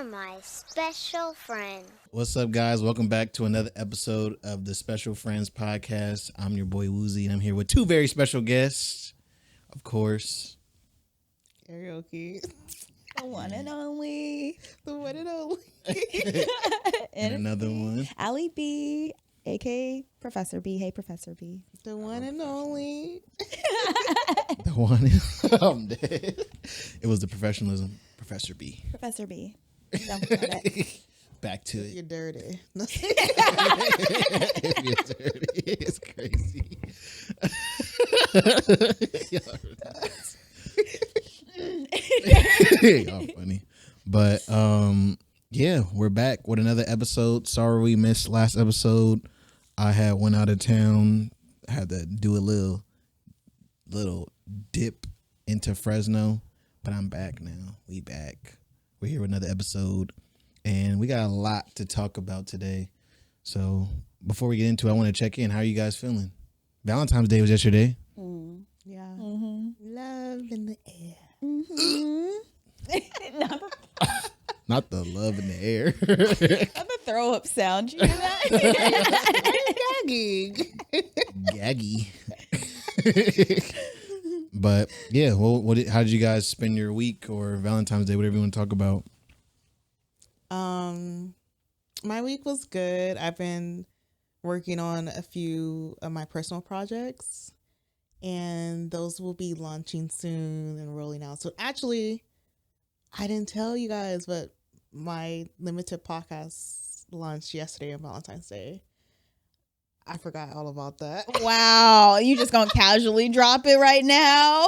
You're my special friend. What's up, guys? Welcome back to another episode of the Special Friends Podcast. I'm your boy Wuzi, and I'm here with two very special guests. Of course, Eareoke. The one and only. The one and only. and another one. Allie B, aka Professor B. Hey, Professor B. The one and only. The one. I'm dead. It was the professionalism. Professor B. Professor B. Don't forget it. Back to You're it. dirty. You're dirty. It's crazy. Y'all funny. But yeah, we're back with another episode. Sorry we missed last episode. I had went out of town. Had to do a little dip into Fresno, but I'm back now. We back. We're here with another episode, and we got a lot to talk about today. So before we get into it, I want to check in. How are you guys feeling? Valentine's Day was yesterday. Yeah. Mm-hmm. Love in the air. Mm-hmm. Not the love in the air. I'm a throw up sound. You hear that? Gagging. Gaggy. But yeah, well, how did you guys spend your week or Valentine's Day, whatever you want to talk about? My week was good. I've been working on a few of my personal projects, and those will be launching soon and rolling out. So actually, I didn't tell you guys, but my limited podcast launched yesterday on Valentine's Day. I forgot all about that. Wow. You just gonna casually drop it right now?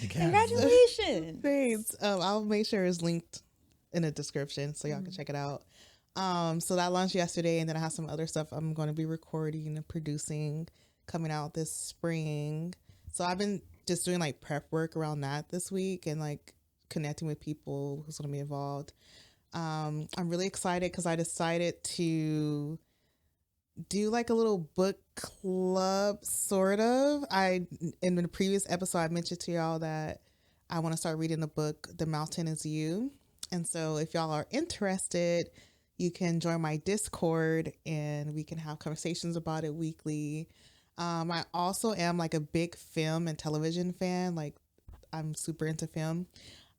Congratulations. Thanks. I'll make sure it's linked in the description so y'all can check it out. So that launched yesterday, and then I have some other stuff I'm going to be recording and producing coming out this spring. So I've been just doing like prep work around that this week and like connecting with people who's going to be involved. I'm really excited because I decided to do like a little book club sort of. In the previous episode I mentioned to y'all that I want to start reading the book The Mountain Is You. And so if y'all are interested, you can join my Discord and we can have conversations about it weekly. I also am like a big film and television fan. Like I'm super into film.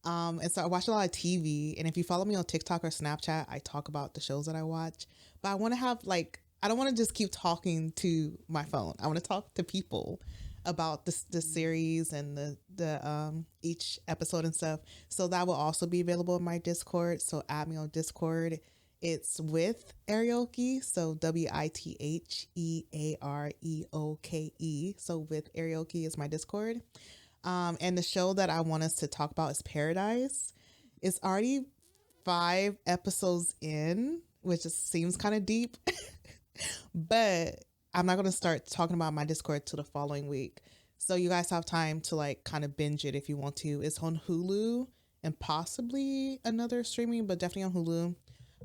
And so I watch a lot of TV, and if you follow me on TikTok or Snapchat, I talk about the shows that I watch, but I want to have like, I don't want to just keep talking to my phone. I want to talk to people about the series and the each episode and stuff. So that will also be available in my Discord. So add me on Discord. It's with Eareoke. So WITHEAREOKE. So with Eareoke is my Discord. And the show that I want us to talk about is Paradise. It's already 5 episodes in, which just seems kind of deep. But I'm not going to start talking about my Discord till the following week. So you guys have time to like kind of binge it if you want to. It's on Hulu and possibly another streaming, but definitely on Hulu.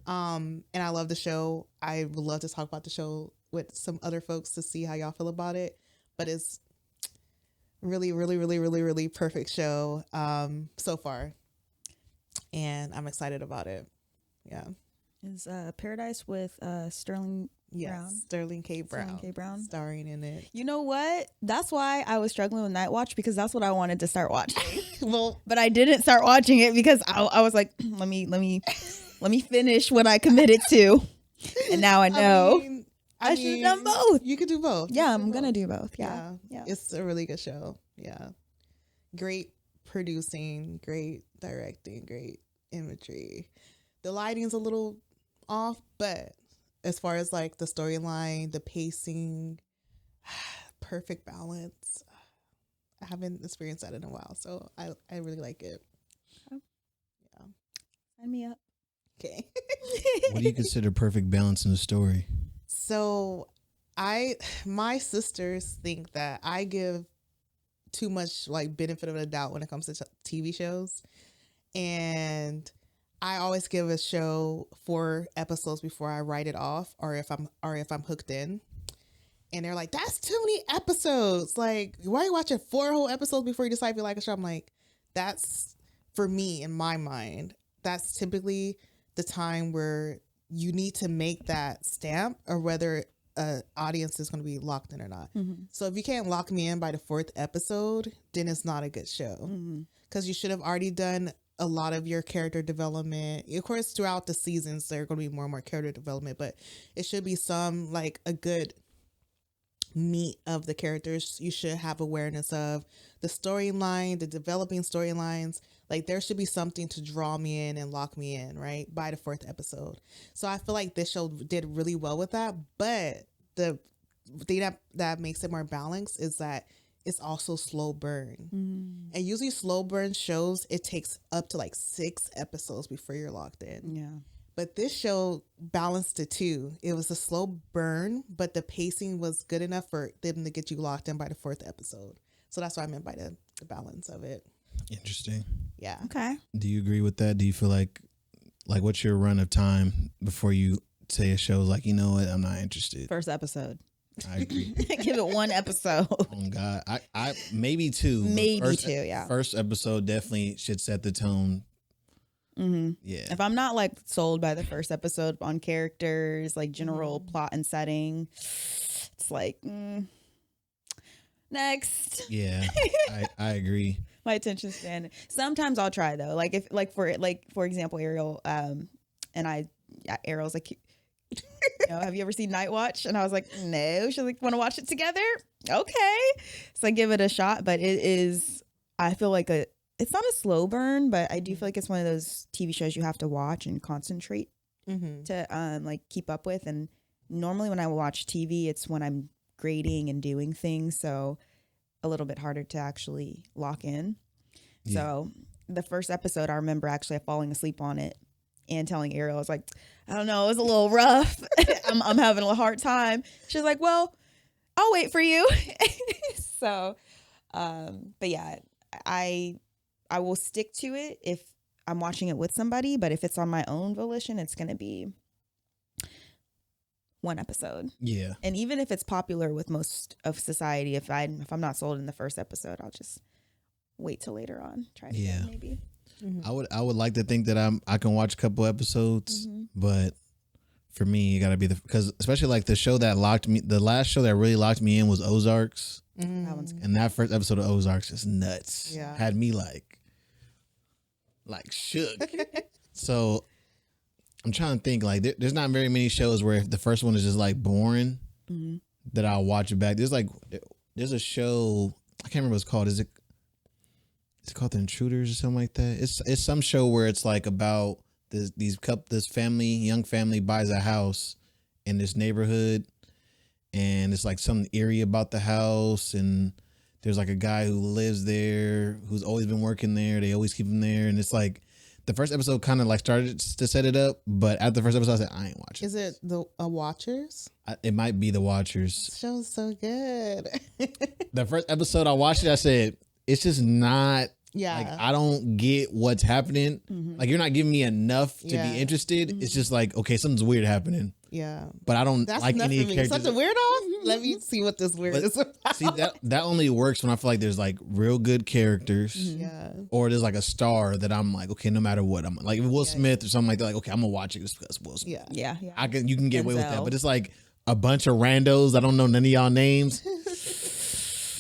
And I love the show. I would love to talk about the show with some other folks to see how y'all feel about it. But it's really perfect show so far. And I'm excited about it. Yeah. Is Paradise with Sterling Brown? Sterling K. Brown. Sterling K. Brown. Starring in it. You know what? That's why I was struggling with Night Watch, because that's what I wanted to start watching. Well, but I didn't start watching it because I was like, let me finish what I committed to. And now I know. I should have done both. You could do both. Yeah, I'm going to do both. Yeah. It's a really good show. Yeah. Great producing, great directing, great imagery. The lighting's a little off, but as far as like the storyline, the pacing, perfect balance. I haven't experienced that in a while, so I really like it. Okay. Yeah. Sign me up. Okay. What do you consider perfect balance in the story? So my sisters think that I give too much like benefit of the doubt when it comes to TV shows, and I always give a show 4 episodes before I write it off, or if I'm hooked in. And they're like, that's too many episodes. Like, why are you watching 4 whole episodes before you decide if you like a show? I'm like, that's, for me, in my mind, that's typically the time where you need to make that stamp or whether audience is going to be locked in or not. So if you can't lock me in by the 4th episode, then it's not a good show, because you should have already done a lot of your character development. Of course, throughout the seasons there are going to be more and more character development, but it should be some like a good meat of the characters. You should have awareness of the storyline, the developing storylines. Like there should be something to draw me in and lock me in, right, by the 4th episode. So I feel like this show did really well with that. But the thing that makes it more balanced is that it's also slow burn. And usually slow burn shows, it takes up to like 6 episodes before you're locked in. Yeah. But this show balanced it too. It was a slow burn, but the pacing was good enough for them to get you locked in by the 4th episode. So that's what I meant by the balance of it. Interesting. Yeah. Okay. Do you agree with that? Do you feel like what's your run of time before you say a show's like, you know what, I'm not interested? First episode. I agree. Give it 1 episode. Oh God, I maybe 2. Maybe 2. Yeah. First episode definitely should set the tone. Yeah. If I'm not like sold by the first episode on characters, like general plot and setting, it's like next. Yeah, I agree. My attention span. Sometimes I'll try though. Like if for example, Ariel Ariel's like, have you ever seen Night Watch? And I was like, no. She's like, want to watch it together? Okay. So I give it a shot, but it is. I feel like it's not a slow burn, but I do feel like it's one of those TV shows you have to watch and concentrate to like keep up with. And normally when I watch TV, it's when I'm grading and doing things, so a little bit harder to actually lock in. Yeah. So the first episode, I remember actually falling asleep on it and telling Ariel, I was like, I don't know, it was a little rough. I'm having a hard time. She's like, well, I'll wait for you. So, but yeah, I will stick to it if I'm watching it with somebody, but if it's on my own volition, it's going to be 1 episode. Yeah. And even if it's popular with most of society, if I'm not sold in the first episode, I'll just wait till later on. Try it again, maybe. I would like to think that I can watch a couple episodes, but for me, you got to be because especially like the show that locked me, the last show that really locked me in was Ozarks. That one's good. And that first episode of Ozarks is nuts. Yeah. Had me like shook. So I'm trying to think, like there's not very many shows where if the first one is just like boring that I'll watch it back. There's a show, I can't remember what it's called. Is it called The Intruders or something like that? It's some show where it's like about this young family buys a house in this neighborhood, and it's like something eerie about the house, and there's like a guy who lives there who's always been working there. They always keep him there, and it's like the first episode kind of like started to set it up, but after the first episode, I said I ain't watching. Is it the Watchers? It might be The Watchers. That show's so good. The first episode I watched it, I said it's just not. Yeah, like I don't get what's happening. Like you're not giving me enough to be interested. It's just like, okay, something's weird happening. Yeah, but I don't like any characters. Something weird off. Let me see what this weird is about. See that only works when I feel like there's like real good characters. Yeah, or there's like a star that I'm like, okay, no matter what, I'm like Will Smith or something like that. Like, okay, I'm gonna watch it just because Will Smith. Yeah. You can get away with that, but it's like a bunch of randos. I don't know none of y'all names.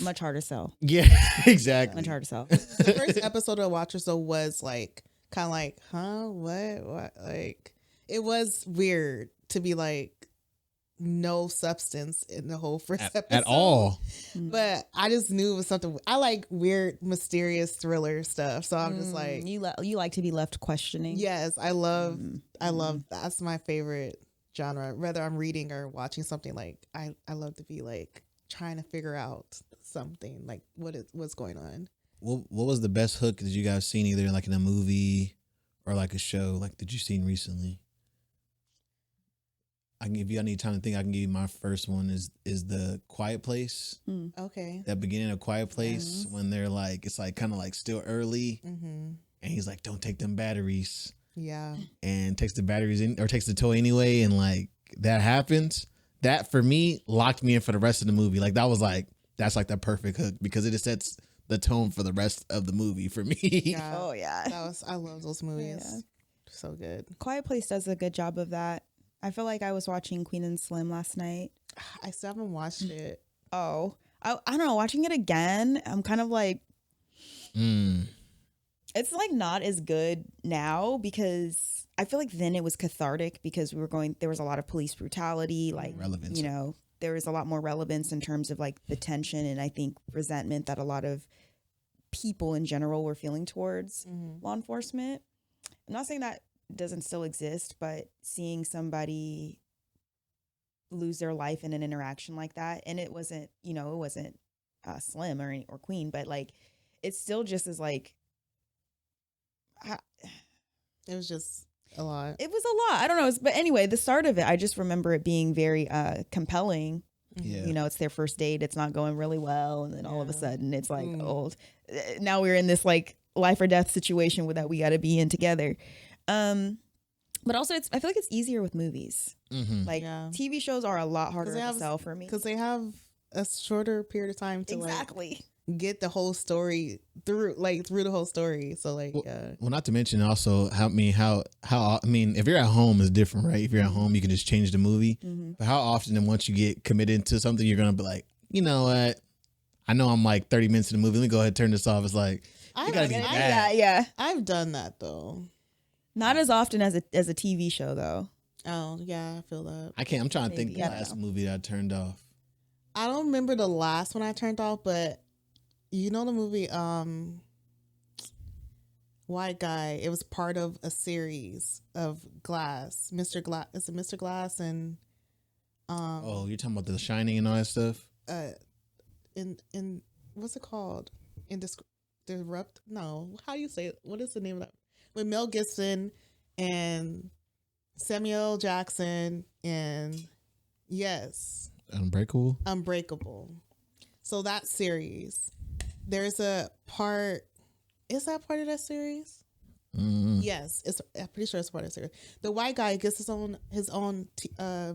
Much harder to sell. Yeah, exactly. Much harder to sell. The first episode of Watchers though was like kind of like, huh, what? Like it was weird to be like no substance in the whole first episode at all. But I just knew it was something. I like weird, mysterious thriller stuff, so I'm just like, you like to be left questioning. Yes, I love. That's my favorite genre. Whether I'm reading or watching something, like I love to be like trying to figure out something, like what's going on. What was the best hook that you guys seen either like in a movie or like a show like that you seen recently? I can give you any time to think. I can give you my first one is the Quiet Place. Okay. That beginning of Quiet Place when they're like it's like kind of like still early, and he's like, "Don't take them batteries." Yeah. And takes the batteries in or takes the toy anyway, and like that happens. That for me locked me in for the rest of the movie. Like that was like that's like the perfect hook because it just sets the tone for the rest of the movie for me. Yeah. Oh yeah. I love those movies. so good. Quiet Place does a good job of that. I feel like I was watching Queen and Slim last night. I still haven't watched it. Oh, I don't know. Watching it again, I'm kind of like, it's like not as good now because I feel like then it was cathartic because there was a lot of police brutality, like, Relevance. you know, there was a lot more relevance in terms of like the tension and I think resentment that a lot of people in general were feeling towards law enforcement. I'm not saying that doesn't still exist, but seeing somebody lose their life in an interaction like that, and it wasn't Slim or Queen, but like it's still just as like It was just a lot. it was a lot. I don't know, but anyway, the start of it, I just remember it being very compelling. Yeah. You know, it's their first date, it's not going really well, and then all of a sudden it's like, now we're in this like life or death situation that we got to be in together. But also, I feel like it's easier with movies. Like TV shows are a lot harder to sell for me because they have a shorter period of time to exactly get the whole story through the whole story. So like, well, not to mention also how if you're at home it's different, right? If you're at home, you can just change the movie. But how often, and once you get committed to something, you're gonna be like, you know what? I know I'm like 30 minutes in the movie. Let me go ahead and turn this off. It's like you gotta be bad. yeah. I've done that though. Not as often as a TV show though. Oh yeah, I feel that. I'm trying to think the last movie that I turned off. I don't remember the last one I turned off, but you know the movie White Guy. It was part of a series of Glass. Mr. Glass. Is it Mr. Glass and oh, you're talking about The Shining and all that stuff? in what's it called? Disrupt? No. How do you say it? What is the name of that? With Mel Gibson and Samuel Jackson and Unbreakable. So that series, there's a part. Is that part of that series? Yes, I'm pretty sure it's part of the series. The white guy gets his own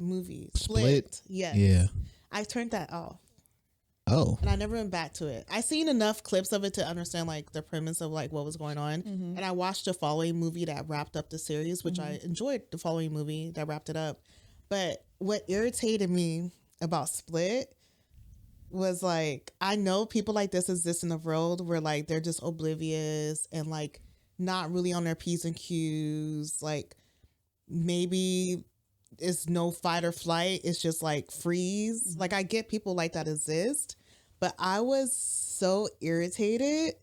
movie. Split. Yes. Yeah. I turned that off. Oh. And I never went back to it. I seen enough clips of it to understand like the premise of like what was going on. And I watched the following movie that wrapped up the series, which I enjoyed the following movie that wrapped it up. But what irritated me about Split was like, I know people like this exist in the world where like they're just oblivious and like not really on their P's and Q's. Like maybe it's no fight or flight. It's just like freeze. Like I get people like that exist, but I was so irritated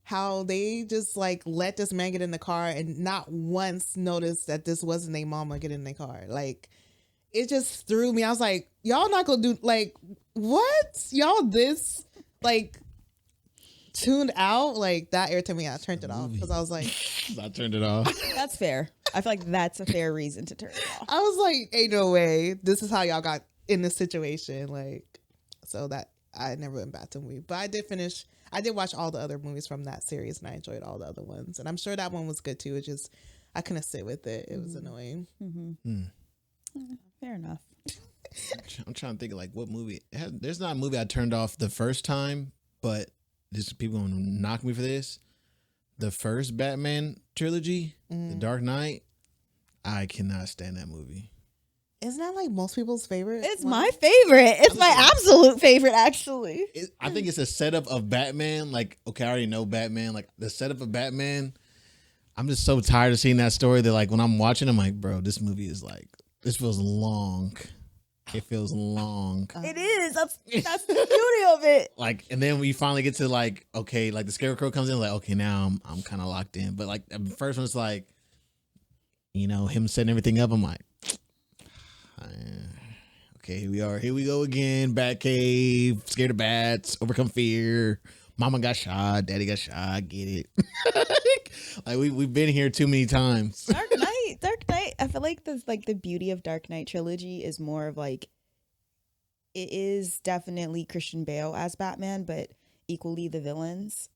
how they just like let this man get in the car and not once noticed that this wasn't their mama get in the car. Like it just threw me. I was like, y'all not gonna do like what? Y'all this like tuned out? Like that irritated me. I turned it off because I was like, I turned it off. That's fair. I feel like that's a fair reason to turn it off. I was like, ain't no way. This is how y'all got in this situation. Like, so that I never went back to the movie. But I did watch all the other movies from that series and I enjoyed all the other ones. And I'm sure that one was good too. It's just, I couldn't sit with it. It was annoying. Fair enough. I'm trying to think of like what movie. There's not a movie I turned off the first time, but just people gonna knock me for this. The first Batman trilogy, The Dark Knight, I cannot stand that movie. Isn't that like most people's favorite? It's my favorite. It's my absolute favorite, actually. I think it's a setup of Batman. Like, okay, I already know Batman. Like the setup of Batman. I'm just so tired of seeing that story that like when I'm watching, I'm like, bro, this movie is like, this feels long. It feels long. It is. That's the beauty of it. Like, and then we finally get to like, okay, like the Scarecrow comes in, like, okay, now I'm kind of locked in. But like the first one's like, you know, him setting everything up. I'm like, okay, here we are. Here we go again. Batcave, scared of bats, overcome fear. Mama got shot. Daddy got shot. Get it? Like we've been here too many times. Dark Knight. I feel like the beauty of Dark Knight trilogy is more of like, it is definitely Christian Bale as Batman, but equally the villains.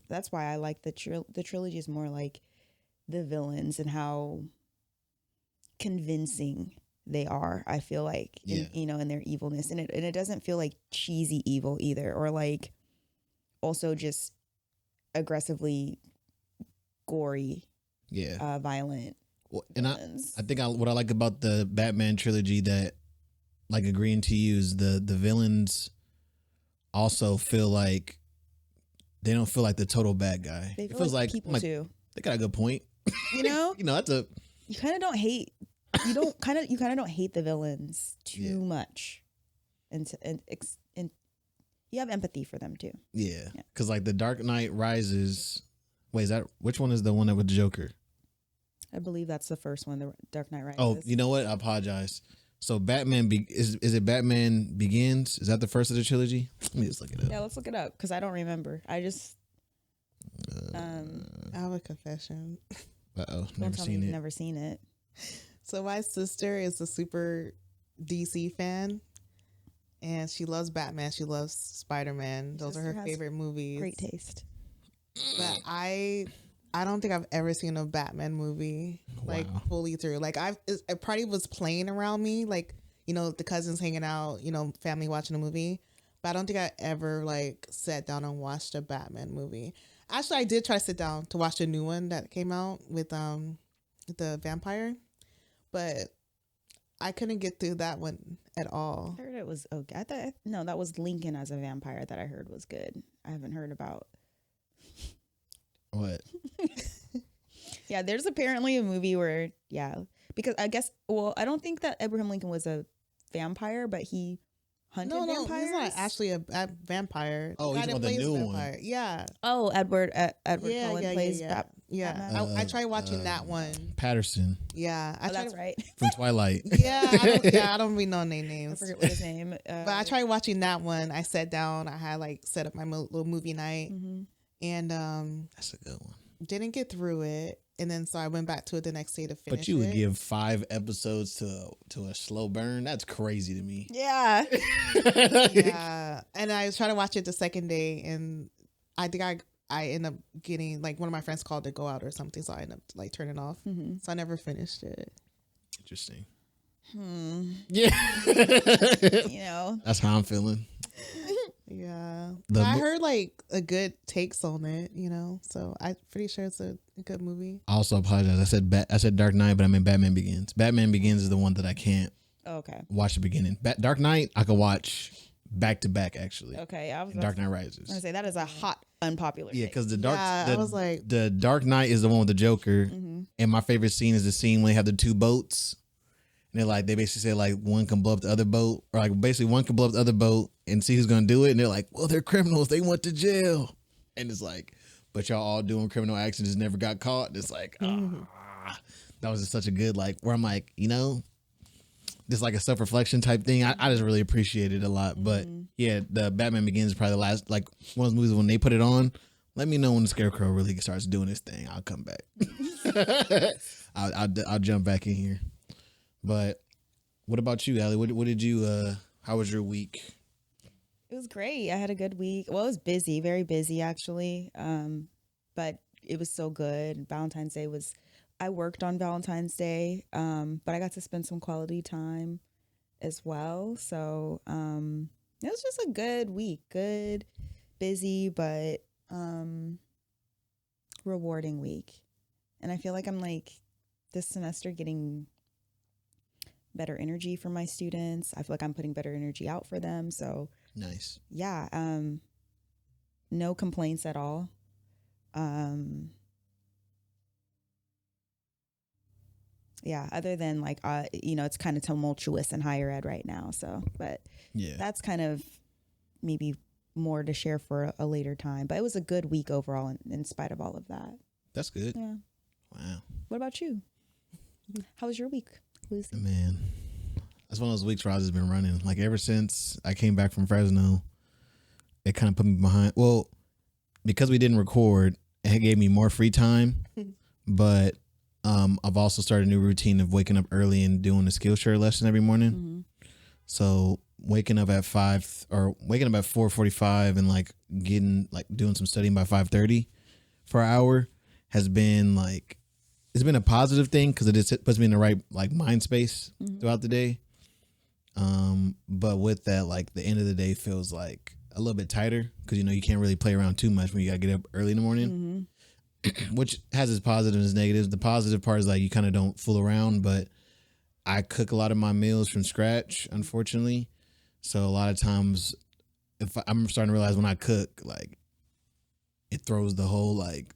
That's why I like the trilogy is more like the villains and how convincing they are. I feel like in their evilness, and it doesn't feel like cheesy evil either, or like also just aggressively gory Yeah. violent. Well, and villains. I think what I like about the Batman trilogy that, like, agreeing to you is the villains also feel like they don't feel like the total bad guy. They It feel feels like like, people I'm like, too. they got a good point. You know, You know, that's a you kind of don't hate. You kind of don't hate the villains too much, and you have empathy for them too. yeah. Because like the Dark Knight Rises. Wait, is that which one is the one that with the Joker? I believe that's the first one, the Dark Knight Rises. Oh, you know what? I apologize. So Batman is it Batman Begins? Is that the first of the trilogy? Let me just look it up. Yeah, let's look it up because I don't remember. I just I have a confession. Uh-oh, don't never tell me seen you've it. never seen it. So my sister is a super DC fan, and she loves Batman. She loves Spider-Man. Those are Sister her has favorite movies. Great taste. But I don't think I've ever seen a Batman movie like Wow. fully through. Like it probably was playing around me, like, you know, the cousins hanging out, you know, family watching a movie. But I don't think I ever like sat down and watched a Batman movie. Actually, I did try to sit down to watch the new one that came out with the vampire, but I couldn't get through that one at all. I heard it was okay. I thought no, that was Lincoln as a vampire that I heard was good. I haven't heard about. What? Yeah, there's apparently a movie where because I guess I don't think that Abraham Lincoln was a vampire, but he hunted No, vampires. he's not actually a vampire. Oh, The he's guy on that the plays new a one. vampire. Yeah. Oh, Edward Cullen plays yeah. Batman. I tried watching that one. Patterson Yeah, I Oh, tried that's right. from Twilight. I don't really know their I names. forget what his name. But I tried watching that one. I sat down. I had like set up my little movie night, Mm-hmm. and That's a good one. didn't get through it. And then so I went back to it the next day to finish. But you would it. give 5 episodes to a slow burn? That's crazy to me. Yeah. Yeah, and I was trying to watch it the second day, and I think I ended up getting like one of my friends called to go out or something, so I ended up like turning off. Mm-hmm. So I never finished it. Interesting. You Yeah. know. That's how I'm feeling. Yeah, The but I mo- heard like a good takes on it, you know. So I'm pretty sure it's a good movie. I also apologize. I said Dark Knight, but I meant Batman Begins. Batman Begins is the one that I can't Okay. watch the beginning. Dark Knight, I could watch back to back actually. Okay. I was Dark Knight gonna Rises. say that is a hot unpopular. Yeah, take. because I was like, the Dark Knight is the one with the Joker, and my favorite scene is the scene when they have the 2 boats, and they basically say like one can blow up the other boat, or like basically one can blow up the other boat and see who's gonna do it, and they're like, well, they're criminals, they went to jail, and it's like, but y'all all doing criminal acts and just never got caught. And it's like, that was just such a good where I'm like, you know, just like a self reflection type thing. I just really appreciate it a lot. But yeah, the Batman Begins is probably the last one of those movies when they put it on. Let me know when the Scarecrow really starts doing his thing. I'll come back. I'll jump back in here. But what about you, Allie? What did you? How was your week? It was great. I had a good week. Well, it was busy, very busy actually. But it was so good. Valentine's Day was. I worked on Valentine's Day, but I got to spend some quality time as well. So it was just a good week. Good, busy, but rewarding week. And I feel like I'm this semester getting better energy from my students. I feel like I'm putting better energy out for them. So Nice. yeah, no complaints at all. Yeah, other than it's kind of tumultuous in higher ed right now. So, but Yeah. that's kind of maybe more to share for a later time. But it was a good week overall in spite of all of that. That's good. Yeah. Wow. What about you? How was your week, Lucy? Man, that's one of those weeks where I've just been running. Like ever since I came back from Fresno, it kind of put me behind. Well, because we didn't record, it gave me more free time. But I've also started a new routine of waking up early and doing a Skillshare lesson every morning. Mm-hmm. So waking up at 4:45 and doing some studying by 5:30 for an hour has been it's been a positive thing because it just puts me in the right mind space throughout the day. But with that, the end of the day feels a little bit tighter because you can't really play around too much when you gotta get up early in the morning. which has its positives and negatives. The positive part is like you kind of don't fool around, but I cook a lot of my meals from scratch, unfortunately. So a lot of times, I'm starting to realize when I cook, like it throws the whole like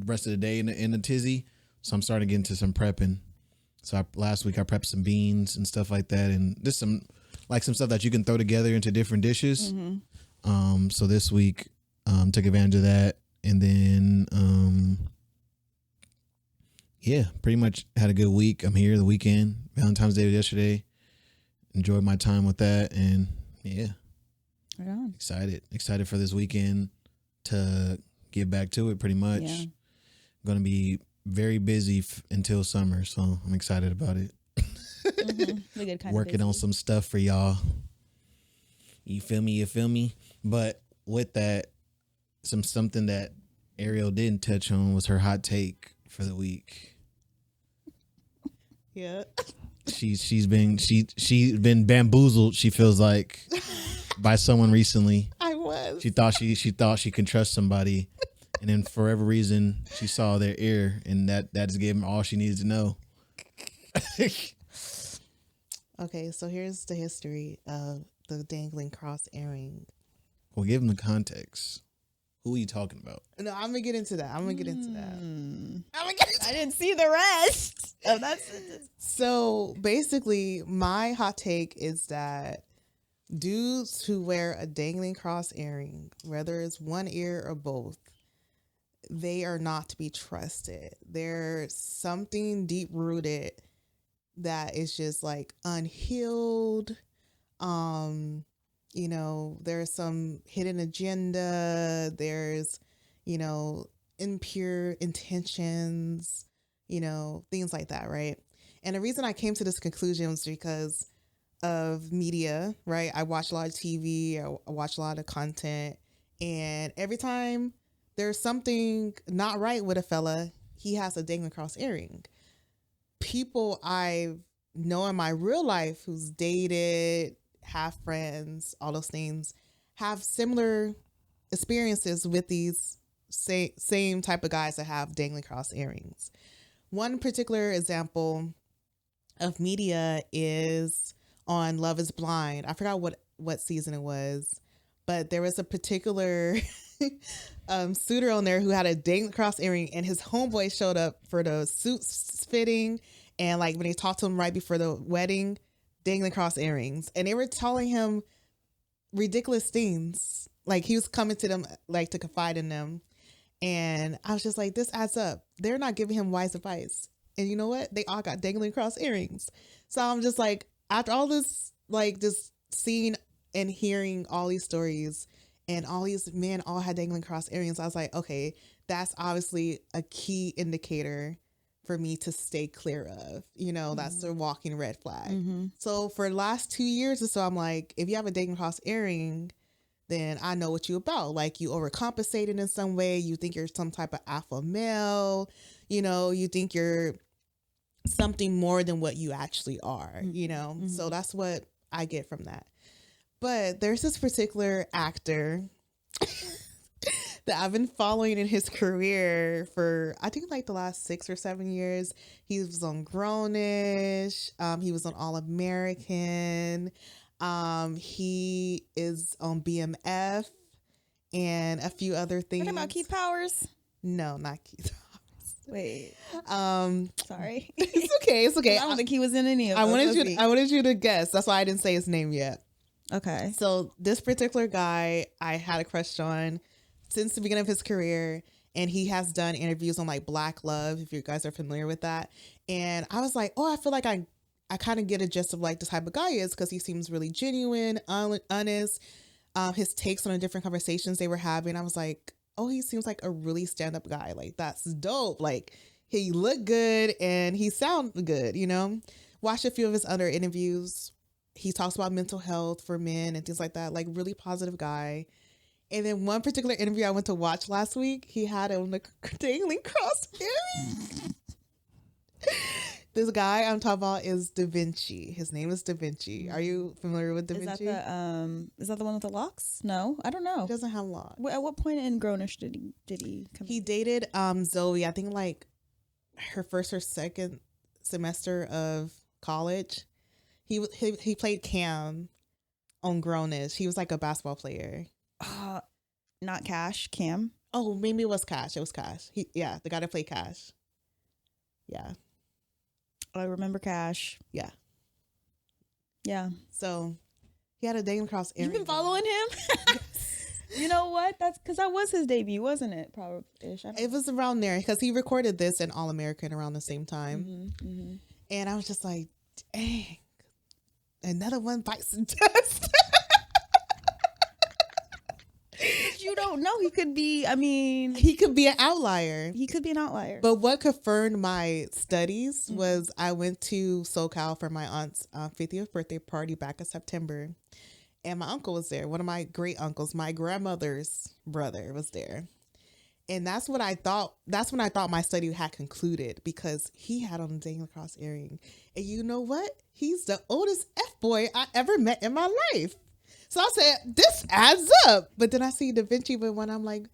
rest of the day in a tizzy. So I'm starting to get into some prepping. So last week I prepped some beans and stuff like that, and just some stuff that you can throw together into different dishes. So this week took advantage of that, and then yeah, pretty much had a good week. I'm here the weekend. Valentine's Day was yesterday. Enjoyed my time with that, and yeah, Right on. excited for this weekend to get back to it. Pretty much, Yeah. Going to be very busy until summer, so I'm excited about it. We get kind Working of on some stuff for y'all. You feel me? But with that, something that Ariel didn't touch on was her hot take for the week. Yeah. She's been bamboozled, she feels like, by someone recently. I was. She thought she could trust somebody, and then for whatever reason she saw their ear, and that just gave her all she needed to know. Okay, so here's the history of the dangling cross earring. Well, give them the context. Who are you talking about? No, I'm gonna get into that. I'm gonna get into that. I didn't see the rest of that sentence. So basically, my hot take is that dudes who wear a dangling cross earring, whether it's one ear or both, they are not to be trusted. There's something deep rooted that is just like unhealed. There's some hidden agenda. There's, impure intentions, things like that, right? And the reason I came to this conclusion was because of media, right? I watch a lot of TV, I watch a lot of content, and every time there's something not right with a fella, he has a dangling cross earring. People I know in my real life who's dated, have friends, all those things, have similar experiences with these same type of guys that have dangling cross earrings. One particular example of media is on Love is Blind. I forgot what season it was, but there was a particular suitor on there who had a dangling cross earring, and his homeboy showed up for the suit fitting, and like when they talked to him right before the wedding, dangling cross earrings, and they were telling him ridiculous things. Like he was coming to them like to confide in them, and I was just like, this adds up. They're not giving him wise advice, and you know what? They all got dangling cross earrings. So I'm just like, after all this, like just seeing and hearing all these stories, and all these men all had dangling cross earrings, I was like, okay, that's obviously a key indicator for me to stay clear of. That's a walking red flag. So for the last 2 years or so, I'm like, if you have a dangling cross earring, then I know what you about. Like you overcompensated in some way. You think you're some type of alpha male. You think you're something more than what you actually are. So that's what I get from that. But there's this particular actor that I've been following in his career for, I think, like the last 6 or 7 years. He was on Grownish. He was on All American. He is on BMF and a few other things. Talking about Keith Powers? No, not Keith Powers. Wait. Sorry. It's okay. I don't think he was in any of those. I wanted you to guess. That's why I didn't say his name yet. Okay. So this particular guy I had a crush on since the beginning of his career, and he has done interviews on like Black Love, if you guys are familiar with that. And I was like, oh, I feel like I kind of get a gist of like the type of guy he is, because he seems really genuine, honest. His takes on the different conversations they were having, I was like, oh, he seems like a really stand-up guy. Like, that's dope. Like, he looked good and he sounded good, Watched a few of his other interviews. He talks about mental health for men and things like that. Like, really positive guy. And then one particular interview I went to watch last week, he had on the dangling cross earring. This guy I'm talking about is Da Vinci. His name is Da Vinci. Are you familiar with Da Vinci? Is that the one with the locks? No, I don't know. He doesn't have locks. At what point in Grownish did he come? He dated Zoe, I think like her first or second semester of college. He played Cam on Grownish. He was like a basketball player. Not Cash, Cam. Oh, maybe it was Cash. It was Cash. The guy that played Cash. Yeah. I remember Cash. Yeah. Yeah. So he had a dating across Eareoke. You've been following him? You know what? That's because that was his debut, wasn't it? Probably. It was around there because he recorded this in All American around the same time. And I was just like, dang, another one bites the dust. You don't know. He could be, he could be an outlier. He could be an outlier. But what confirmed my studies was I went to SoCal for my aunt's 50th birthday party back in September. And my uncle was there. One of my great uncles, my grandmother's brother, was there. And that's what I thought. That's when I thought my study had concluded because he had on a dang lacrosse earring. And you know what? He's the oldest F-boy I ever met in my life. So I said, this adds up. But then I see Da Vinci with one. I'm like,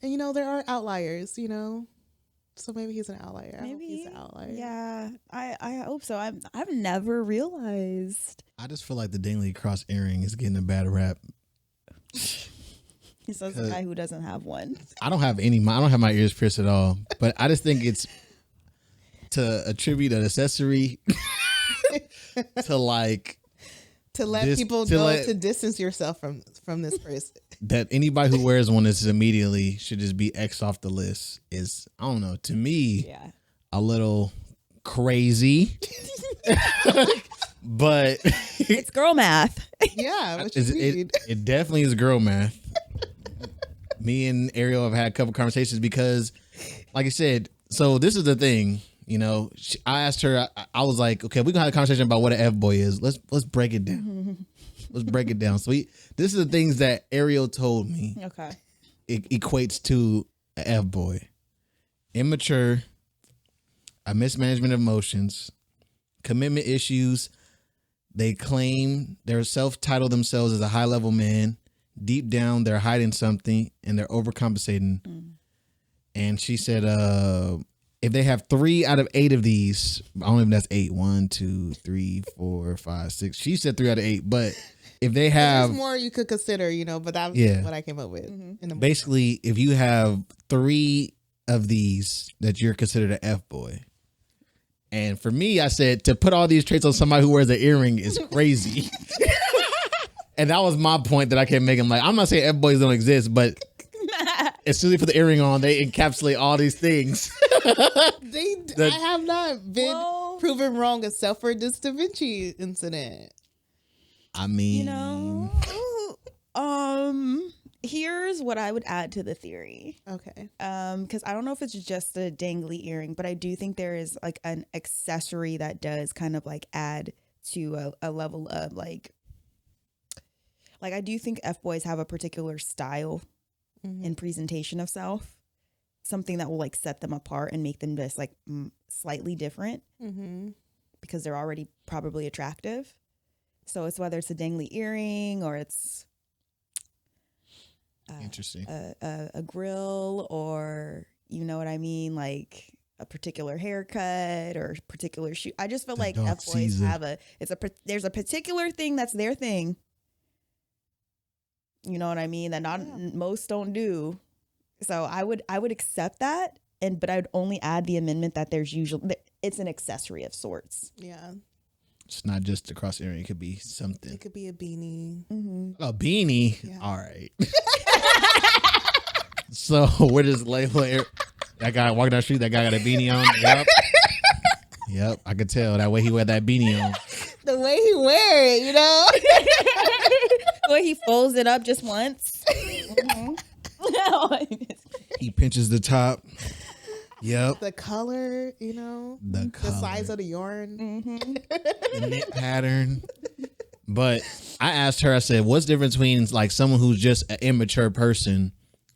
there are outliers, So maybe he's an outlier. I hope he's an outlier. Yeah, I hope so. I've never realized. I just feel like the dangly cross earring is getting a bad rap. He says the guy who doesn't have one. I don't have my ears pierced at all. But I just think it's to attribute an accessory to like to let people know to distance yourself from this person. That anybody who wears one is immediately should just be X off the list is, I don't know, to me, a little crazy. But it's girl math. Yeah, it definitely is girl math. Me and Ariel have had a couple conversations because, like I said, so this is the thing. I asked her. I was like, "Okay, we're gonna have a conversation about what an F boy is. Let's break it down. Let's break it down." So this is the things that Ariel told me. Okay, it equates to an F boy: immature, a mismanagement of emotions, commitment issues. They claim they're self-titled themselves as a high-level man. Deep down, they're hiding something and they're overcompensating. And she said, if they have 3 out of 8 of these, I don't know if that's 8. 1, 2, 3, 4, 5, 6. She said 3 out of 8, but if they have there's more you could consider, but that's what I came up with. Basically, if you have 3 of these, that you're considered an F boy. And for me, I said to put all these traits on somebody who wears an earring is crazy. And that was my point that I kept making. Like, I'm not saying F boys don't exist, but as soon as they put the earring on, they encapsulate all these things. I have not been proven wrong except for this Da Vinci incident. I mean, here's what I would add to the theory. Okay. Because I don't know if it's just a dangly earring, but I do think there is like an accessory that does kind of like add to a level of like I do think F boys have a particular style and presentation of self, something that will like set them apart and make them just like slightly different because they're already probably attractive. So it's whether it's a dangly earring or it's interesting a grill or you know what I mean, like a particular haircut or particular shoe. I just feel like F boys have there's a particular thing that's their thing. You know what I mean? That most don't do. So I would accept that, but I would only add the amendment that there's usually it's an accessory of sorts. Yeah. It's not just a cross earring. It could be something. It could be a beanie. A beanie? Yeah. All right. So we're just labeling that guy walking down the street, that guy got a beanie on. Yep. I could tell that way he wear that beanie on. The way he wear it, The way he folds it up just once. He pinches the top. Yep. The color, the size of the yarn, the knit pattern. But I asked her, I said, what's the difference between like someone who's just an immature person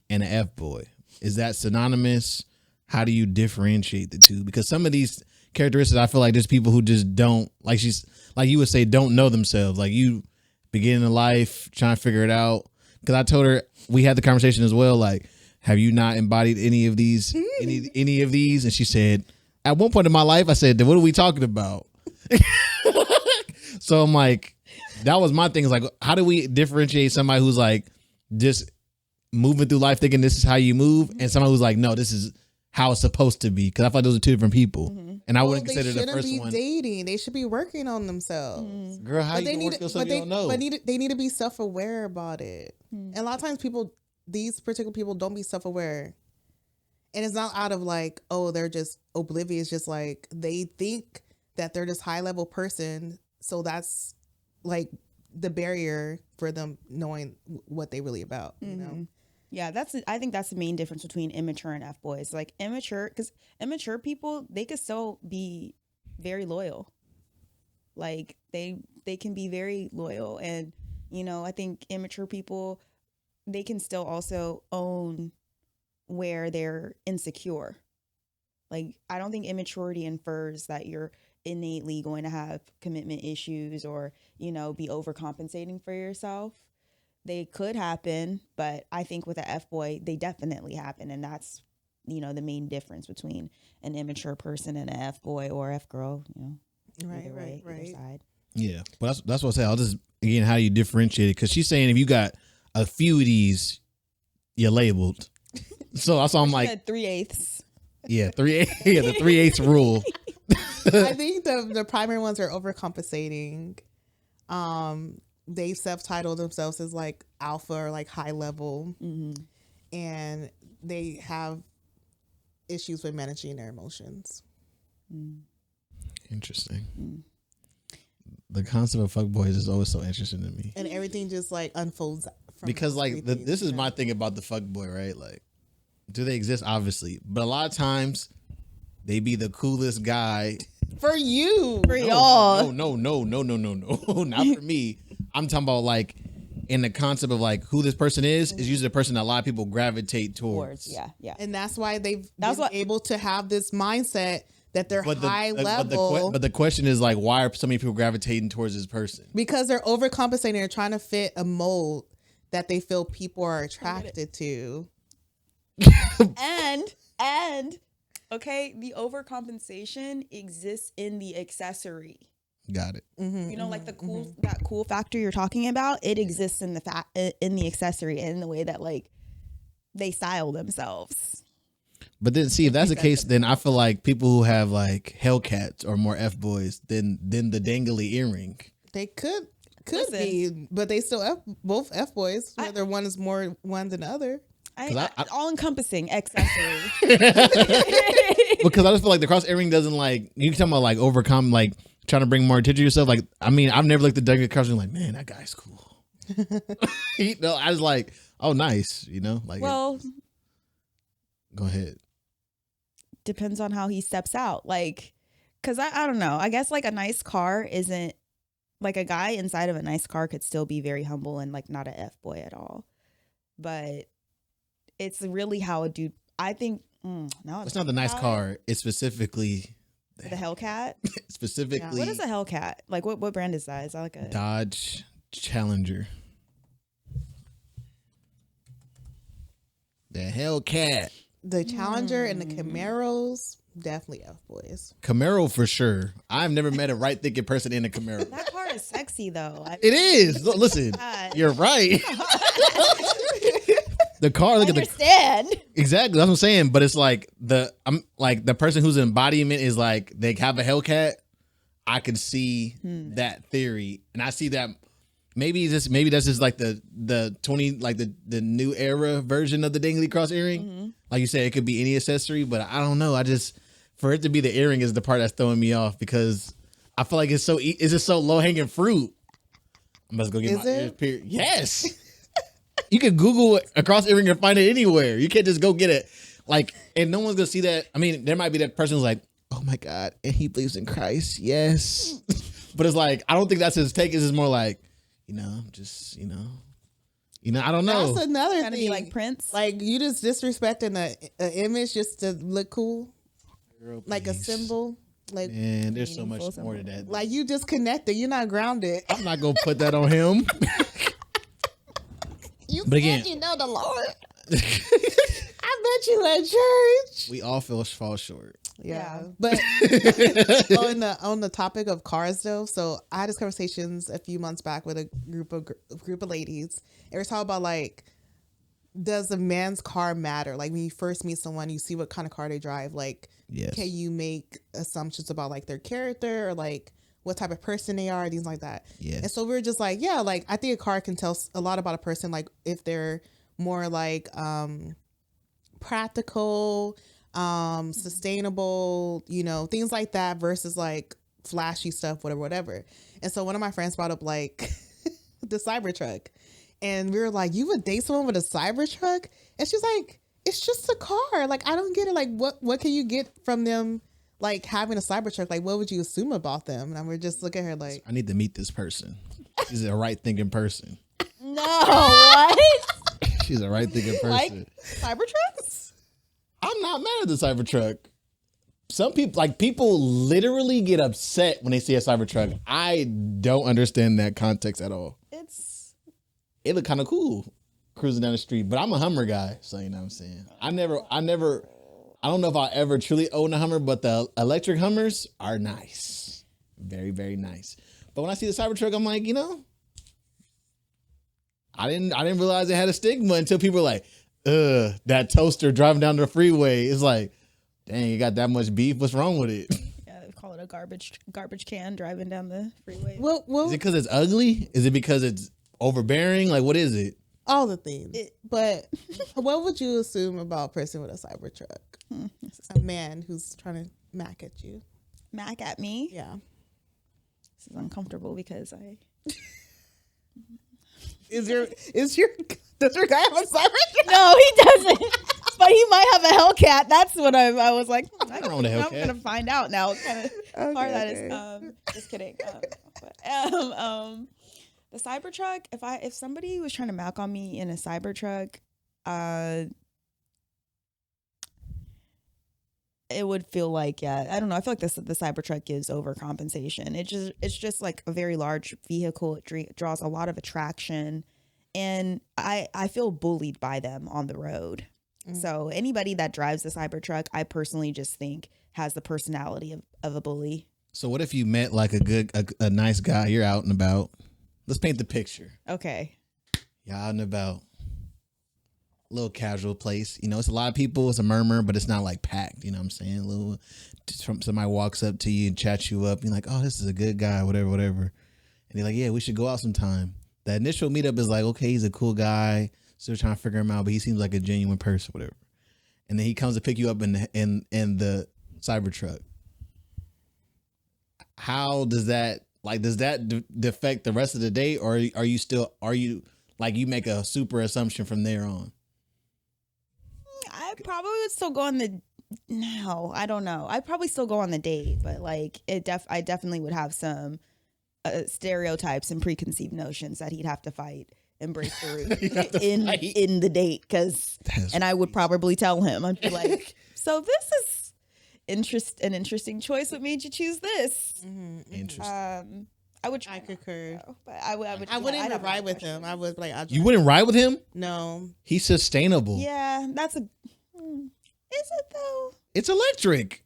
and an F boy? Is that synonymous? How do you differentiate the two? Because some of these characteristics. I feel like there's people who just don't, like you would say, don't know themselves. Like you beginning in life trying to figure it out. Because I told her, we had the conversation as well. Like, have you not embodied any of these? any of these? And she said, at one point in my life, I said, then what are we talking about? So I'm like, that was my thing. Is like, how do we differentiate somebody who's like just moving through life thinking this is how you move, and somebody who's like, no, this is how it's supposed to be? Because I feel like those are two different people, and I wouldn't consider the first one. They shouldn't be dating. They should be working on themselves. Girl, how you work yourself? You don't know. But they need to be self-aware about it. And a lot of times, these particular people don't be self-aware, and it's not out of like, oh, they're just oblivious. Just like they think that they're this high-level person, so that's like the barrier for them knowing what they really about. You know. Yeah, I think that's the main difference between immature and F-boys. Like because immature people, they could still be very loyal. Like they can be very loyal, and I think immature people, they can still also own where they're insecure. Like I don't think immaturity infers that you're innately going to have commitment issues or be overcompensating for yourself. They could happen, but I think with an F-boy, they definitely happen. And that's, the main difference between an immature person and an F-boy or F-girl, Right. Either side. Yeah, but that's what I say. I'll just, again, how do you differentiate it? Because she's saying if you got a few of these, you're labeled. So that's why I'm like 3/8. Yeah, the 3/8 rule. I think the primary ones are overcompensating. They self-title themselves as like alpha or like high level, and they have issues with managing their emotions. Interesting. The concept of fuckboys is always so interesting to me, and everything just like unfolds because like this is my thing about the fuckboy, right? Like, do they exist? Obviously, but a lot of times they be the coolest guy for you, for y'all. No, not for me. I'm talking about like in the concept of like who this person is usually the person that a lot of people gravitate towards. Yeah. And that's why they've been able to have this mindset that they're high level. But the question is like, why are so many people gravitating towards this person? Because they're overcompensating. They're trying to fit a mold that they feel people are attracted to. And okay, the overcompensation exists in the accessory. Got it. Like the that cool factor you're talking about, it exists in the accessory and in the way that like they style themselves. But then see, if that's the case, then I feel like people who have like Hellcats or more F-boys than the dangly earring. They could be, but they still both F-boys. Whether one is more one than the other. All encompassing accessory. Because I just feel like the cross earring doesn't like, you can talk about like overcome, like trying to bring more attention to yourself. Like, I mean, I've never looked at Doug cross and like, man, that guy's cool. I was like, oh, nice. Like, well, go ahead. Depends on how he steps out. Like, because I don't know. I guess like a nice car isn't like a guy inside of a nice car could still be very humble and like not an F-boy at all. But it's really how a dude, I think, it's not the nice car. It's specifically the Hellcat. Specifically. What is a Hellcat? Like what brand is that? Is that like a Dodge Challenger? The Hellcat. The Challenger and the Camaros, definitely F-boys. Camaro for sure. I've never met a right thinking person in a Camaro. That car is sexy though. It is. Listen, you're right. The car, look understand. at the exactly. That's what I'm saying. But it's like the person whose embodiment is like they have a Hellcat. I can see that theory, and I see that maybe that's just like the 20 like the new era version of the dangly cross earring. Like you said, it could be any accessory, but I don't know. I just for it to be the earring is the part that's throwing me off because I feel like it's just so low hanging fruit. I'm about to go get my ears pierced. Yes. You can Google a cross earring and find it anywhere. You can't just go get it. Like, and no one's gonna see that. I mean, there might be that person who's like, oh my God, and he believes in Christ. Yes. But it's like, I don't think that's his take. It's just more like, just, I don't know. That's another Trying to thing. be like Prince. Like you just disrespecting an image just to look cool. Girl, like a please. symbol. Like, And there's so Meaningful much more to that. like you just connected. You're not grounded. I'm not gonna put that on him. You But again- said you know the Lord. I bet you at church. We all fall short. Yeah. Yeah. But on the topic of cars though, so I had this conversations a few months back with a group of ladies. And we're talking about like, does a man's car matter? Like when you first meet someone, you see what kind of car they drive. Like, Yes. can you make assumptions about like their character or like what type of person they are, things like that. Yes. And so we were just like, yeah, like I think a car can tell a lot about a person, like if they're more like practical, sustainable, you know, things like that versus like flashy stuff, whatever. And so one of my friends brought up like the Cybertruck. And we were like, you would date someone with a Cybertruck? And she's like, it's just a car. Like, I don't get it. Like, what can you get from them, like, having a Cybertruck? Like, what would you assume about them? And we're just looking at her like, I need to meet this person. She's a right thinking person. No, what? She's a right thinking person. Like Cybertrucks? I'm not mad at the Cybertruck. Some people literally get upset when they see a Cybertruck. I don't understand that context at all. It looked kind of cool cruising down the street, but I'm a Hummer guy, so you know what I'm saying. I don't know if I'll ever truly own a Hummer, but the electric Hummers are nice. Very, very nice. But when I see the Cybertruck, I'm like, you know, I didn't realize it had a stigma until people were like, that toaster driving down the freeway. It's like, dang, you got that much beef? What's wrong with it? Yeah, they call it a garbage can driving down the freeway. well, Is it because it's ugly? Is it because it's overbearing? Like, what is it? all the things. But what would you assume about a person with a Cybertruck? A man who's trying to mac at you. Mac at me? Yeah. This is uncomfortable because Does your guy have a Cybertruck? No, he doesn't. But he might have a Hellcat. That's what I was like. Nothing wrong with a I'm Hellcat. gonna find out now. What kind of car that is. Okay. Just kidding. The Cybertruck. If somebody was trying to mac on me in a Cybertruck, it would feel like, yeah, I don't know. I feel like the Cybertruck gives overcompensation. It's just like a very large vehicle. It draws a lot of attraction, and I feel bullied by them on the road. So anybody that drives the Cybertruck, I personally just think has the personality of a bully. So what if you met like a nice guy? You're out and about. Let's paint the picture. Okay. You're out and about. Little casual place. You know, it's a lot of people. It's a murmur, but it's not like packed. You know what I'm saying? Somebody walks up to you and chats you up. And you're like, oh, this is a good guy, whatever. And you're like, yeah, we should go out sometime. The initial meetup is like, okay, he's a cool guy. Still trying to figure him out, but he seems like a genuine person, whatever. And then he comes to pick you up in the Cybertruck. How does that affect the rest of the day, or are you like you make a super assumption from there on? I probably would still go on the. No, I don't know. I'd probably still go on the date, but like I definitely would have some stereotypes and preconceived notions that he'd have to fight and break through in the date, and I would probably tell him. I'd be like, so this is an interesting choice. What made you choose this? Interesting. I concur. But I wouldn't even ride with him. I would like. You wouldn't ride with him? No. He's sustainable. Yeah, that's a. Is it though? It's electric.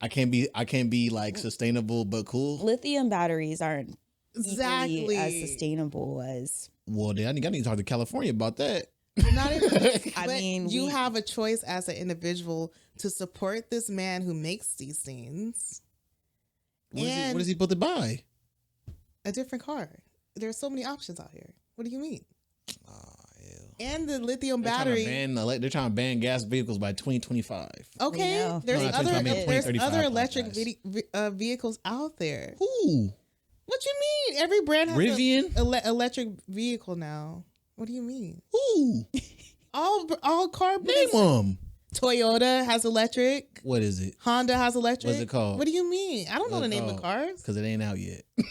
I can't be like sustainable but cool. Lithium batteries aren't exactly equally as sustainable as. Well, then I need to talk to California about that. Not even, I mean, you have a choice as an individual to support this man who makes these things. What is he supposed to buy? A different car. There's so many options out here. What do you mean? Oh, ew. And the lithium They're battery. They're trying to ban gas vehicles by 2025. Okay, know. there's No, other 2035, electric guys. vehicles out there. Who? What you mean? Every brand has Rivian? an electric vehicle now. What do you mean? Who? All car Name brands. them. Toyota has electric. What is it? Honda has electric. What's it called? What do you mean? I don't know the name of cars. Because it ain't out yet. They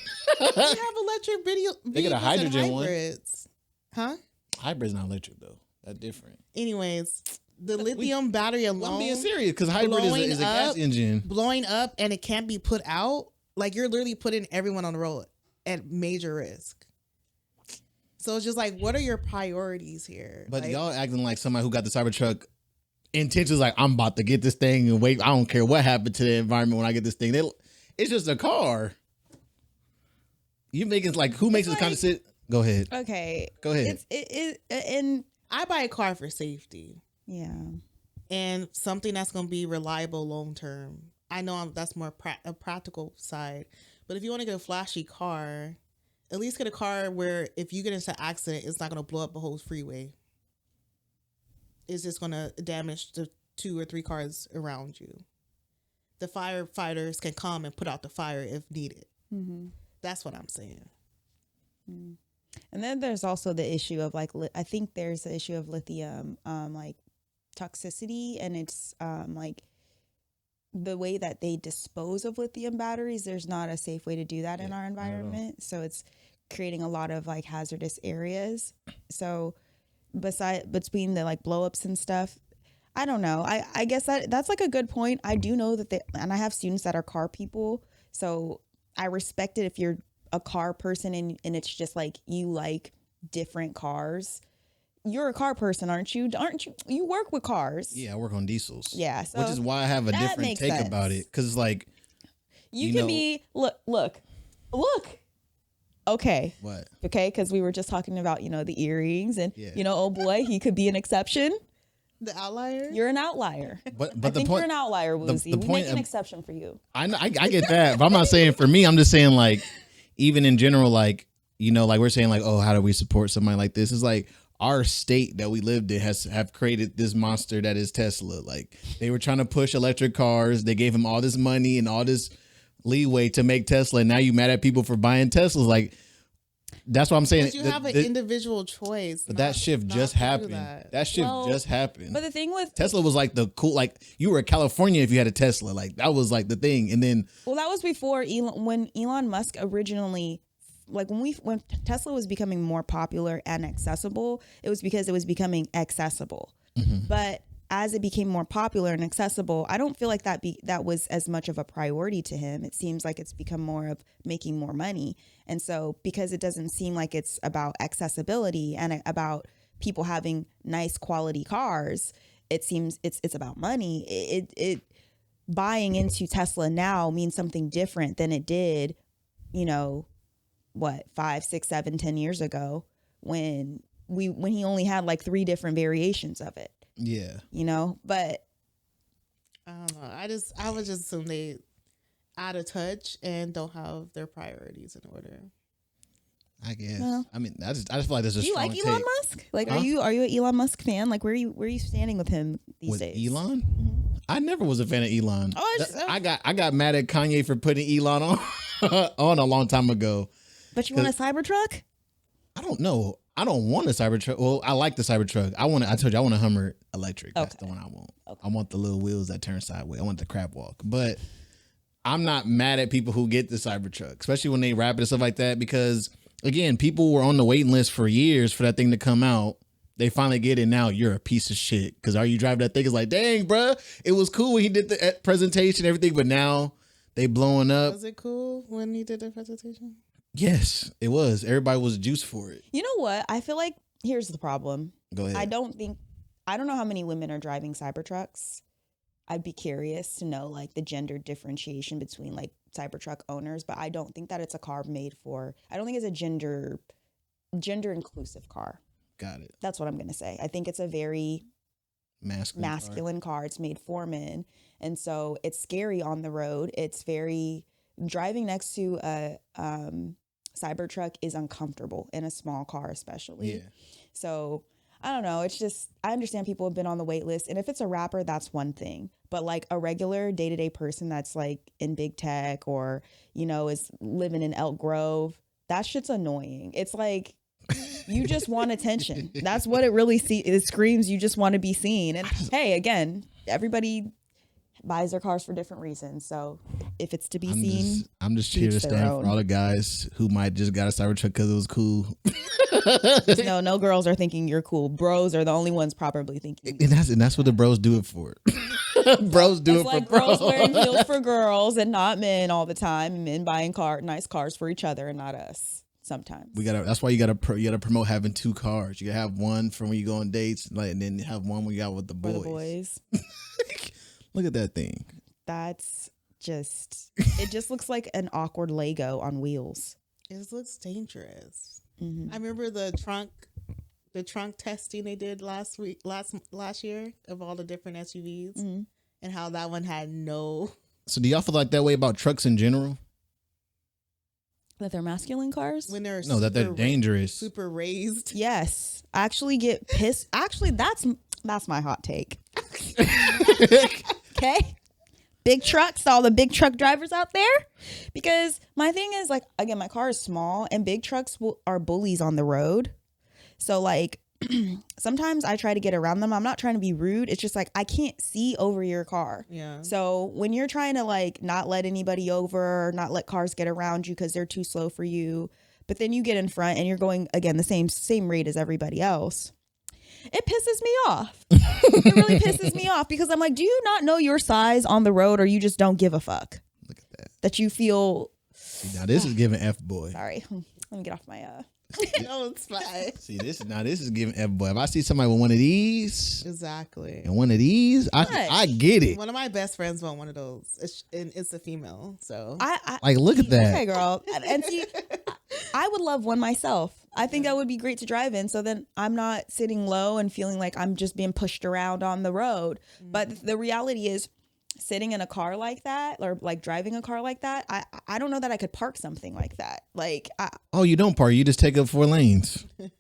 have electric They got a hydrogen one. hybrids. Huh? Hybrid's not electric though. That's different. Anyways, the lithium battery alone. I'm being serious because hybrid is a gas engine. Blowing up and it can't be put out. Like you're literally putting everyone on the road at major risk. So it's just like, what are your priorities here? But like, y'all acting like somebody who got the Cybertruck intentions like, I'm about to get this thing and wait. I don't care what happened to the environment when I get this thing. It's just a car. You make it like, who makes this kind of shit? Go ahead. Okay. Go ahead. And I buy a car for safety. yeah. And something that's going to be reliable long term. I know that's more a practical side. But if you want to get a flashy car, at least get a car where if you get into an accident, it's not going to blow up a whole freeway. It's just going to damage the 2 or 3 cars around you. The firefighters can come and put out the fire if needed. Mm-hmm. That's what I'm saying. Mm. And then there's also the issue of like, I think there's the issue of lithium, like toxicity, and it's like the way that they dispose of lithium batteries. There's not a safe way to do that in our environment, so it's creating a lot of like hazardous areas. So between the like blowups and stuff, I don't know. I guess that's like a good point. I do know that and I have students that are car people, so I respect it if you're a car person and it's just like you like different cars. You're a car person, aren't you? You work with cars. Yeah, I work on diesels. Yeah, so which is why I have a different take about it. Because it's like, you can be look. Okay. What? Okay, because we were just talking about the earrings and oh boy, he could be an exception. The outlier? You're an outlier. But I think you're an outlier, Wuzi. The we point make an exception for you. I get that, but I'm not saying for me. I'm just saying like, even in general, like like we're saying like, oh, how do we support somebody like this? It's like our state that we lived in have created this monster that is Tesla. Like they were trying to push electric cars. They gave him all this money and all this leeway to make Tesla. And now you mad at people for buying Teslas. Like that's what I'm saying. But you have an individual choice. But that shift just happened. That shift just happened. But the thing with Tesla was like the cool, like you were in California if you had a Tesla. Like that was like the thing. And then that was before when Elon Musk originally, like when Tesla was becoming more popular and accessible, it was because it was becoming accessible. Mm-hmm. But as it became more popular and accessible, I don't feel like that was as much of a priority to him. It seems like it's become more of making more money. And so because it doesn't seem like it's about accessibility and about people having nice quality cars, it seems it's about money. It buying into Tesla now means something different than it did, 5, 6, 7, 10 years ago when he only had like 3 different variations of it. Yeah. But I don't know. I would just assume they out of touch and don't have their priorities in order. I guess. Well, I mean, I just feel like there's a strong take. You like Elon Musk? Like, are you an Elon Musk fan? Like, where are you standing with him these days? Elon? Mm-hmm. I never was a fan of Elon. I got mad at Kanye for putting Elon on a long time ago. But you want a Cybertruck? I don't know. I don't want a Cybertruck. Well, I like the Cybertruck. I told you I want a Hummer electric. That's the one I want. Okay. I want the little wheels that turn sideways. I want the crab walk. But I'm not mad at people who get the Cybertruck, especially when they wrap it and stuff like that. Because again, people were on the waiting list for years for that thing to come out. They finally get it. Now you're a piece of shit. Because are you driving that thing? It's like, dang, bro, it was cool when he did the presentation and everything. But now they blowing up. Was it cool when he did the presentation? Yes, it was. Everybody was juiced for it. You know what? I feel like here's the problem. Go ahead. I don't know how many women are driving Cybertrucks. I'd be curious to know like the gender differentiation between like Cybertruck owners, but I don't think that it's a car made for. I don't think it's a gender inclusive car. Got it. That's what I'm gonna say. I think it's a very masculine car. It's made for men, and so it's scary on the road. It's very driving next to a Cybertruck is uncomfortable in a small car, especially. Yeah. So I don't know. It's just, I understand people have been on the wait list, and if it's a rapper, that's one thing. But like a regular day-to-day person that's like in big tech or is living in Elk Grove, that shit's annoying. It's like you just want attention. That's what it really it screams. You just want to be seen. And hey, again, everybody buys their cars for different reasons. So if it's to be seen, I'm just here to stand for all the guys who might just got a Cybertruck because it was cool. No girls are thinking you're cool. Bros are the only ones probably thinking. And that's what the bros do it for. Bros do It's it like for girls bros. wearing heels for girls and not men all the time. Men buying nice cars for each other and not us. Sometimes That's why you gotta promote having 2 cars. You gotta have one for when you go on dates, and then have one when you out with the for boys. the boys. Look at that thing. That's it just looks like an awkward Lego on wheels. It looks dangerous. Mm-hmm. I remember the trunk testing they did last year of all the different SUVs and how that one had no. So do y'all feel like that way about trucks in general? That they're masculine cars? When they're No, that they're dangerous. super raised. Yes. I actually get pissed. Actually, that's my hot take. Okay? Big trucks, all the big truck drivers out there. Because my thing is, like, again, my car is small and big trucks are bullies on the road. So, like, sometimes I try to get around them. I'm not trying to be rude. It's just like I can't see over your car. Yeah. So when you're trying to like not let anybody over, not let cars get around you because they're too slow for you, but then you get in front and you're going again the same rate as everybody else. It pisses me off. It really pisses me off because I'm like, do you not know your size on the road, or you just don't give a fuck? Look at that. That you feel. See, now this is giving F boy. Sorry, let me get off my. No, it's fine. See, this is giving F boy. If I see somebody with one of these Exactly. and one of these, I get it. One of my best friends want one of those. It's a female, so I Like, look at that. Okay, girl. And see, I would love one myself. I think that would be great to drive in. So then I'm not sitting low and feeling like I'm just being pushed around on the road. But the reality is, sitting in a car like that, or like driving a car like that, I don't know that I could park something like that. Like, Oh, you don't park. You just take up 4 lanes. You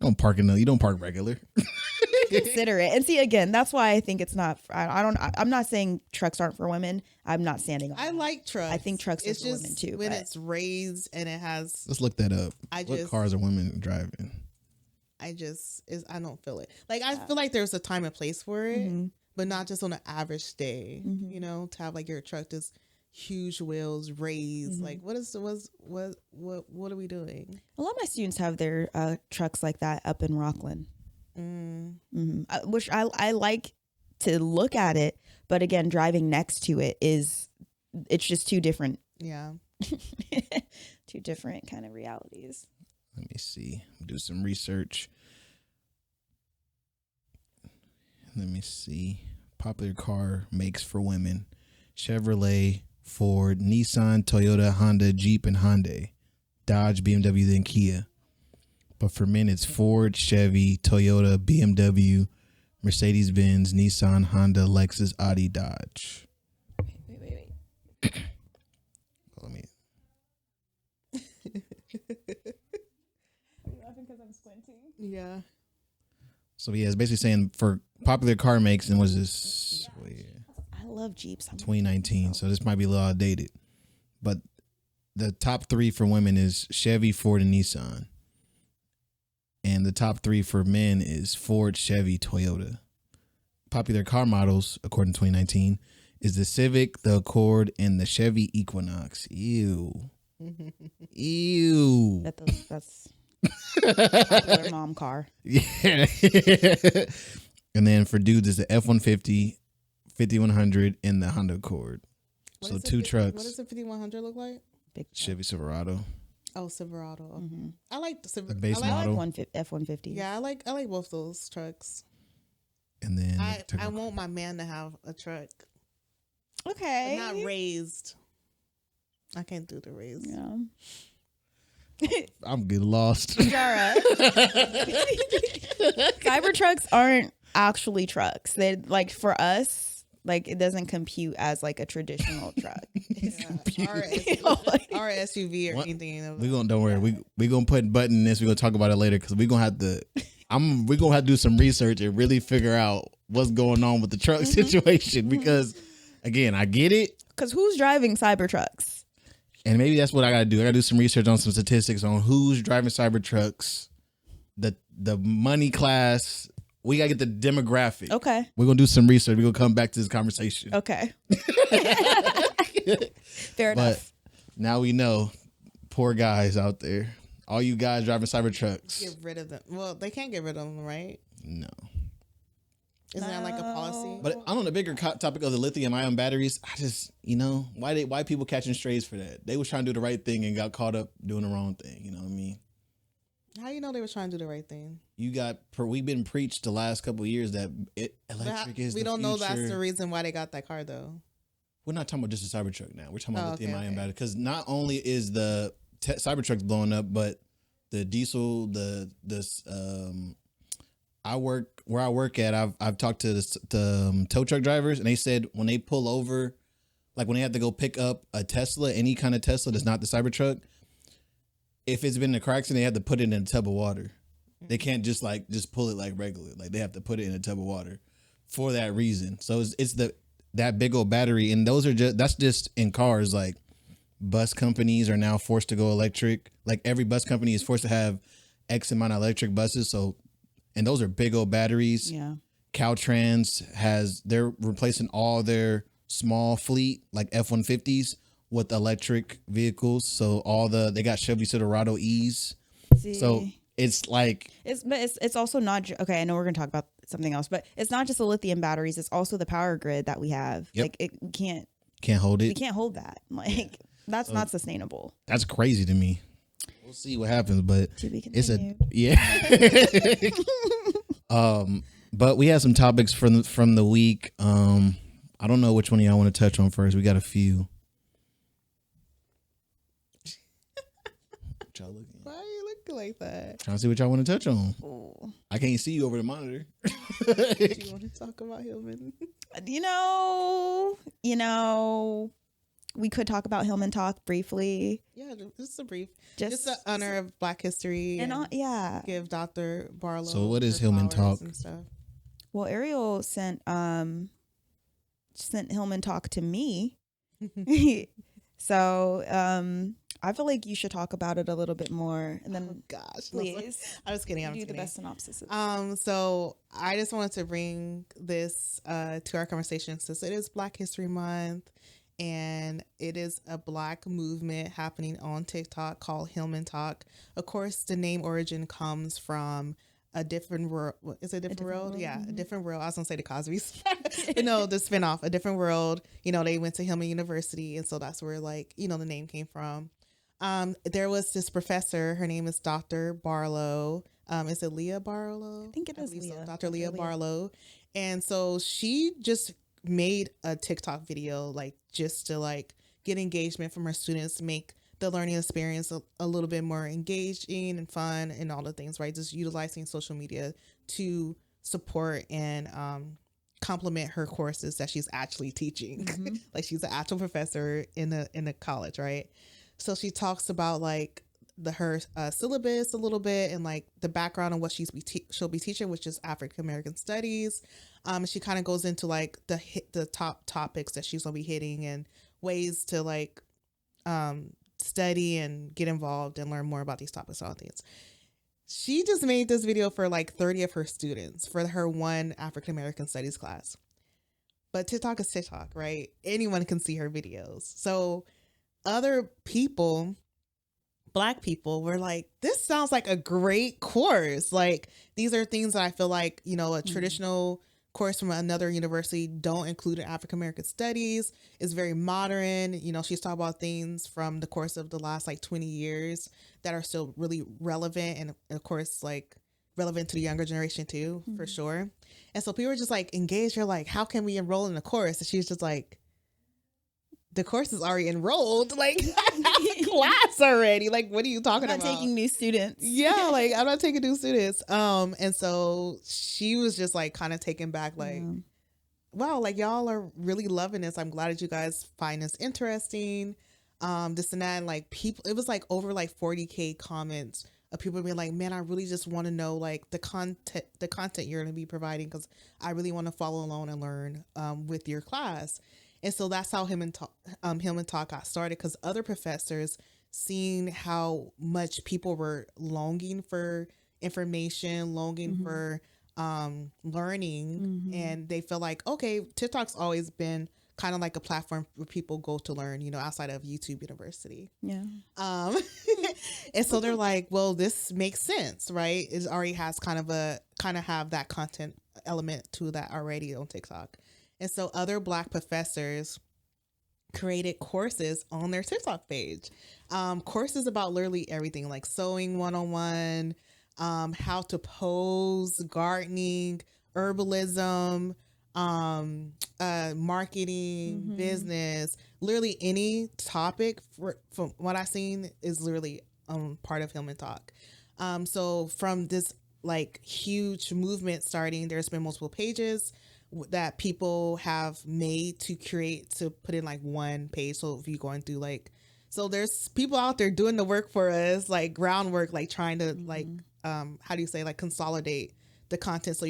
don't park regular. consider it. And see, again, that's why I think it's not. I'm not saying trucks aren't for women. I'm not standing on. I like trucks. I think trucks it's are for just women too. when but it's raised and it has. Let's look that up. What just- cars are women driving? I don't feel it. Like I feel like there's a time and place for it, but not just on an average day. You know, to have like your truck just huge wheels raised. Like what are we doing? A lot of my students have their trucks like that up in Rockland. Which I like to look at it, but again, driving next to it's just two different Yeah. two different kind of realities. Let me see. Do some research. Let me see. Popular car makes for women: Chevrolet, Ford, Nissan, Toyota, Honda, Jeep, and Hyundai. Dodge, BMW, then Kia. But for men, it's Ford, Chevy, Toyota, BMW, Mercedes-Benz, Nissan, Honda, Lexus, Audi, Dodge. Wait. Let me. Are you laughing because I'm squinting? Yeah. So yeah, it's basically saying for popular car makes, and was this? Well, yeah. I love Jeeps. 2019, so this might be a little outdated. But the top 3 for women is Chevy, Ford, and Nissan. And the top 3 for men is Ford, Chevy, Toyota. Popular car models, according to 2019, is the Civic, the Accord, and the Chevy Equinox. Ew. Ew. That's popular mom car. Yeah. And then for dudes, it's the F-150, 5100, and the Honda Accord. What So is 2 trucks. What does the 5100 look like? Big Chevy Silverado. Oh, Silverado. I like the Silverado. The base I like, model. F-150. Yeah, I like both those trucks. And then I want my man to have a truck, but Okay. not raised. I can't do the raised. Yeah. I'm getting lost. Jara. Cybertrucks aren't actually trucks. They like for us, like it doesn't compute as like a traditional truck. Or SUV or What? anything. We gonna don't worry. We gonna put a button in this. We gonna talk about it later because we gonna have to. We gonna have to do some research and really figure out what's going on with the truck situation because, again, I get it, Because who's driving Cybertrucks? and maybe that's what I gotta do. I gotta do some research on some statistics on who's driving Cybertrucks, the money class. We gotta get the demographic. Okay. We're gonna do some research. We're gonna come back to this conversation. Okay. Fair But enough. now we know, poor guys out there. All you guys driving Cybertrucks. Get rid of them. Well, they can't get rid of them, right? No. Isn't that like a policy? But on the bigger topic of the lithium-ion batteries, I just, why people catching strays for that? They was trying to do the right thing and got caught up doing the wrong thing. You know what I mean? How you know they were trying to do the right thing? We've been preached the last couple of years that electric is. We the don't know future. that's the reason why they got that car though. We're not talking about just a Cybertruck now. We're talking about lithium-ion okay. battery because not only is the Cybertrucks blowing up, but the diesel, I work at. I've talked to the tow truck drivers, and they said when they pull over, like when they have to go pick up a Tesla, any kind of Tesla that's not the Cybertruck, if it's been in a car accident, they have to put it in a tub of water. They can't just pull it like regular. Like they have to put it in a tub of water for that reason. So it's that big old battery, and that's just in cars. Like bus companies are now forced to go electric. Like every bus company is forced to have X amount of electric buses. So, and those are big old batteries. Yeah. Caltrans they're replacing all their small fleet like F-150s with electric vehicles. So they got Chevy Silverado E's. See. So it's like it's also not okay. I know we're gonna talk about something else, but it's not just the lithium batteries. It's also the power grid that we have. Yep. Like it can't hold it. We can't hold that. Like that's not sustainable. That's crazy to me. We'll see what happens, but To be it's continued. But we had some topics from the week. I don't know which one of y'all want to touch on first. We got a few. What y'all looking at? Why are you looking like that? Trying to see what y'all want to touch on. Ooh. I can't see you over the monitor. Do you want to talk about Hillman? We could talk about Hillman Talk briefly. Yeah, just a brief. Just in honor of Black History. And And yeah. give Dr. Barlow. So what is her Hillman flowers Talk? and stuff. Well, Ariel sent Hillman Talk to me. So I feel like you should talk about it a little bit more, and then Gosh, please I was kidding. I'm do just the kidding. best synopsis. So I just wanted to bring this to our conversation since it is Black History Month, and it is a Black movement happening on TikTok called Hillman Tok. Of course, the name origin comes from a different world. Is it a different world? world? Yeah, Mm-hmm. a different world. I was gonna say the Cosby's, but no, the spinoff, a different world. They went to Hillman University, and so that's where the name came from. There was this professor. Her name is Dr. Barlow. Is it Leah Barlow? I think it is believe so. Leah. Dr. Leah Barlow. And so she just made a TikTok video, just to get engagement from her students, to make the learning experience a little bit more engaging and fun and all the things, right? Just utilizing social media to support and complement her courses that she's actually teaching. Mm-hmm. She's an actual professor in a college, right? So she talks about her syllabus a little bit and the background on what she'll be teaching, which is African American studies. She kind of goes into the top topics that she's gonna be hitting and ways to study and get involved and learn more about these topics and all things. She just made this video for 30 of her students for her one African American studies class. But TikTok is TikTok, right? Anyone can see her videos. So other people, Black people, were like, this sounds like a great course. These are things that I feel like, a traditional course from another university don't include in African American studies. It's very modern. She's talking about things from the course of the last 20 years that are still really relevant. And of course, relevant to the younger generation too, for sure. And so people were just engaged. You're like, how can we enroll in the course? And she's just like, the course is already enrolled. I have a class already. What are you talking I'm about? not taking new students. Yeah, I'm not taking new students. And so she was just kind of taken back, wow, y'all are really loving this. I'm glad that you guys find this interesting. This and that, and people, it was over 40K comments of people being like, man, I really just want to know the content you're going to be providing, because I really want to follow along and learn with your class. And so that's how Hillman Tok got started, because other professors seen how much people were longing for information, longing for learning, and they feel like, okay, TikTok's always been kind of a platform where people go to learn, outside of YouTube University. Yeah. And so they're like, well, this makes sense, right? It already has kind of have that content element to that already on TikTok. And so other Black professors created courses on their TikTok page. Courses about literally everything, like sewing 101, how to pose, gardening, herbalism, marketing, business, literally any topic from what I've seen is literally part of Hillman Talk. So from this like huge movement starting, there's been multiple pages that people have made to create to put in like one page. So if you're going through like, so there's people out there doing the work for us, like groundwork, like trying to like how do you say, like consolidate the content so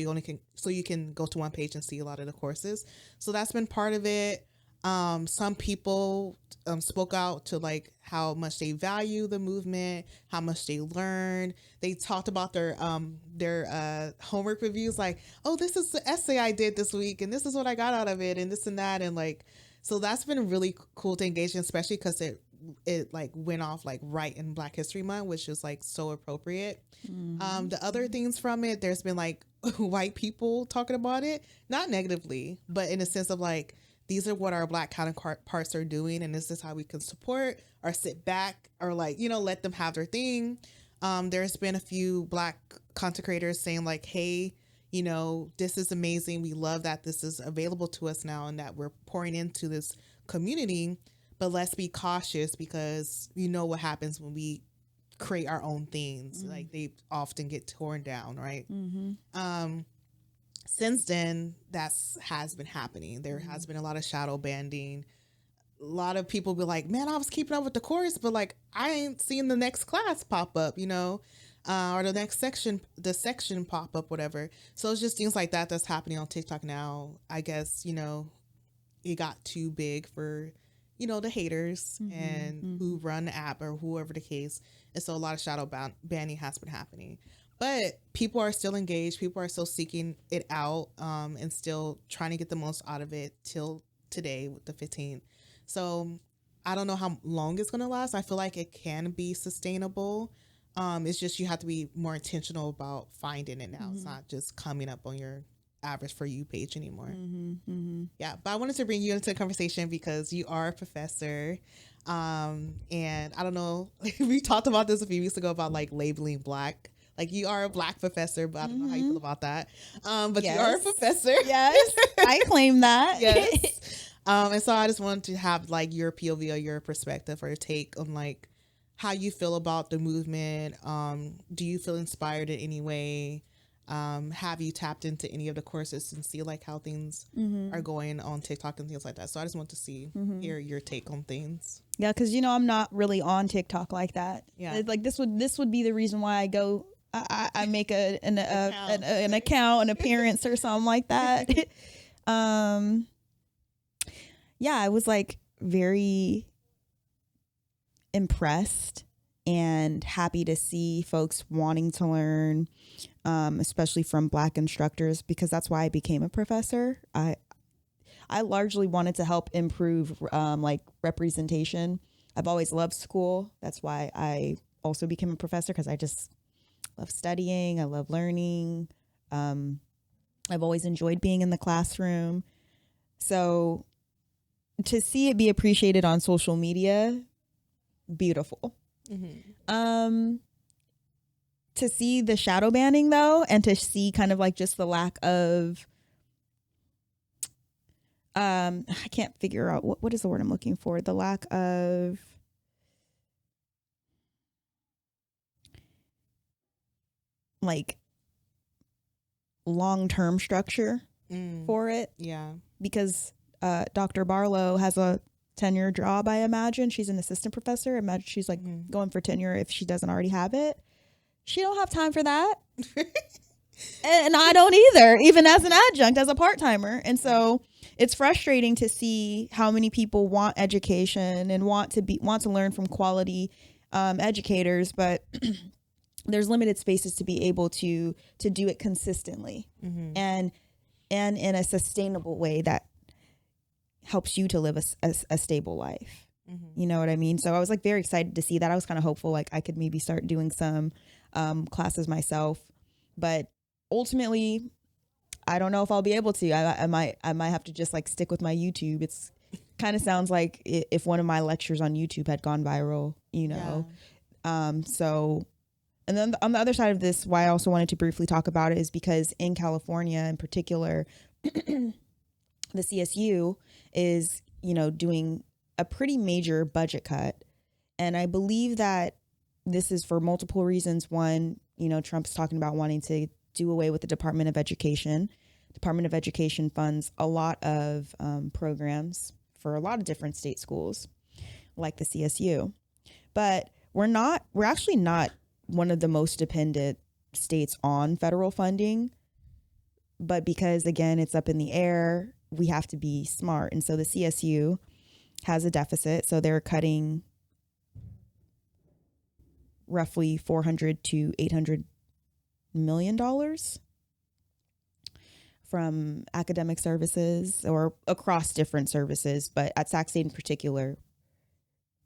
you can go to one page and see a lot of the courses. So that's been part of it. Some people spoke out to like how much they value the movement, how much they learned. They talked about their homework reviews, like, oh, this is the essay I did this week, and this is what I got out of it, and this and that, and like, so that's been really cool to engage in, especially because it like went off like right in Black History Month, which is like so appropriate. The other things from it, there's been like white people talking about it, not negatively, but in a sense of like, these are what our Black counterparts are doing, and this is how we can support or sit back or like, you know, let them have their thing. There's been a few Black content creators saying like, hey, you know, this is amazing. We love that this is available to us now and that we're pouring into this community, but let's be cautious because you know what happens when we create our own things. Like they often get torn down, right? Since then, has been happening. There has been a lot of shadow banding. A lot of people be like, man, I was keeping up with the course, but like I ain't seeing the next class pop up, you know, or the next section pop up, whatever. So it's just things like that that's happening on TikTok now. I guess, you know, it got too big for, you know, the haters and who run the app or whoever the case. And so a lot of shadow banning has been happening. But people are still engaged. People are still seeking it out and still trying to get the most out of it till today with the 15th. So I don't know how long it's going to last. I feel like it can be sustainable. It's just you have to be more intentional about finding it now. It's not just coming up on your average For You page anymore. Yeah, but I wanted to bring you into the conversation because you are a professor. And I don't know, we talked about this a few weeks ago about like labeling Black. Like you are a Black professor, but I don't know how you feel about that. But you are a professor. Yes, I claim that. Yes. And so I just wanted to have like your POV or your perspective or your take on like how you feel about the movement. Do you feel inspired in any way? Have you tapped into any of the courses and see like how things are going on TikTok and things like that? So I just want to hear your take on things. Yeah, because you know I'm not really on TikTok like that. Yeah, like this would be the reason why I go. I make an account, an appearance or something like that. Yeah, I was like very impressed and happy to see folks wanting to learn, especially from Black instructors, because that's why I became a professor. I largely wanted to help improve like representation. I've always loved school. That's why I also became a professor, because I just love studying. I love learning. I've always enjoyed being in the classroom. So to see it be appreciated on social media, beautiful. To see the shadow banning though, and to see kind of like just the lack of I can't figure out what is the word I'm looking for. The lack of like long-term structure for it. Yeah. Because Dr. Barlow has a tenure job, I imagine. She's an assistant professor. Imagine she's like going for tenure if she doesn't already have it. She don't have time for that. And I don't either, even as an adjunct, as a part-timer. And so it's frustrating to see how many people want education and want to learn from quality educators, but there's limited spaces to be able to do it consistently and in a sustainable way that helps you to live a stable life. You know what I mean? So I was like very excited to see that. I was kind of hopeful like I could maybe start doing some classes myself, but ultimately I don't know if I'll be able to. I might have to just like stick with my YouTube. It's kind of sounds like if one of my lectures on YouTube had gone viral, you know. So, and then on the other side of this, why I also wanted to briefly talk about it is because in California in particular, the CSU is, you know, doing a pretty major budget cut. And I believe that this is for multiple reasons. One, you know, Trump's talking about wanting to do away with the Department of Education. Department of Education funds a lot of programs for a lot of different state schools, like the CSU. But we're actually not one of the most dependent states on federal funding. But because, again, it's up in the air, we have to be smart. And so the CSU has a deficit. So they're cutting roughly $400 to $800 million from academic services or across different services. But at Sac State in particular,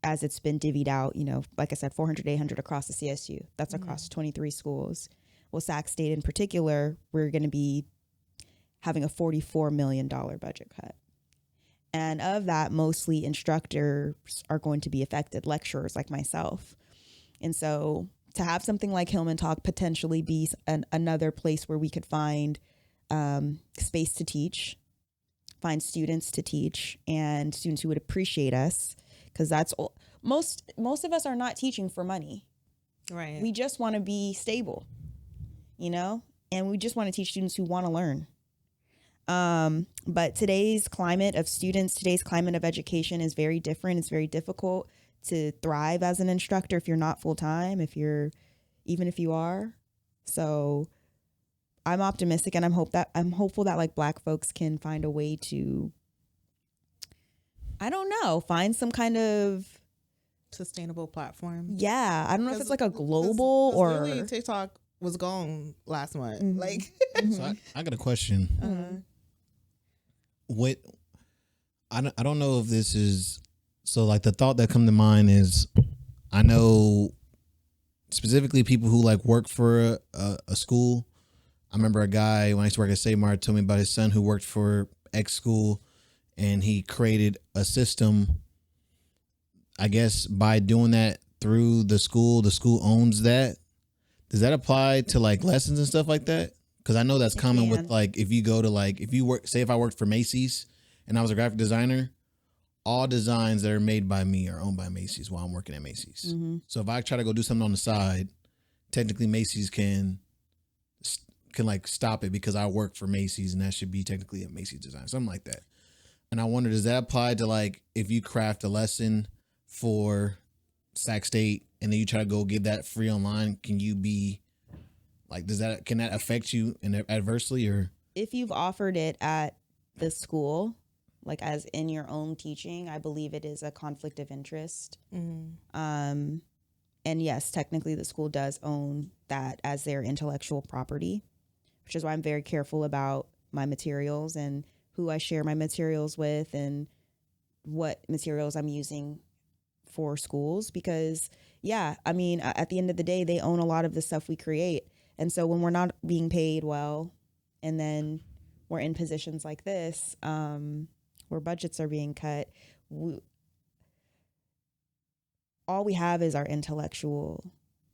as it's been divvied out, you know, like I said, 400, 800 across the CSU. That's across 23 schools. Well, Sac State in particular, we're going to be having a $44 million budget cut. And of that, mostly instructors are going to be affected, lecturers like myself. And so to have something like Hillman Tok potentially be another place where we could find space to teach, find students to teach, and students who would appreciate us, because that's all. Most of us are not teaching for money. Right. We just want to be stable, you know, and we just want to teach students who want to learn. But today's climate of students, today's climate of education is very different. It's very difficult to thrive as an instructor if you're not full time, even if you are. So I'm optimistic, and I'm hopeful that like Black folks can find a way to, I don't know, find some kind of sustainable platform. Yeah, I don't know if it's like a global cause or really TikTok was gone last month. Mm-hmm. Like, So I got a question. What I don't know if this is so. Like the thought that come to mind is, I know specifically people who like work for a school. I remember a guy when I used to work at Safemart told me about his son who worked for X school, and he created a system. I guess by doing that through the school owns that. Does that apply to like lessons and stuff like that? Because I know that's common with like if you go to like if you work, say if I worked for Macy's and I was a graphic designer, all designs that are made by me are owned by Macy's while I'm working at Macy's. So if I try to go do something on the side, technically Macy's can like stop it because I work for Macy's, and that should be technically a Macy's design, something like that. And I wonder, does that apply to like if you craft a lesson for Sac State and then you try to go give that free online? Can you be like, can that affect you adversely? Or if you've offered it at the school, like as in your own teaching, I believe it is a conflict of interest. And yes, technically the school does own that as their intellectual property, which is why I'm very careful about my materials and who I share my materials with and what materials I'm using for schools. Because yeah, I mean, at the end of the day, they own a lot of the stuff we create. And so when we're not being paid well, and then we're in positions like this, where budgets are being cut, all we have is our intellectual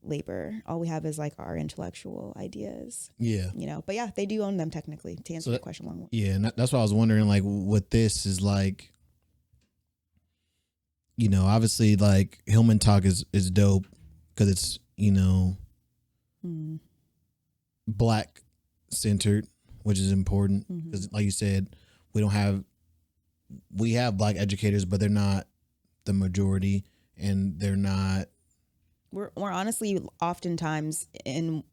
labor. All we have is like our intellectual ideas. Yeah. You know, but yeah, they do own them technically, to answer the question long. Yeah. And that's why I was wondering, like, what this is like, you know, obviously like Hillman Tok is dope because it's, you know, Black centered, which is important because like you said, we have Black educators, but they're not the majority, and they're not. We're honestly oftentimes in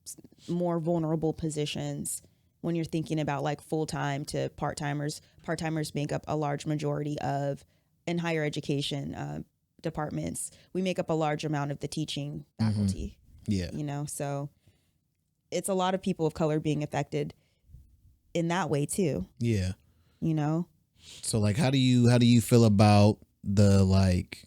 more vulnerable positions when you're thinking about like full-time to part-timers. Part-timers make up a large majority of, in higher education departments, we make up a large amount of the teaching faculty. Yeah. You know, so it's a lot of people of color being affected in that way too. Yeah. You know? So like, how do you feel about the like,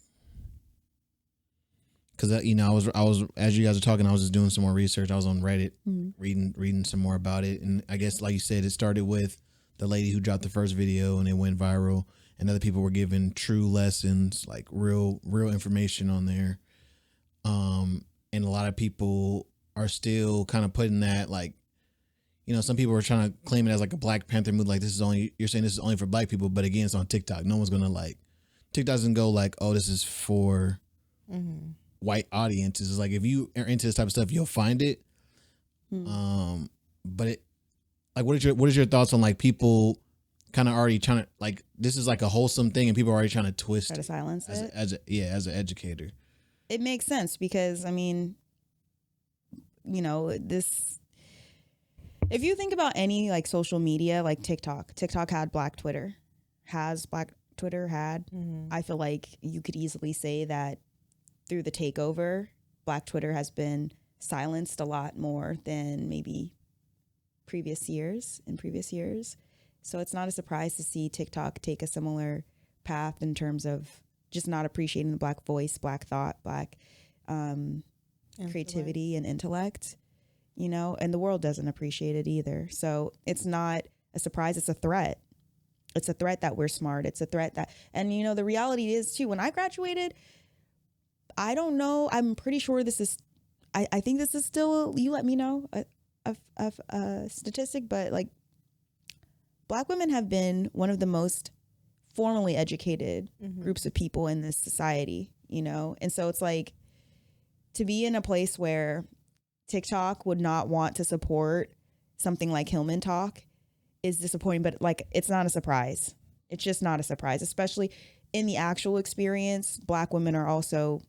because you know I was as you guys are talking, I was just doing some more research. I was on Reddit reading some more about it, and I guess like you said, it started with the lady who dropped the first video and it went viral, and other people were giving true lessons, like real information on there. And a lot of people are still kind of putting that, like, you know, some people are trying to claim it as like a Black Panther movie, like you're saying this is only for Black people, but again, it's on TikTok. No one's gonna like TikTok doesn't go like, oh, this is for white audiences. It's like if you are into this type of stuff, you'll find it. But it, like, what is your thoughts on like people kind of already trying to, like, this is like a wholesome thing and people are already trying to twist Try to silence it. as an educator. It makes sense because I mean, you know, this. If you think about any like social media, like TikTok had Black Twitter, has Black Twitter had. I feel like you could easily say that through the takeover, Black Twitter has been silenced a lot more than maybe previous years. So it's not a surprise to see TikTok take a similar path in terms of just not appreciating the Black voice, Black thought, Black creativity and intellect, you know, and the world doesn't appreciate it either. So it's not a surprise. It's a threat. It's a threat that we're smart. It's a threat that, and you know, the reality is too, when I graduated, I don't know, I'm pretty sure this is, I think this is still, you let me know, a statistic, but like Black women have been one of the most formally educated groups of people in this society, you know? And so it's like to be in a place where TikTok would not want to support something like Hillman Tok is disappointing, but like, it's not a surprise. It's just not a surprise, especially in the actual experience. Black women are also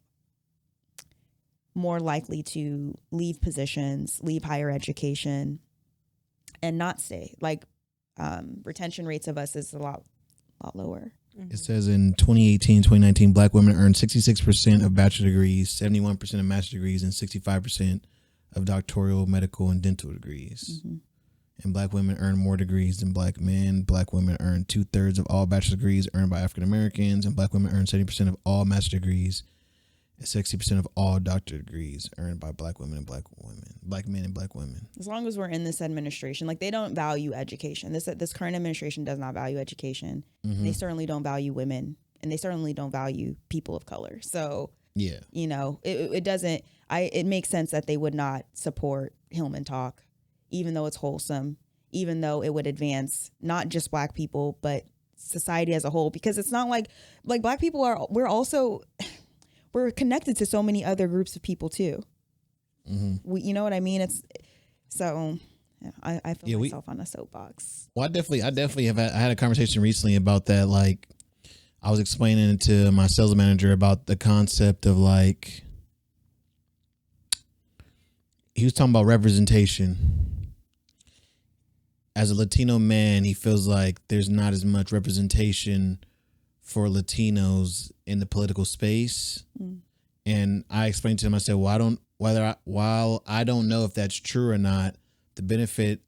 more likely to leave positions, leave higher education, and not stay. Like retention rates of us is a lot lower. It says in 2018, 2019, Black women earned 66% of bachelor degrees, 71% of master degrees, and 65% of doctoral, medical, and dental degrees. And Black women earn more degrees than Black men. Black women earn 2/3 of all bachelor degrees earned by African Americans, and Black women earn 70% of all master degrees and 60% of all doctorate degrees earned by Black women and Black men and Black women. As long as we're in this administration, like they don't value education. This current administration does not value education. They certainly don't value women, and they certainly don't value people of color. So yeah, you know, it doesn't. It makes sense that they would not support Hillman Tok, even though it's wholesome, even though it would advance not just Black people but society as a whole. Because it's not like Black people are. We're connected to so many other groups of people too. You know what I mean? It's so. Yeah, I feel myself on a soapbox. Well, I definitely have. I had a conversation recently about that. Like, I was explaining to my sales manager about the concept of like. He was talking about representation. As a Latino man, he feels like there's not as much representation for Latinos in the political space. And I explained to him, I said, well, while I don't know if that's true or not, the benefit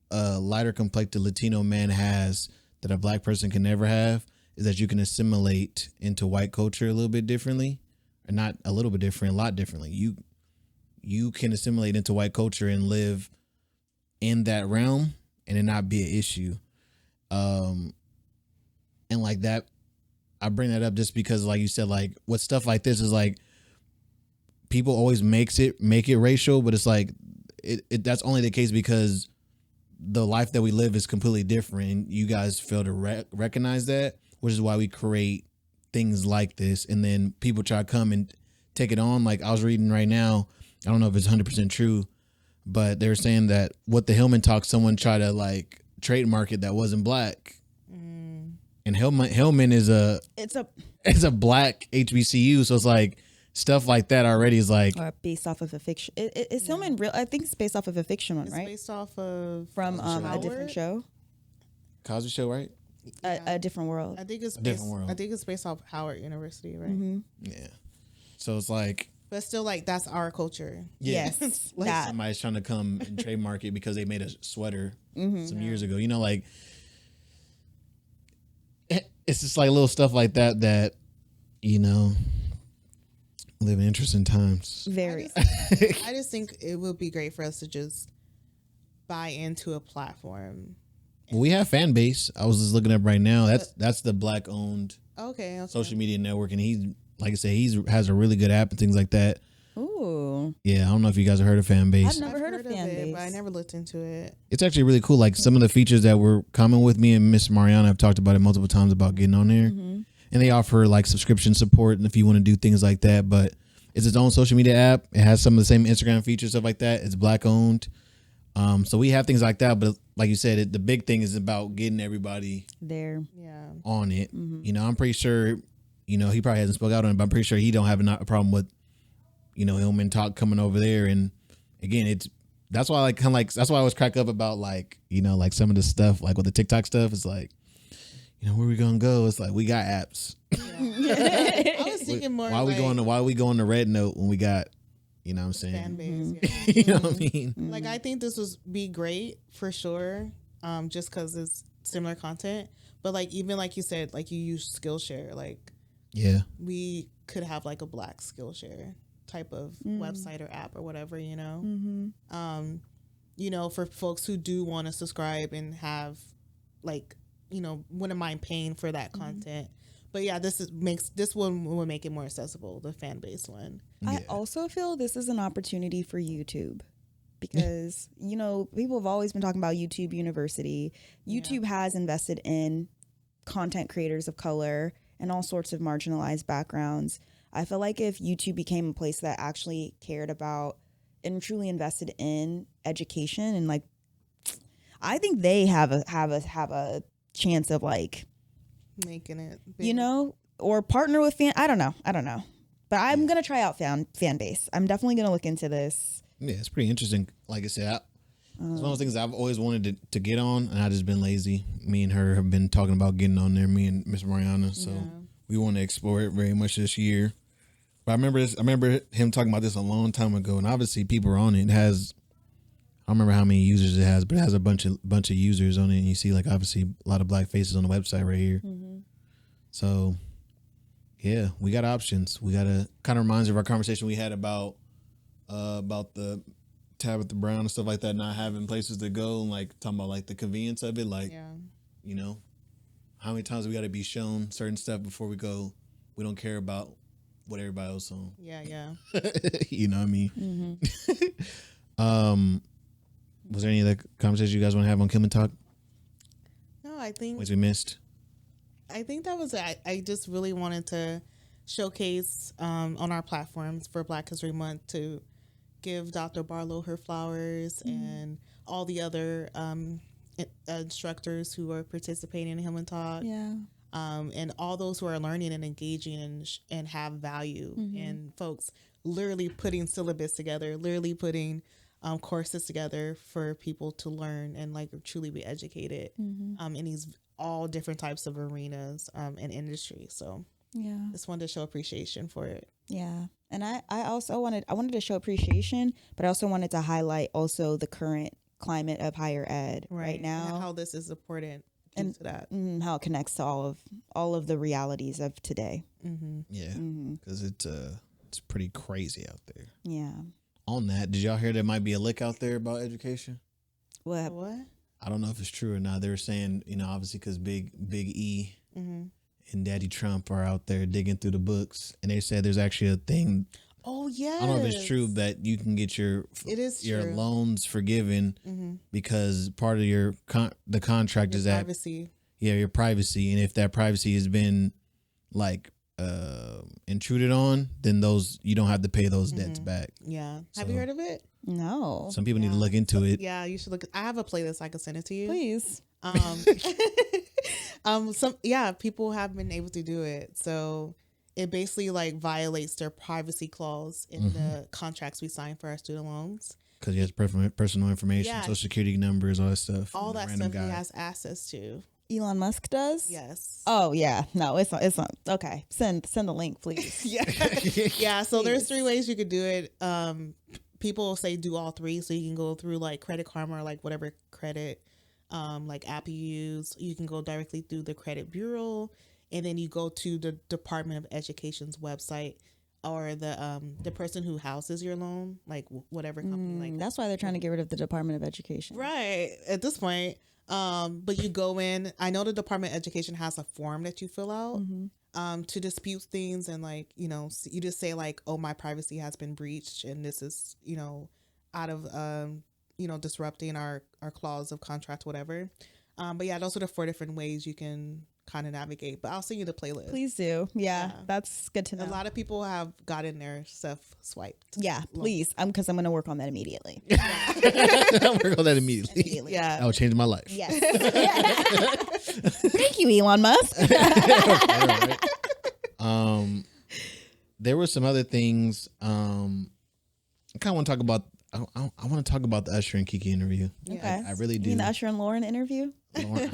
a lighter complected Latino man has that a Black person can never have is that you can assimilate into white culture a little bit differently, or not a little bit different, a lot differently. You can assimilate into white culture and live in that realm and it not be an issue. And like that, I bring that up just because, like you said, like with stuff like this is like people always make it racial, but it's like that's only the case because the life that we live is completely different. And you guys fail to recognize that, which is why we create things like this. And then people try to come and take it on. Like I was reading right now, I don't know if it's 100% true, but they're saying that with the Hillman Tok, someone tried to like trademark it that wasn't Black. And Hillman is a Black HBCU, so it's like stuff like that already is like or based off of a fiction. It's Hillman real? I think it's based off of a fiction one, right? Based off of from a different show, Cosby Show, right? A different world. I think it's different world. I think it's based off Howard University, right? Yeah. So it's like, but still, like that's our culture. yeah. Yes, Like, that. Somebody's trying to come and trademark it because they made a sweater some years ago. You know, like it's just like little stuff like that, you know, Live in interesting times. Very. I just think it would be great for us to just buy into a platform. Well, we have fan base. I was just looking up right now. That's the black owned Okay. social media network, and he's like I said, has a really good app and things like that. Ooh. Yeah, I don't know if you guys have heard of fan base. I've never heard of fan it, base. but I never looked into it. It's actually really cool. Like some of the features that were common with me and Miss Mariana have talked about it multiple times about getting on there. Mm-hmm. And they offer like subscription support and if you want to do things like that. But it's its own social media app. It has some of the same Instagram features, stuff like that. It's black owned. So we have things like that. But like you said, the big thing is about getting everybody There. Yeah. on it. Mm-hmm. You know, I'm pretty sure, he probably hasn't spoke out on it, but I'm pretty sure he don't have a problem with, Hillman Tok coming over there. And again, that's why I that's why I always crack up about like some of the stuff, like with the TikTok stuff. It's like, where we gonna go? It's like we got apps. Yeah. I was thinking more. Why are we going to Red Note when we got, you know what I'm saying? fan base? Mm-hmm. Yeah. You know what I mean? Like I think this would be great for sure. Just because it's similar content, but like even like you said, like you use Skillshare, like Yeah. we could have like a Black Skillshare type of website or app or whatever, Mm-hmm. For folks who do want to subscribe and have like, wouldn't mind paying for that content. But yeah, this one will make it more accessible, the fan base one. Yeah. I also feel this is an opportunity for YouTube because, people have always been talking about YouTube University. YouTube has invested in content creators of color and all sorts of marginalized backgrounds. I feel like if YouTube became a place that actually cared about and truly invested in education and like, I think they have a chance of like Making it big. or partner with I don't know. But I'm gonna try out fan base. I'm definitely gonna look into this. Yeah, it's pretty interesting. Like I said, it's one of those things I've always wanted to get on, and I've just been lazy. Me and her have been talking about getting on there, me and Miss Mariana. So we want to explore it very much this year. But I remember him talking about this a long time ago, and obviously people are on it. It has, I don't remember how many users it has, but it has a bunch of users on it, and you see like obviously a lot of black faces on the website right here. Mm-hmm. So yeah, we got options. We got to kind of reminds of our conversation we had about the Tabitha Brown and stuff like that, not having places to go, and like talking about like the convenience of it, like how many times we got to be shown certain stuff before we go. We don't care about what everybody else on. Yeah. You know what I mean? Mm-hmm. Was there any other conversations you guys want to have on Hillman Tok? No, I think Which we missed? I think that was it. I just really wanted to showcase on our platforms for Black History Month to give Dr. Barlow her flowers and all the other instructors who are participating in Hillman Tok. Yeah. And all those who are learning and engaging and have value, and folks literally putting syllabus together, literally putting courses together for people to learn and like truly be educated in these all different types of arenas and industries. So Yeah. just wanted to show appreciation for it. Yeah. And I also wanted to show appreciation, but I also wanted to highlight also the current climate of higher ed right now. And how this is important and to that. How it connects to all of the realities of today. Yeah, because it's pretty crazy out there. Yeah. On that, did y'all hear there might be a lick out there about education? What? I don't know if it's true or not. They were saying, obviously because Big E and Daddy Trump are out there digging through the books, and they said there's actually a thing. Oh yeah. I don't know if it's true that you can get your true. loans forgiven because part of the contract is that privacy. Yeah, your privacy, and if that privacy has been like intruded on, then you don't have to pay those debts back. Yeah. So, have you heard of it? No. Some people need to look into it. Yeah, you should look. I have a playlist I can send it to you. Please. People have been able to do it. So it basically like violates their privacy clause in the contracts we sign for our student loans. Because he has personal information, social security numbers, all that stuff. All that stuff he has access to. Elon Musk does? Yes. Oh yeah. No, it's not. Okay. Send the link, please. Yeah. So there's 3 ways you could do it. People say do all 3, so you can go through like Credit Karma or like whatever credit like app you use. You can go directly through the credit bureau, and then you go to the Department of Education's website. or the person who houses your loan, like whatever company, like That's why they're trying to get rid of the Department of Education. right at this point. But you go in. I know the Department of Education has a form that you fill out to dispute things, and like you just say like, oh, my privacy has been breached, and this is out of disrupting our clause of contract, whatever. But yeah, those are the 4 different ways you can kind of navigate. But I'll send you the playlist. Please do. Yeah, Yeah. that's good to know. A lot of people have gotten their stuff swiped. Yeah, please. Because I'm going to work on that immediately. I'll work on that immediately. Yeah. That will change my life. Yes. Thank you, Elon Musk. There were some other things. I kind of want to talk about. I want to talk about the Usher and Kiki interview. Okay. I really You do. mean the Usher and Lauren interview? Lauren,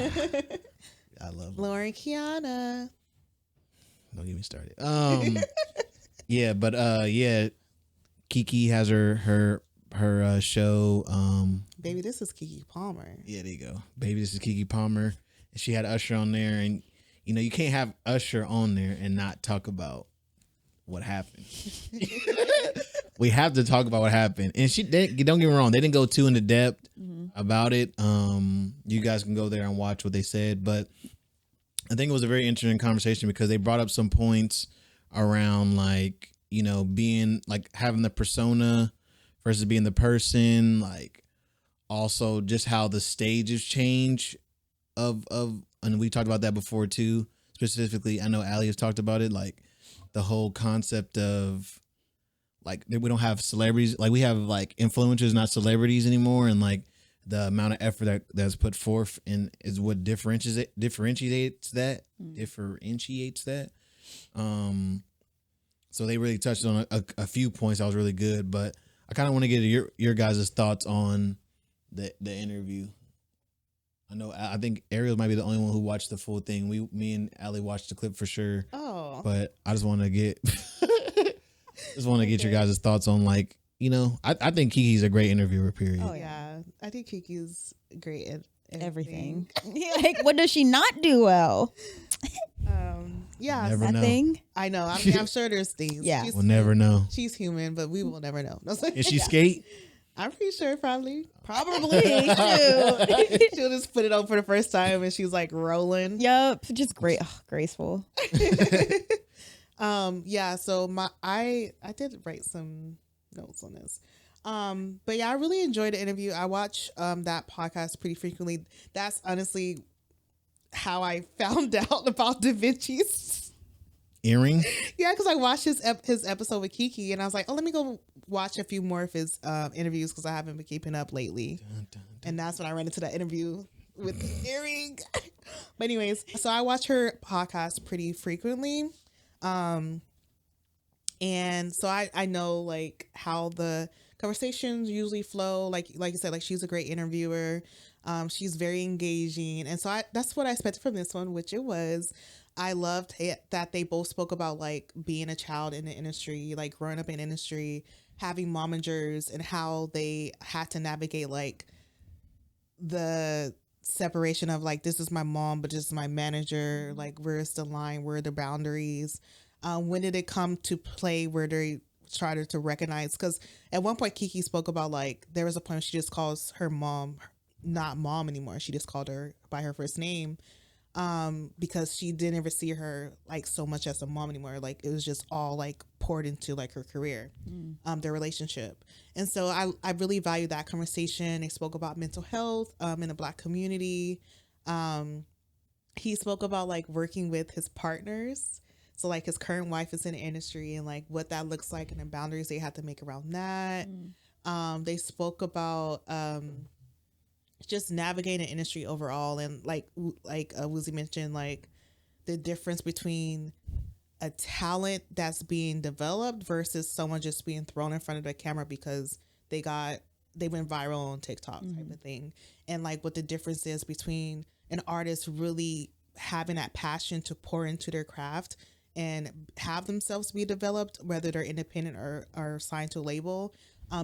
I love Lauren Kiana. Don't get me started. Yeah, but yeah, Kiki has her show. Baby, this is Kiki Palmer. Yeah, there you go. Baby, this is Kiki Palmer. And she had Usher on there, and you can't have Usher on there and not talk about what happened. We have to talk about what happened. And don't get me wrong, they didn't go too into depth about it. You guys can go there and watch what they said, but I think it was a very interesting conversation because they brought up some points around like, being like having the persona versus being the person, like also just how the stages change of and we talked about that before too. Specifically, I know Allie has talked about it, like the whole concept of like we don't have celebrities, like we have like influencers, not celebrities anymore, and like the amount of effort that's put forth and is what differentiates that. So they really touched on a few points that was really good, but I kind of want to get your guys' thoughts on the interview. I think Ariel might be the only one who watched the full thing. Me and Allie watched the clip for sure. Oh. But I just want to get your guys' thoughts on like, I think Kiki's a great interviewer, period. Oh yeah. I think Kiki's great at Everything. Like, what does she not do well? Yeah. Never know. Nothing. I know. I mean, I'm sure there's things. Yeah. She's, We'll never know. she's human, but we will never know. Is she skate? I'm pretty sure probably. Probably. She'll just put it on for the first time and she's like rolling. Yep. Just great. Oh, graceful. Yeah, so I did write some notes on this. But yeah, I really enjoyed the interview. I watch that podcast pretty frequently. That's honestly how I found out about Da Vinci's Earring? Yeah, because I watched his episode with Kiki, and I was like, oh, let me go watch a few more of his interviews because I haven't been keeping up lately. And that's when I ran into that interview with the earring. But anyways, so I watch her podcast pretty frequently. And so I know like how the conversations usually flow. Like you said, like she's a great interviewer. She's very engaging. And so that's what I expected from this one, which it was. I loved it that they both spoke about like being a child in the industry, like growing up in industry, having momagers, and how they had to navigate like the separation of like, this is my mom, but this is my manager. Like, where's the line? Where are the boundaries? When did it come to play where they started to recognize? Because at one point Kiki spoke about like there was a point she just calls her mom not mom anymore. She just called her by her first name. Because she didn't ever see her like so much as a mom anymore. Like it was just all like poured into like her career, their relationship. And so I really value that conversation. They spoke about mental health in the Black community. He spoke about like working with his partners. So like his current wife is in the industry and like what that looks like and the boundaries they have to make around that. They spoke about just navigating the industry overall, and like Wuzi mentioned, like the difference between a talent that's being developed versus someone just being thrown in front of the camera because they went viral on TikTok type of thing, and like what the difference is between an artist really having that passion to pour into their craft and have themselves be developed, whether they're independent or signed to a label,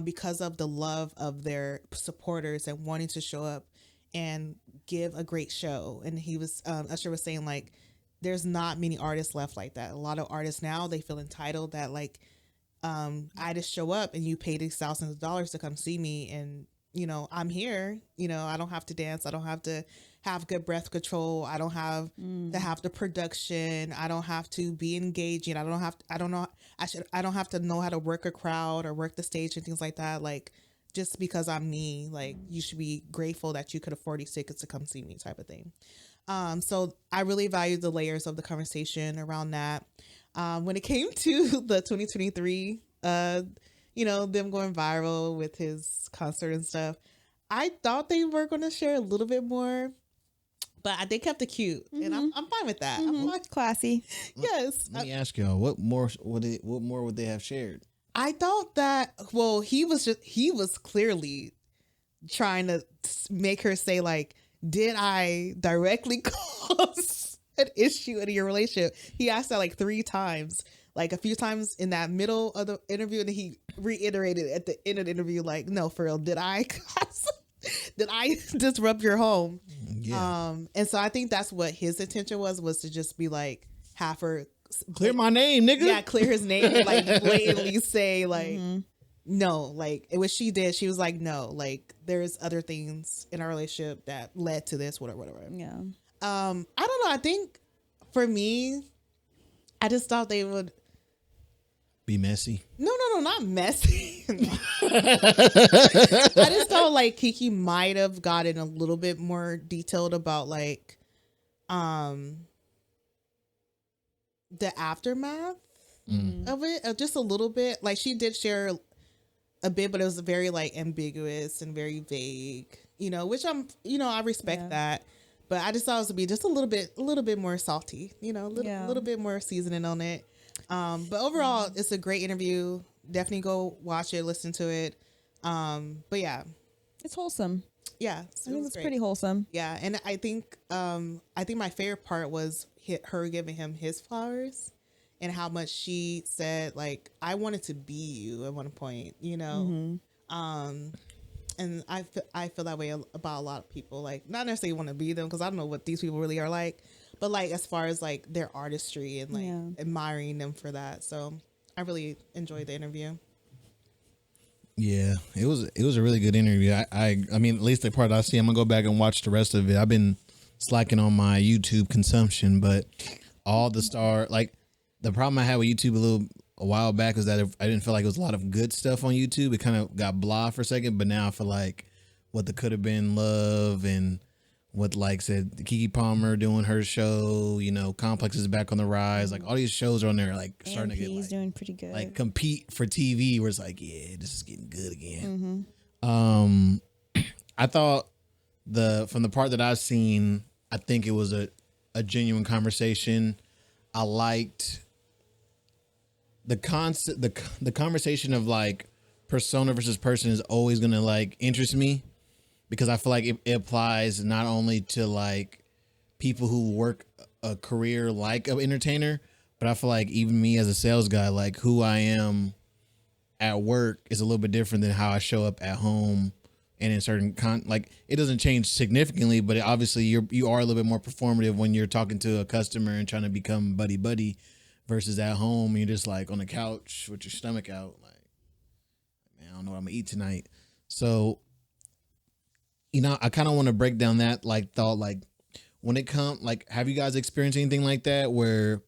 because of the love of their supporters and wanting to show up and give a great show. And he was, Usher was saying like, there's not many artists left like that. A lot of artists now, they feel entitled that like I just show up and you pay these thousands of dollars to come see me, and I'm here. I don't have to dance. I don't have to have good breath control. I don't have to have the production. I don't have to be engaging. I don't have to know how to work a crowd or work the stage and things like that. Like, just because I'm me, like, you should be grateful that you could afford these tickets to come see me, type of thing. So I really value the layers of the conversation around that. When it came to the 2023, them going viral with his concert and stuff, I thought they were going to share a little bit more, but they kept it cute, and I'm fine with that. I'm like, Classy. yes. Let me ask y'all, what more would they have shared? I thought that, well, he was clearly trying to make her say, like, did I directly cause an issue in your relationship? He asked that like 3 times, like a few times in that middle of the interview, and then he reiterated at the end of the interview, like, no, for real, did I disrupt your home? Yeah. And so I think that's what his intention was to just be like, have her Clear my name, nigga. yeah, clear his name, and like blatantly say like, no, like what she did. She was like, no, like there's other things in our relationship that led to this, whatever. Yeah. I don't know. I think for me, I just thought they would be messy. No, not messy. I just thought like Kiki might have gotten a little bit more detailed about like, the aftermath of it, just a little bit. Like she did share a bit, but it was very like ambiguous and very vague, which I respect that, but I just thought it was to be just a little bit more salty, a little bit more seasoning on it. But overall, it's a great interview. Definitely go watch it, listen to it. But yeah, it's wholesome. Yeah, I think it's pretty wholesome. Yeah, and I think my favorite part was her giving him his flowers, and how much she said like, I wanted to be you at one point, and I feel that way about a lot of people, like not necessarily want to be them because I don't know what these people really are like, but like as far as like their artistry and like admiring them for that. So I really enjoyed the interview. Yeah, it was a really good interview. I mean, at least the part I see, I'm gonna go back and watch the rest of it. I've been slacking on my YouTube consumption, but all the the problem I had with YouTube a while back was that I didn't feel like it was a lot of good stuff on YouTube. It kind of got blah for a second, but now I feel like what the could have been love and what like said Keke Palmer doing her show, Complex is back on the rise. Like all these shows are on there, like starting to get like, doing pretty good. Like compete for TV, where it's like, yeah, this is getting good again. I thought from the part that I've seen, I think it was a genuine conversation. I liked the concept, the conversation of like persona versus person is always gonna like interest me, because I feel like it applies not only to like people who work a career like an entertainer, but I feel like even me as a sales guy, like who I am at work is a little bit different than how I show up at home and in certain like it doesn't change significantly, but obviously you are a little bit more performative when you're talking to a customer and trying to become buddy versus at home you're just like on the couch with your stomach out like, man, I don't know what I'm gonna eat tonight. So I kind of want to break down that like thought, like when it comes, like, have you guys experienced anything like that where,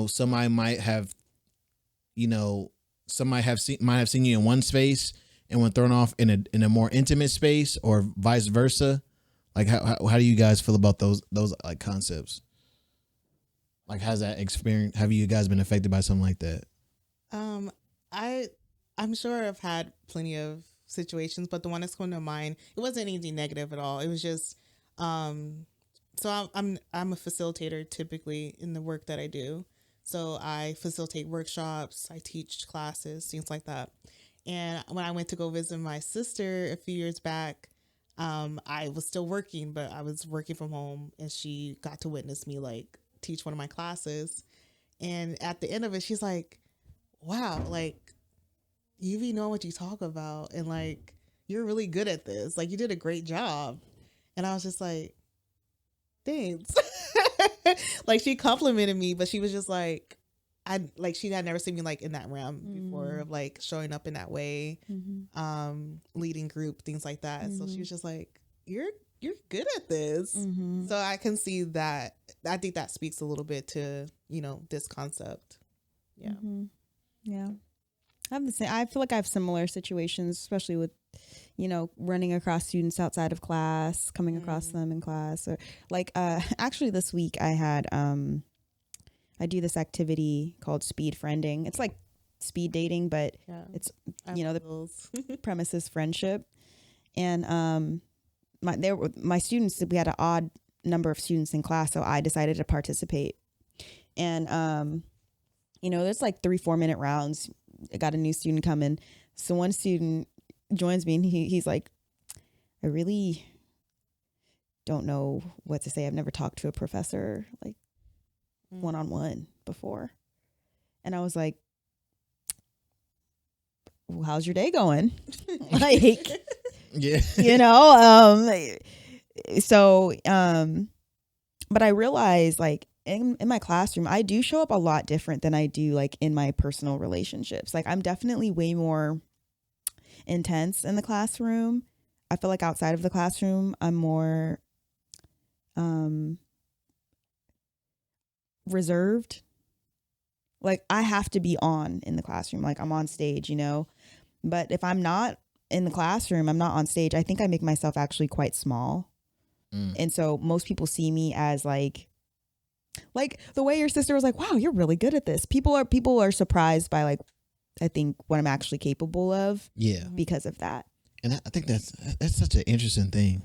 somebody might have seen you in one space and when thrown off in a more intimate space, or vice versa? Like how do you guys feel about those like concepts? Like, has that experience, have you guys been affected by something like that? I'm sure I've had plenty of situations, but the one that's coming to mind, it wasn't anything negative at all. It was just so I'm a facilitator typically in the work that I do. So I facilitate workshops, I teach classes, things like that. And when I went to go visit my sister a few years back, I was still working, but I was working from home, and she got to witness me like teach one of my classes. And at the end of it, she's like, wow, like you be knowing what you talk about, and like you're really good at this, like you did a great job. And I was just like, thanks. Like she complimented me, but she was just like, I like she had never seen me like in that realm before of like showing up in that way, leading group, things like that. So she was just like, you're good at this. So I can see that. I think that speaks a little bit to, you know, this concept. Yeah. Yeah. I have the same. I feel like I have similar situations, especially with, you know, running across students outside of class, coming across them in class, or like actually this week I had I do this activity called speed friending. It's like speed dating, but it's, you know, the premise is friendship. And my students, we had an odd number of students in class, so I decided to participate. And you know, there's like 3-4 minute rounds. I got a new student coming. So one student joins me and he's like, I really don't know what to say. I've never talked to a professor like one-on-one before. And I was like, well, how's your day going? Like, Yeah. you know, so but I realized like in my classroom, I do show up a lot different than I do like in my personal relationships. Like I'm definitely way more intense in the classroom. I feel like outside of the classroom, I'm more reserved. Like I have to be on in the classroom. Like I'm on stage, you know, but if I'm not in the classroom, I'm not on stage, I think I make myself actually quite small. And so most people see me as like the way your sister was like, wow, you're really good at this. People are surprised by like, I think what I'm actually capable of. Yeah. Because of that. And I think that's such an interesting thing.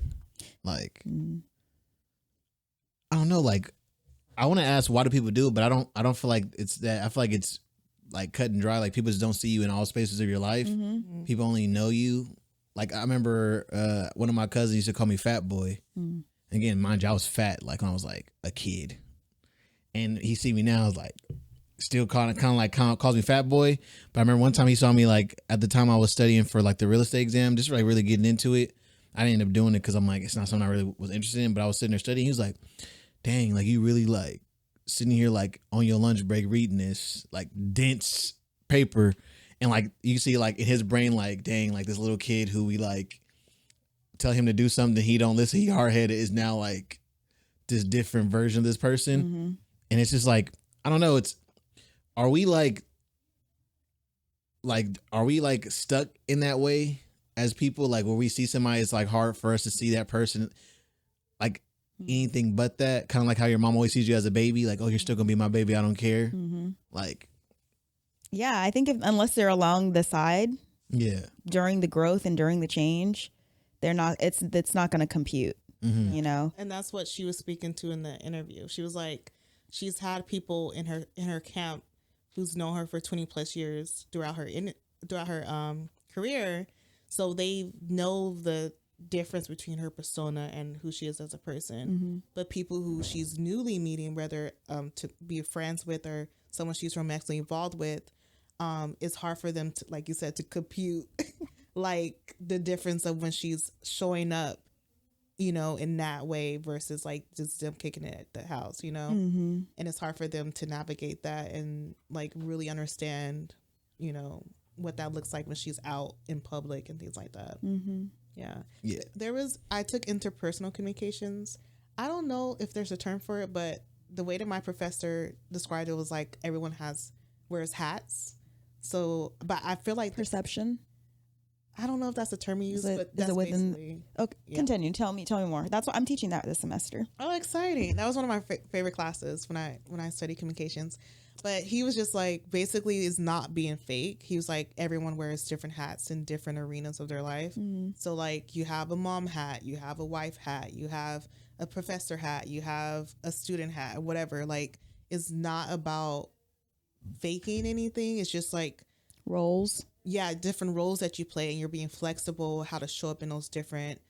Like, I don't know, like, I want to ask why do people do it, but I don't feel like it's that. I feel like it's like cut and dry. Like people just don't see you in all spaces of your life. People only know you. Like I remember one of my cousins used to call me Fat Boy. Again, mind you, I was fat like when I was like a kid, and he see me now, is like still kind of calls me Fat Boy. But I remember one time he saw me like at the time I was studying for like the real estate exam, just like really getting into it. I didn't end up doing it because I'm like it's not something I really was interested in. But I was sitting there studying. He was like, dang, like you really like sitting here like on your lunch break reading this like dense paper, and like you see like in his brain like dang, like this little kid who we like tell him to do something he don't listen, he hard headed, is now like this different version of this person. And it's just like I don't know, it's are we like stuck in that way as people, like where we see somebody, it's like hard for us to see that person like anything but that, kind of like how your mom always sees you as a baby, like, oh, you're still gonna be my baby, I don't care. Like, yeah, I think unless they're along the side, during the growth and during the change, they're not. It's not gonna compute. You know, and that's what she was speaking to in the interview. She was like, she's had people in her camp who's known her for 20 plus years throughout her career, so they know the difference between her persona and who she is as a person. But people who she's newly meeting, whether to be friends with or someone she's romantically involved with, it's hard for them to, like you said, to compute like the difference of when she's showing up, you know, in that way versus like just them kicking it at the house, you know. And it's hard for them to navigate that and like really understand, you know, what that looks like when she's out in public and things like that. I took interpersonal communications. I don't know if there's a term for it, but the way that my professor described it was like everyone wears hats. So, but I feel like perception. I don't know if that's a term you use, but that's basically. Okay, continue. Tell me more. That's what I'm teaching that this semester. Oh, exciting! That was one of my favorite classes when I studied communications. But he was just like, basically, is not being fake. He was like, everyone wears different hats in different arenas of their life. So like, you have a mom hat, you have a wife hat, you have a professor hat, you have a student hat, or whatever. Like, it's not about faking anything. It's just like roles. Yeah, different roles that you play, and you're being flexible how to show up in those different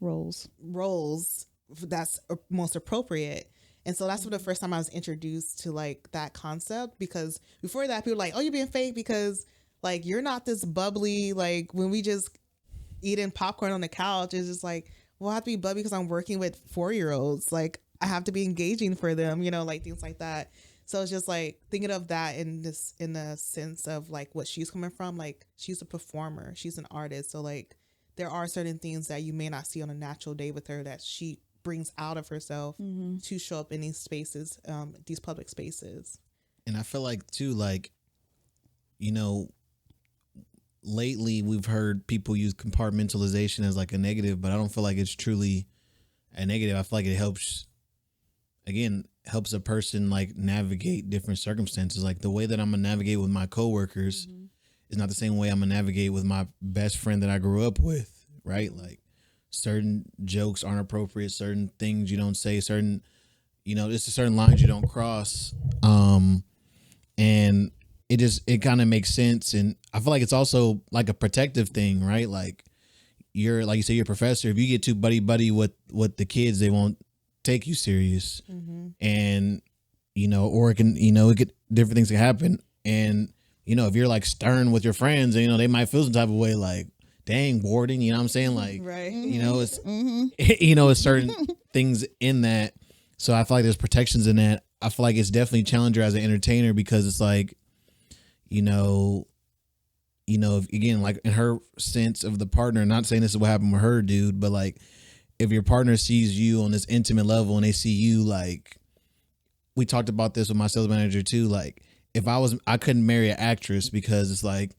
roles that's most appropriate. And so that's for the first time I was introduced to like that concept, because before that people were like, oh, you're being fake because like you're not this bubbly, like when we just eating popcorn on the couch, it's just like, well, I have to be bubbly because I'm working with 4-year-olds, like I have to be engaging for them, you know, like things like that. So it's just like thinking of that in the sense of like what she's coming from. Like she's a performer, she's an artist. So like there are certain things that you may not see on a natural day with her that she brings out of herself to show up in these spaces, these public spaces. And I feel like too, like, you know, lately we've heard people use compartmentalization as like a negative, but I don't feel like it's truly a negative. I feel like it helps a person like navigate different circumstances. Like the way that I'm gonna navigate with my coworkers is not the same way I'm gonna navigate with my best friend that I grew up with, right? Like certain jokes aren't appropriate, certain things you don't say, certain, you know, it's a certain lines you don't cross. And it kind of makes sense. And I feel like it's also like a protective thing, right? Like like you say, you're a professor. If you get too buddy with the kids, they won't take you serious. And, you know, or it can, you know, different things can happen. And, you know, if you're like stern with your friends, you know, they might feel some type of way like, dang, Warden, you know what I'm saying? Like, Right. you know, it's, you know, it's certain things in that. So I feel like there's protections in that. I feel like it's definitely a challenger as an entertainer because it's like, you know, if, again, like in her sense of the partner, not saying this is what happened with her, dude, but like if your partner sees you on this intimate level and they see you, like, we talked about this with my sales manager too. Like if I couldn't marry an actress because it's like,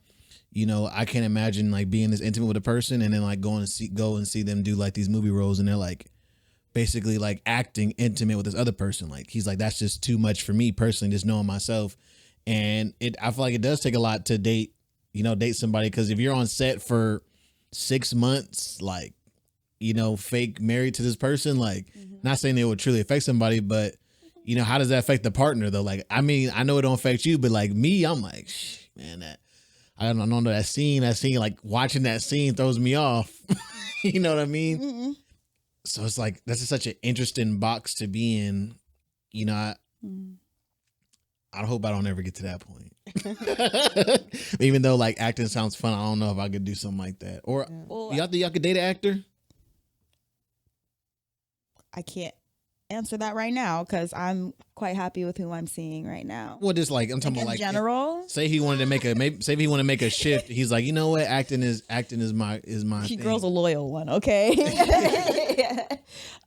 you know, I can't imagine like being this intimate with a person and then like go and see them do like these movie roles and they're like basically like acting intimate with this other person. Like he's like, that's just too much for me personally, just knowing myself. And I feel like it does take a lot to date somebody, because if you're on set for 6 months, like, you know, fake married to this person, like, not saying it would truly affect somebody, but you know, how does that affect the partner though? Like, I mean, I know it don't affect you, but like me, I'm like, man, I don't know, that scene, like watching that scene throws me off. You know what I mean? So it's like, that's just such an interesting box to be in. You know, I hope I don't ever get to that point. Even though like acting sounds fun, I don't know if I could do something like that. Or y'all think y'all could date an actor? I can't answer that right now because I'm quite happy with who I'm seeing right now. Well, just like I'm talking about, like, in general. Say he wanted to make a shift. He's like, you know what, acting is my She thing. girl's a loyal one, okay?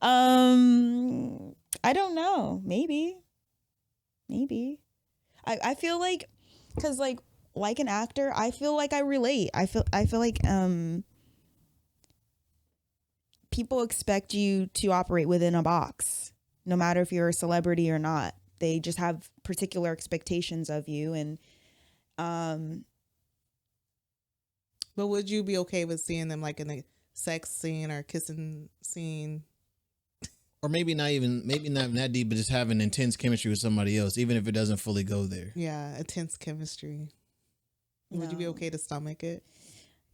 I don't know. Maybe. I feel like, because like an actor, I feel like I relate. I feel like people expect you to operate within a box, no matter if you're a celebrity or not. They just have particular expectations of you. And but would you be okay with seeing them like in a sex scene or kissing scene? Or maybe not even that deep, but just having intense chemistry with somebody else, even if it doesn't fully go there. Yeah, intense chemistry. Would you be okay to stomach it?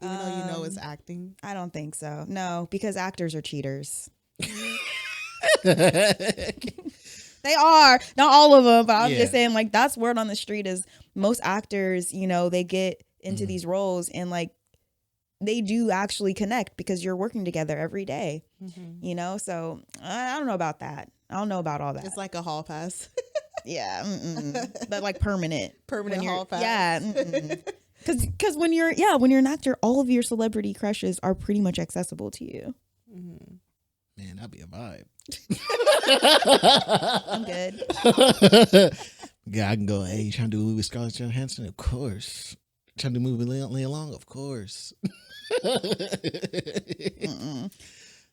Even though you know it's acting? I don't think so. No, because actors are cheaters. They are. Not all of them, but I'm just saying, like, that's word on the street is most actors, you know, they get into these roles and like they do actually connect because you're working together every day, you know? So I don't know about that. I don't know about all that. It's like a hall pass. Yeah. But like permanent hall pass. Yeah. Because when you're an actor, all of your celebrity crushes are pretty much accessible to you. Man, that'd be a vibe. I'm good. Yeah, I can go, hey, you trying to do a movie with Scarlett Johansson? Of course. Trying to do a movie with Leah Long? Of course.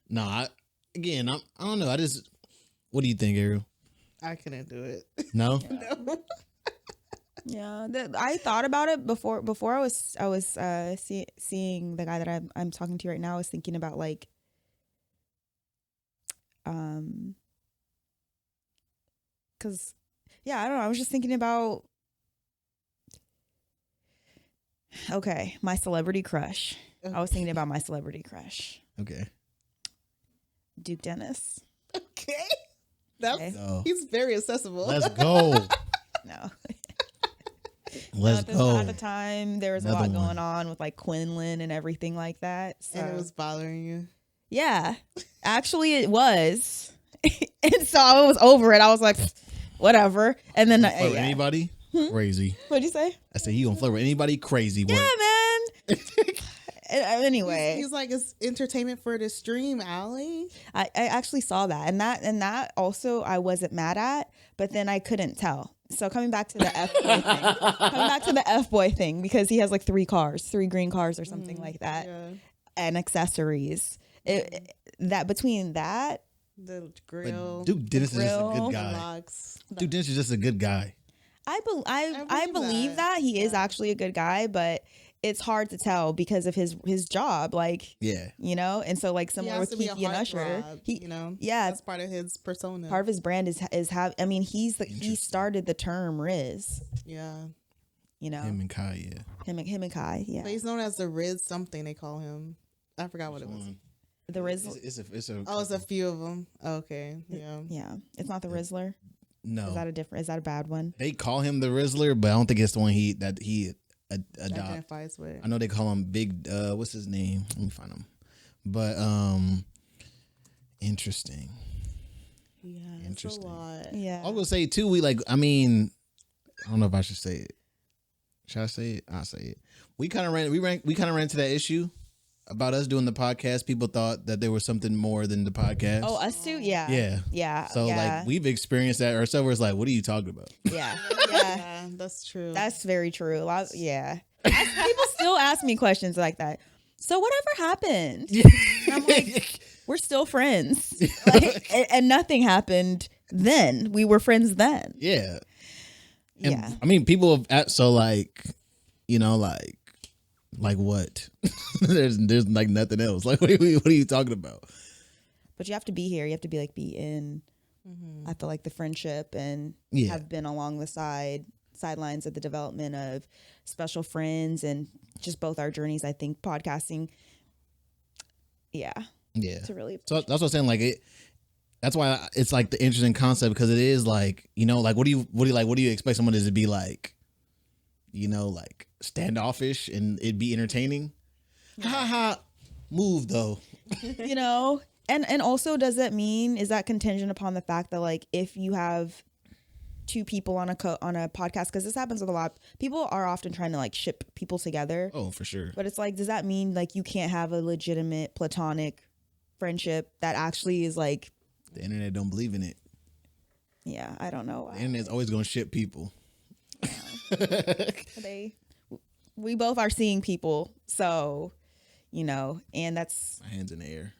No, I don't know. What do you think, Ariel? I couldn't do it. No? No. Yeah, I thought about it before I was seeing the guy that I'm talking to right now. I was thinking about like, because I don't know. I was just thinking about, okay, my celebrity crush. I was thinking about my celebrity crush. Okay. Duke Dennis. Okay. He's very accessible. Let's go. No. Let's go. At the time, there was a lot going on with like Quinlan and everything like that. So. And it was bothering you. Yeah, actually, it was. And so I was over it. I was like, whatever. And then Flirt with yeah. anybody? Crazy. What'd you say? I said he gonna flirt with anybody? Crazy work. Yeah, man. Anyway, He's like, it's entertainment for the stream, Allie. I actually saw that, and that also I wasn't mad at, but then I couldn't tell. So coming back to the F boy thing, because he has like 3 green cars or something like that, and accessories. That between that, the grill, Dude, Dennis is just a good guy. logs. Dude, Dennis is just a good guy. I believe that he is actually a good guy, but it's hard to tell because of his job, like, you know, and so like similar with Kiki and Usher, you know, that's part of his persona. Part of his brand is have. I mean, he started the term Riz. Yeah, you know, Him and Kai, him and Kai, yeah. But he's known as the Riz something they call him. I forgot what it was. The Riz. It's a few of them. Okay, yeah. It's not the Rizzler. No, Is that a bad one? They call him the Rizzler, but I don't think it's the one he identifies with. I know they call him Big. What's his name? Let me find him. But interesting. Yeah, interesting. It's a lot. Yeah, I was gonna say too. I mean, I don't know if I should say it. Should I say it? I'll say it. We kind of ran into that issue about us doing the podcast. People thought that there was something more than the podcast. Oh, us too? Yeah. So like we've experienced that ourselves. Where it's like, what are you talking about? Yeah, that's true. That's very true. People still ask me questions like that. So whatever happened? And I'm like, we're still friends. Like, and nothing happened then. We were friends then. Yeah. And, yeah. I mean, people have so like, you know, like what? there's like nothing else. Like, what are you talking about? But you have to be here. You have to be in. I feel like the friendship and have been along the sidelines of the development of Special Friends and just both our journeys. I think podcasting. Yeah. To really. So that's what I'm saying. Like it. That's why it's like the interesting concept, because it is like, you know, like what do you expect someone to be like, you know, like standoffish and it'd be entertaining? Ha ha. Move though. You know, and also is that contingent upon the fact that like if you have 2 people on a podcast, because this happens with a lot, people are often trying to like ship people together. Oh, for sure. But it's like, does that mean like you can't have a legitimate platonic friendship that actually is like, the internet don't believe in it. Yeah, I don't know. The internet's always gonna ship people. We both are seeing people, so you know, and that's my hands in the air.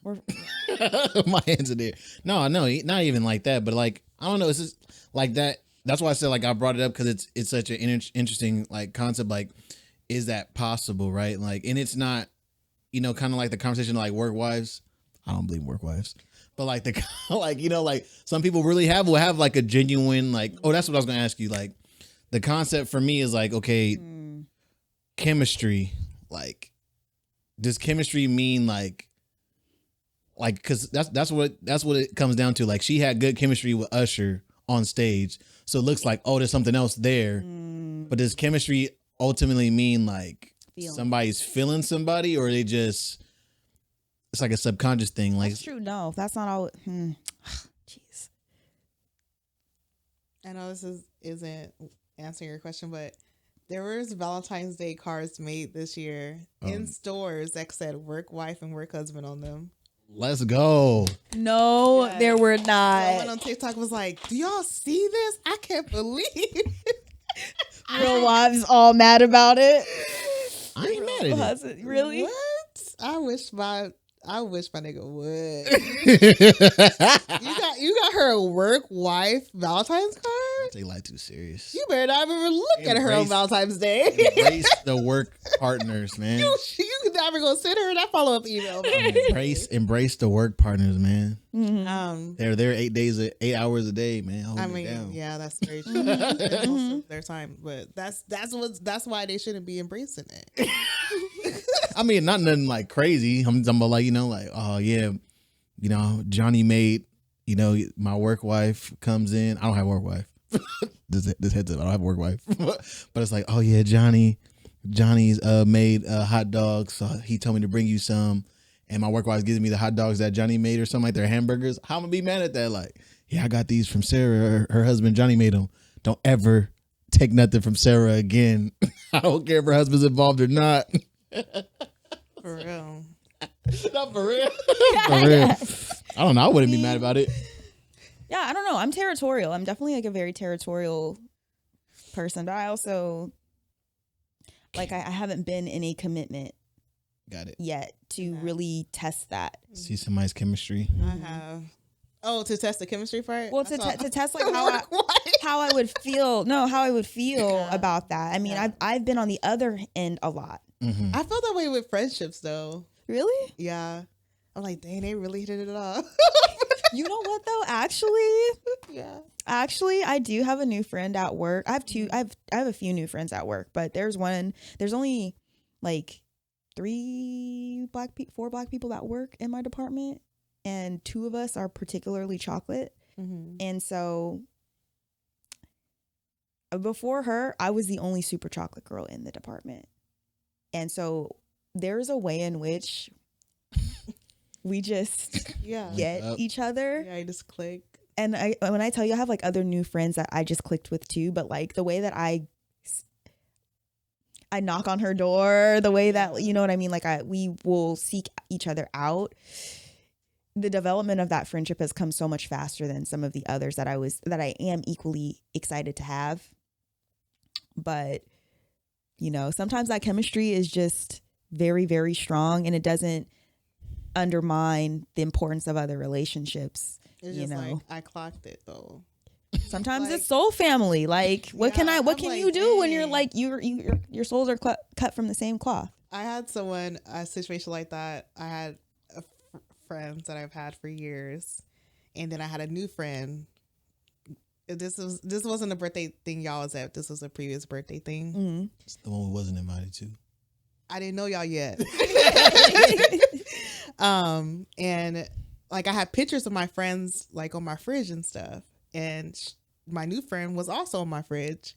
My hands in the air. No, not even like that, but like I don't know. It's just like that. That's why I said like I brought it up, because it's such an interesting like concept. Like, is that possible, right? Like, and it's not, you know, kind of like the conversation of, like work wives. I don't believe in work wives. But like the like, you know, like some people really will have like a genuine like, oh, that's what I was gonna ask you. Like the concept for me is like, okay, chemistry. Like, does chemistry mean like because that's what it comes down to. Like she had good chemistry with Usher on stage, so it looks like, oh, there's something else there. But does chemistry ultimately mean like somebody's feeling somebody, or they just, it's like a subconscious thing? Like, that's true. No, that's not all. Jeez. I know this isn't answering your question, but there was Valentine's Day cards made this year in stores that said work wife and work husband on them. Let's go. No, there were not. Someone on TikTok was like, do y'all see this? I can't believe it. Real wives all mad about it. I ain't mad at it. Really? What? I wish my nigga would. you got her a work wife Valentine's card? Take life too serious. You better not even look at her on Valentine's Day. Embrace the work partners, man. You never gonna send her that follow-up email. Embrace the work partners, man. Mm-hmm. They're there 8 hours a day, man. I mean, yeah, that's very true. Most of their time, but that's why they shouldn't be embracing it. I mean, not nothing like crazy. I'm talking about like, you know, like, oh yeah, you know, Johnny made, you know, my work wife comes in. I don't have a work wife. this heads up, I don't have a work wife. But it's like, oh yeah, Johnny's made hot dogs, so he told me to bring you some. And my work wife gives me the hot dogs that Johnny made or something, like their hamburgers. How am I gonna be mad at that? Like, yeah, I got these from Sarah. Her husband Johnny made them. Don't ever take nothing from Sarah again. I don't care if her husband's involved or not. For real. Not for real. For real. I don't know. I wouldn't be mad about it. Yeah, I don't know. I'm territorial. I'm definitely like a very territorial person, but I also like I haven't been in a commitment Got it. yet to really test that. See somebody's chemistry. I have. Oh, to test the chemistry part? Well, to test like how I would feel. No, how I would feel about that. I mean, I've been on the other end a lot. Mm-hmm. I felt that way with friendships, though. Really? Yeah. I'm like, dang, they really hit it off. You know what though? Actually, Yeah. I do have a new friend at work. I have two. I have a few new friends at work, but there's only like 4 black people that work in my department, and 2 of us are particularly chocolate. Mm-hmm. And so before her, I was the only super chocolate girl in the department. And so there's a way in which we just Yeah. get each other. Yeah, I just click. And when I tell you, I have like other new friends that I just clicked with too, but like the way that I knock on her door, the way that, you know what I mean? Like we will seek each other out. The development of that friendship has come so much faster than some of the others that I am equally excited to have. But, you know, sometimes that chemistry is just very, very strong, and it doesn't undermine the importance of other relationships. It's you just know, like, I clocked it, though. sometimes like- it's soul family. Like, what can I'm you like, do when you're dang. like, your souls are cut from the same cloth? I had a situation like that. I had friends that I've had for years, and then I had a new friend. This wasn't a birthday thing y'all was at. This was a previous birthday thing. Mm-hmm. It's the one we wasn't invited to. I didn't know y'all yet. And like I had pictures of my friends like on my fridge and stuff, and my new friend was also on my fridge.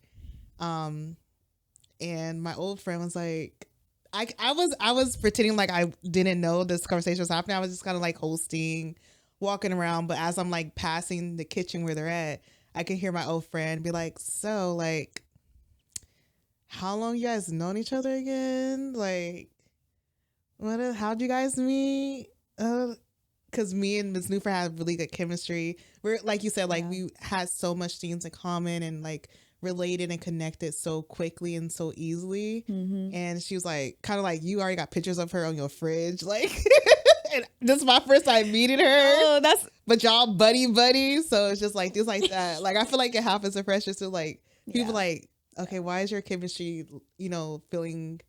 And my old friend was like, I was pretending like I didn't know this conversation was happening. I was just kind of like hosting, walking around. But as I'm like passing the kitchen where they're at, I can hear my old friend be like, so like, how long you guys known each other again? Like, how'd you guys meet? Because me and this new friend had really good chemistry. We're like you said, like we had so much things in common and like related and connected so quickly and so easily. Mm-hmm. And she was like, kind of like, you already got pictures of her on your fridge, like. And this is my first time meeting her. Oh, But y'all buddy, so it's just like things like that. Like I feel like it happens in friendships too. Like people like, okay, why is your chemistry, feeling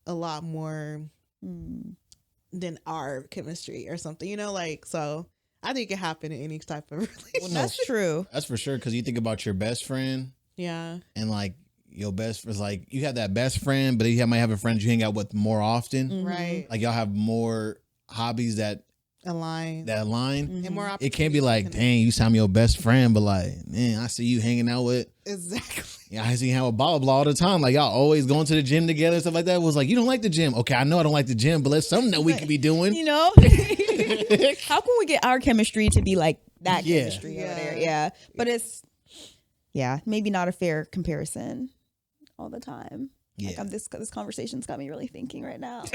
a lot more than our chemistry or something, like, so I think it can happen in any type of relationship. Well, no, that's true. That's for sure. Because you think about your best friend. Yeah. And like your best friend, like you have that best friend, but you might have a friend you hang out with more often. Mm-hmm. Right. Like y'all have more hobbies that align. And more it can't be opportunities like, to dang, you sound your best friend, but like, man, I see you hanging out with. Exactly. Yeah, I see you hang out with blah, blah, blah all the time. Like y'all always going to the gym together, stuff like that. It was like, you don't like the gym. Okay, I know I don't like the gym, but let's something that we could be doing. You know? How can we get our chemistry to be like that chemistry over there? Yeah. But it's, maybe not a fair comparison all the time. Yeah. Like this conversation's got me really thinking right now.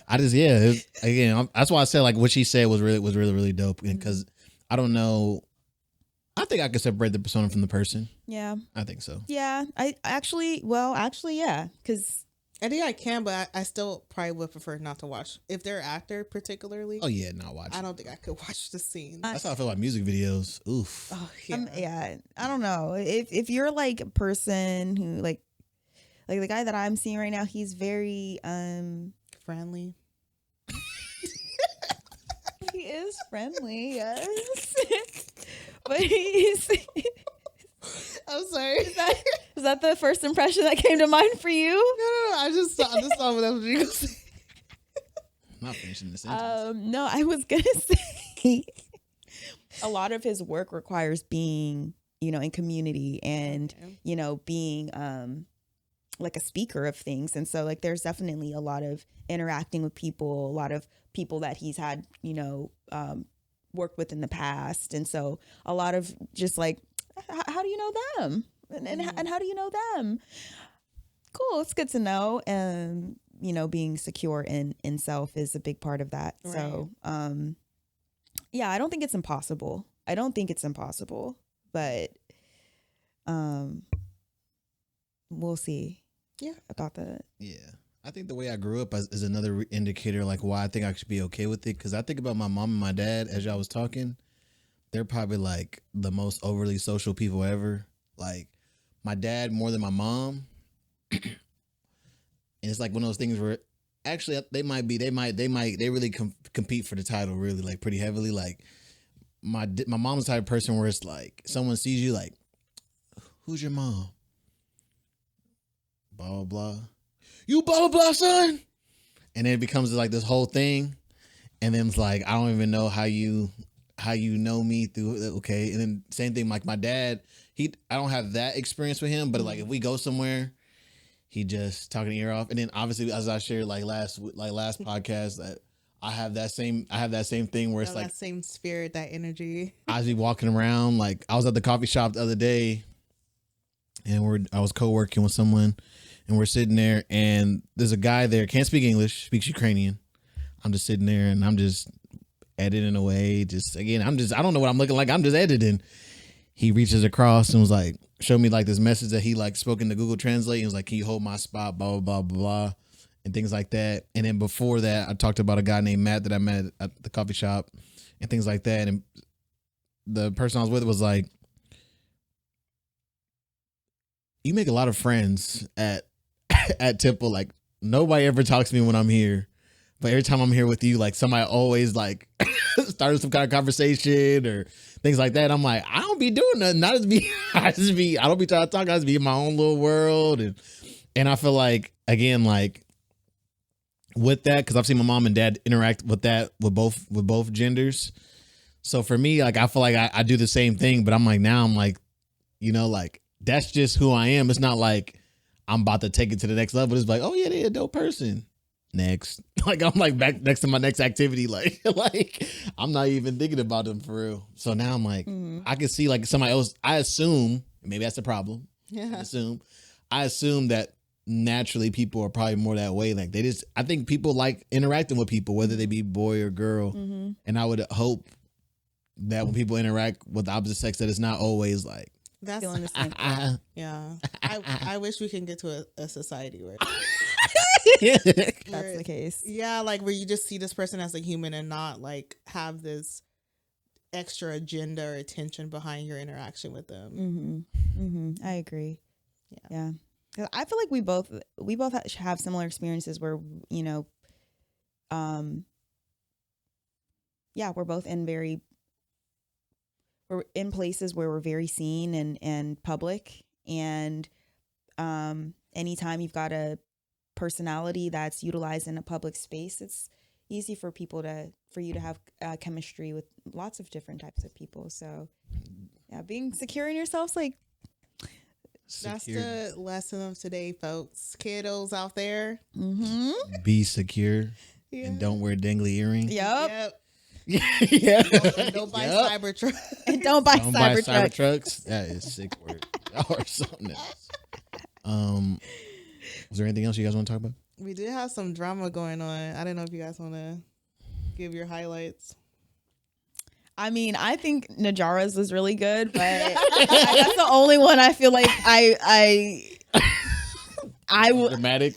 I just that's why I said like what she said was really dope, because I don't know. I think I could separate the persona from the person. Yeah. I think so. Yeah. I actually, yeah, because I think I can, but I still probably would prefer not to watch if they're an actor particularly. Oh yeah, not watch. I don't think I could watch the scene. That's how I feel about music videos. Oof. Oh yeah. I don't know if you're like a person who like the guy that I'm seeing right now, he's very friendly. He is friendly, yes. But he's I'm sorry. Is that the first impression that came to mind for you? No. I just saw what that was you gonna say. I'm not finishing the sentence. No, I was gonna say a lot of his work requires being, in community and, being like a speaker of things. And so like there's definitely a lot of interacting with people, a lot of people that he's had, worked with in the past. And so a lot of just like, how do you know them? And how do you know them? Cool. It's good to know. And, you know, being secure in self is a big part of that. Right. So, yeah, I don't think it's impossible. But, we'll see. Yeah. About that. Yeah. I think the way I grew up is another indicator, like why I think I should be okay with it. Because I think about my mom and my dad as y'all was talking. They're probably like the most overly social people ever. Like my dad more than my mom. And it's like one of those things where actually they really compete for the title really like pretty heavily. Like my mom's the type of person where it's like someone sees you like, who's your mom? Blah, blah, blah. You blah, blah, blah, son. And then it becomes like this whole thing. And then it's like, I don't even know how you know me through. Okay. And then same thing, like my dad, I don't have that experience with him, but like if we go somewhere, he just talking the ear off. And then obviously as I shared like last podcast that I have that same thing where it's like that same spirit, that energy. I was be walking around, like I was at the coffee shop the other day and I was co-working with someone. And we're sitting there, and there's a guy there, can't speak English, speaks Ukrainian. I'm just sitting there, and I'm just editing away. I don't know what I'm looking like. I'm just editing. He reaches across and was like, showed me like this message that he like spoke into Google Translate. And was like, can you hold my spot, blah, blah, blah, blah, blah, and things like that. And then before that, I talked about a guy named Matt that I met at the coffee shop and things like that. And the person I was with was like, you make a lot of friends at Temple. Like nobody ever talks to me when I'm here, but every time I'm here with you, like somebody always like started some kind of conversation or things like that. I'm like, I don't be doing nothing. I don't be trying to talk. I just be in my own little world. And I feel like, again, like with that, because I've seen my mom and dad interact with that with both genders. So for me, like I feel like I do the same thing, but I'm like, you know, like that's just who I am. It's not like I'm about to take it to the next level. It's like, oh yeah, they're a dope person. Next. Like I'm like back next to my next activity. Like I'm not even thinking about them for real. So now I'm like, I can see like somebody else. I assume, maybe that's the problem. Yeah. I assume that naturally people are probably more that way. Like I think people like interacting with people, whether they be boy or girl. Mm-hmm. And I would hope that when people interact with the opposite sex, that it's not always like, that's feeling the same. Yeah. I wish we can get to a society where that's the case. Yeah, like where you just see this person as a human and not like have this extra agenda or attention behind your interaction with them. Mm-hmm. Mm-hmm. I agree. Yeah. I feel like we both have similar experiences where, you know, we're both we're in places where we're very seen and public. And anytime you've got a personality that's utilized in a public space, it's easy for you to have chemistry with lots of different types of people. So yeah, being secure in yourself's like, that's the lesson of today, folks. Kiddos out there, be secure and don't wear dangly earrings. Yep. Yeah. Don't buy Cybertrucks. And don't buy Cybertrucks. That is sick word. Or something else. Was there anything else you guys want to talk about? We did have some drama going on. I don't know if you guys want to give your highlights. I mean, I think Najara's was really good, but that's the only one I feel like I dramatic.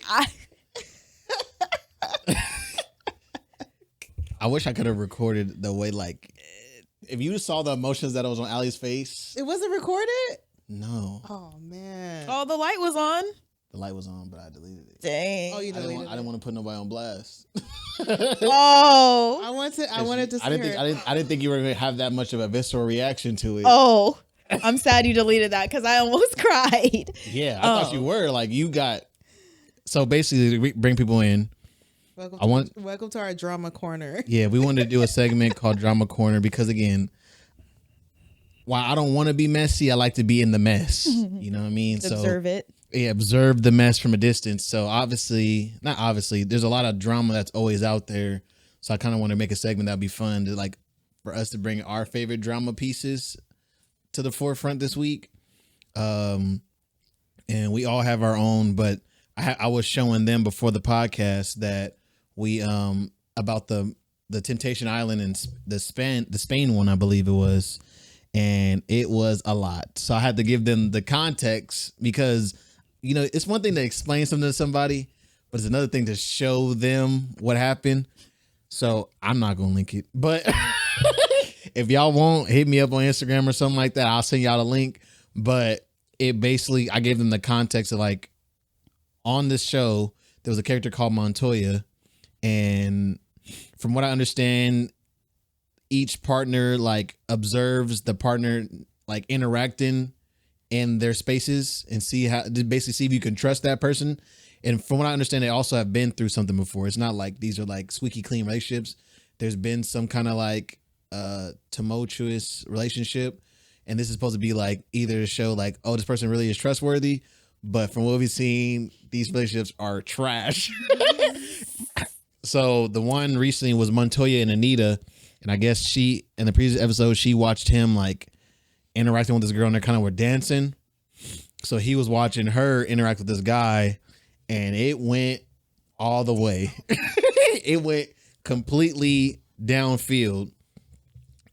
I wish I could have recorded the way, like, if you saw the emotions that was on Allie's face. It wasn't recorded? No. Oh, man. Oh, the light was on. The light was on, but I deleted it. Dang. Oh, you deleted it? I didn't want to put nobody on blast. Oh. I wanted to see I didn't think you were going to have that much of a visceral reaction to it. Oh. I'm sad you deleted that because I almost cried. Yeah, I thought you were. Like, you got... So, basically, we bring people in. Welcome to our drama corner. Yeah, we wanted to do a segment called Drama Corner because, again, while I don't want to be messy, I like to be in the mess. You know what I mean? Observe it. Yeah, observe the mess from a distance. So not obviously, there's a lot of drama that's always out there. So I kind of want to make a segment that'd be fun to like for us to bring our favorite drama pieces to the forefront this week. And we all have our own, but I was showing them before the podcast that we about the Temptation Island and the Spain one, I believe it was, and it was a lot. So I had to give them the context because, you know, it's one thing to explain something to somebody, but it's another thing to show them what happened. So I'm not gonna link it, but if y'all want, hit me up on Instagram or something like that. I'll send y'all the link. But it basically, I gave them the context of like, on this show, there was a character called Montoya, and from what I understand, each partner like observes the partner like interacting in their spaces and see how, basically see if you can trust that person. And from what I understand, they also have been through something before. It's not like these are like squeaky clean relationships. There's been some kind of like tumultuous relationship, and this is supposed to be like either to show like, oh, this person really is trustworthy, but from what we've seen, these relationships are trash. So the one recently was Montoya and Anita, and I guess she, in the previous episode, she watched him like interacting with this girl and they kind of were dancing. So he was watching her interact with this guy, and it went all the way. It went completely downfield.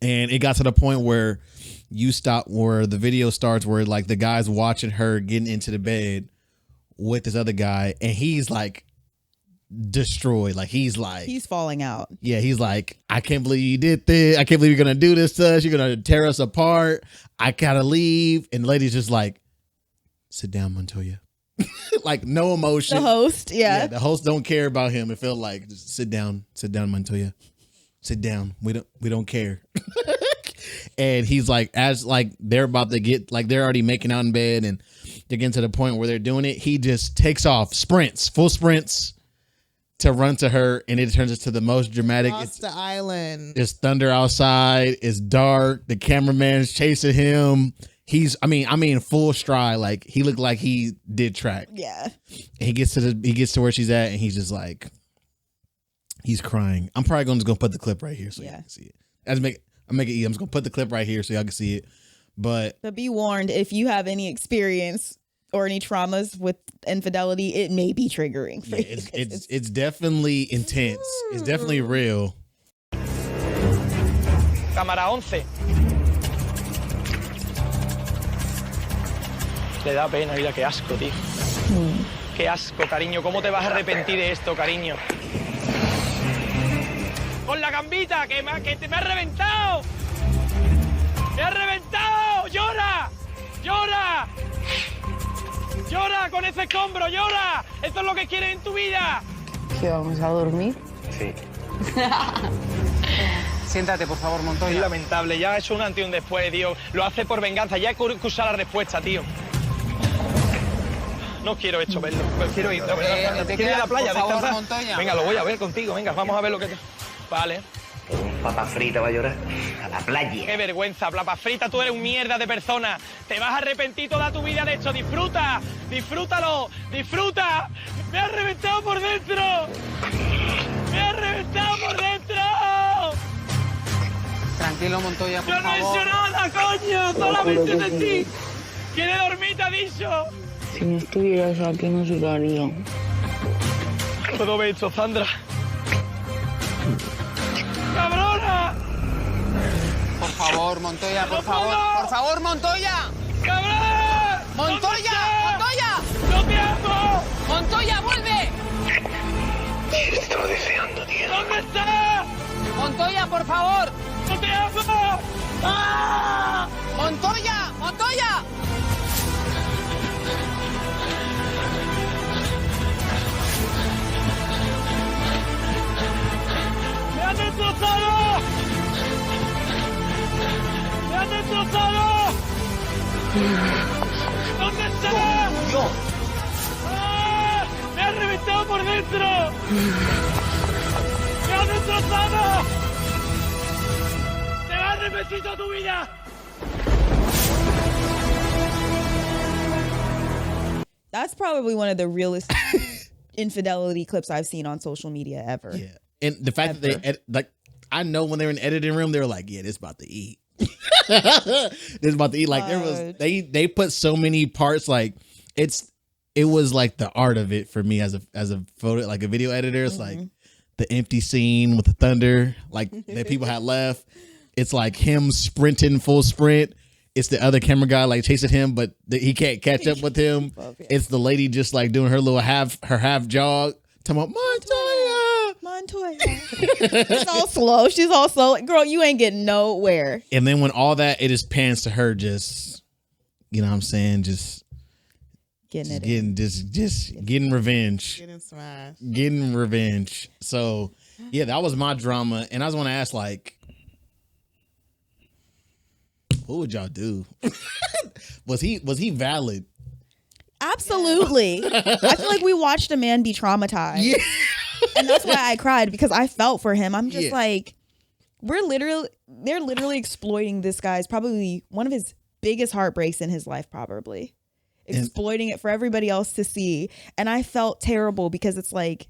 And it got to the point where where the video starts where like the guy's watching her getting into the bed with this other guy, and he's like destroyed. Like he's falling out. Yeah, he's like, I can't believe you did this. I can't believe you're gonna do this to us. You're gonna tear us apart. I gotta leave. And the lady's just like, sit down, Montoya. Like no emotion. The host, yeah. The host don't care about him. It felt like, just sit down, Montoya. Sit down. We don't care. And he's like, as like they're about to get, like they're already making out in bed and they're getting to the point where they're doing it, he just takes off, full sprints to run to her, and it turns into the most dramatic. Across the island. It's thunder outside. It's dark. The cameraman's chasing him. He's, I mean, full stride. Like he looked like he did track. Yeah. And he gets to where she's at, and he's just like, he's crying. I'm probably just gonna put the clip right here so you can see it. I'm just gonna put the clip right here so y'all can see it. But be warned, if you have any experience or any traumas with infidelity, it may be triggering for you. It's definitely intense. It's definitely real. Cámara 11. Le da pena, mira, qué asco, tío. Qué asco, cariño. ¿Cómo te vas a arrepentir de esto, cariño? Con la gambita, que me ha reventado. ¡Me ha reventado! ¡Llora! ¡Llora! ¡Llora con ese escombro! ¡Llora! ¡Esto es lo que quieres en tu vida! ¿Que vamos a dormir? Sí. Siéntate, por favor, Montoya. Es lamentable, ya ha hecho un antes y un después, tío. Lo hace por venganza, ya hay que usar la respuesta, tío. No quiero esto verlo, quiero ir. ¿Te quiero ir a la playa, por favor, descansar. Montoya? Venga, lo voy a ver contigo, venga, vamos a ver lo que te... Vale. Papa frita va a llorar. A la playa. Qué vergüenza, plapa frita, tú eres un mierda de persona. Te vas a arrepentir toda tu vida de esto. Disfruta, disfrútalo, disfruta. Me has reventado por dentro. Me has reventado por dentro. Tranquilo, Montoya, por Yo no he favor. hecho nada, coño. Solamente de ti. ¿Quiere dormir, te ha dicho? Si no estuvieras aquí, no se lo haría. ¿Puedo ver esto, Sandra? ¡Cabrona! Por favor, Montoya, por ¡No favor. puedo! ¡Por favor, Montoya! ¡Cabrón! ¡Montoya! ¡Montoya! ¡No te amo! ¡Montoya, vuelve! Te estaba deseando, tío. ¿Dónde estás? ¡Montoya, por favor! ¡No te amo! ¡Ah! ¡Montoya! ¡Montoya! ¡Me han destrozado! ¡Me han destrozado! ¿Dónde estás? ¡Ah! ¡Me han reventado por dentro! ¡Me han destrozado! ¡Te vas a arrepentir toda tu vida! That's probably one of the realest infidelity clips I've seen on social media ever. Yeah. And the fact that they, like, I know when they were in the editing room, they were like, yeah, this about to eat. This about to eat. Like there was they put so many parts, like it was like the art of it for me as a photo, like a video editor. It's like the empty scene with the thunder, like that people had left. It's like him sprinting full sprint. It's the other camera guy like chasing him, but he can't catch up with him. It's the lady just like doing her little half jog. Talking about Montoya. It's all slow. She's all slow. Like, girl, you ain't getting nowhere. And then when all that, it just pans to her just, you know what I'm saying? Just getting revenge. Getting smashed. Getting revenge. So yeah, that was my drama. And I just want to ask, like, what would y'all do? Was he valid? Absolutely. I feel like we watched a man be traumatized. Yeah. And that's why I cried, because I felt for him. I'm just like, they're literally exploiting this guy's probably one of his biggest heartbreaks in his life, probably. Exploiting it for everybody else to see. And I felt terrible because it's like,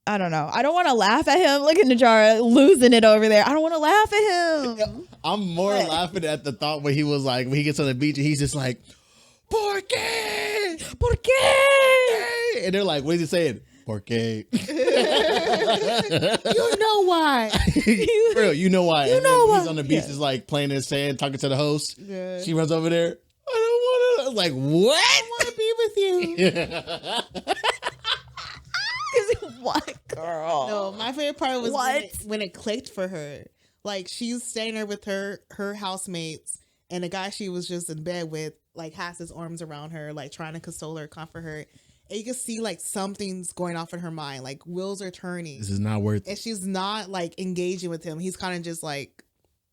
I don't know. I don't want to laugh at him. Look at Najara losing it over there. I don't want to laugh at him. I'm more laughing at the thought when he was like, when he gets on the beach and he's just like, ¿Por qué? ¿Por qué? And they're like, what is he saying? ¿Por qué? You know why. Bro, you know why. You know why. He's on the beach, is like playing in the sand, talking to the host. Yeah. She runs over there. I don't want to. Like, what? I want to be with you. What, girl? No, my favorite part was What? when it clicked for her. Like, she's staying there with her housemates, and the guy she was just in bed with, like, has his arms around her, like, trying to console her, comfort her. And you can see, like, something's going off in her mind. Like, wheels are turning. This is not worth it. And she's not, like, engaging with him. He's kind of just, like,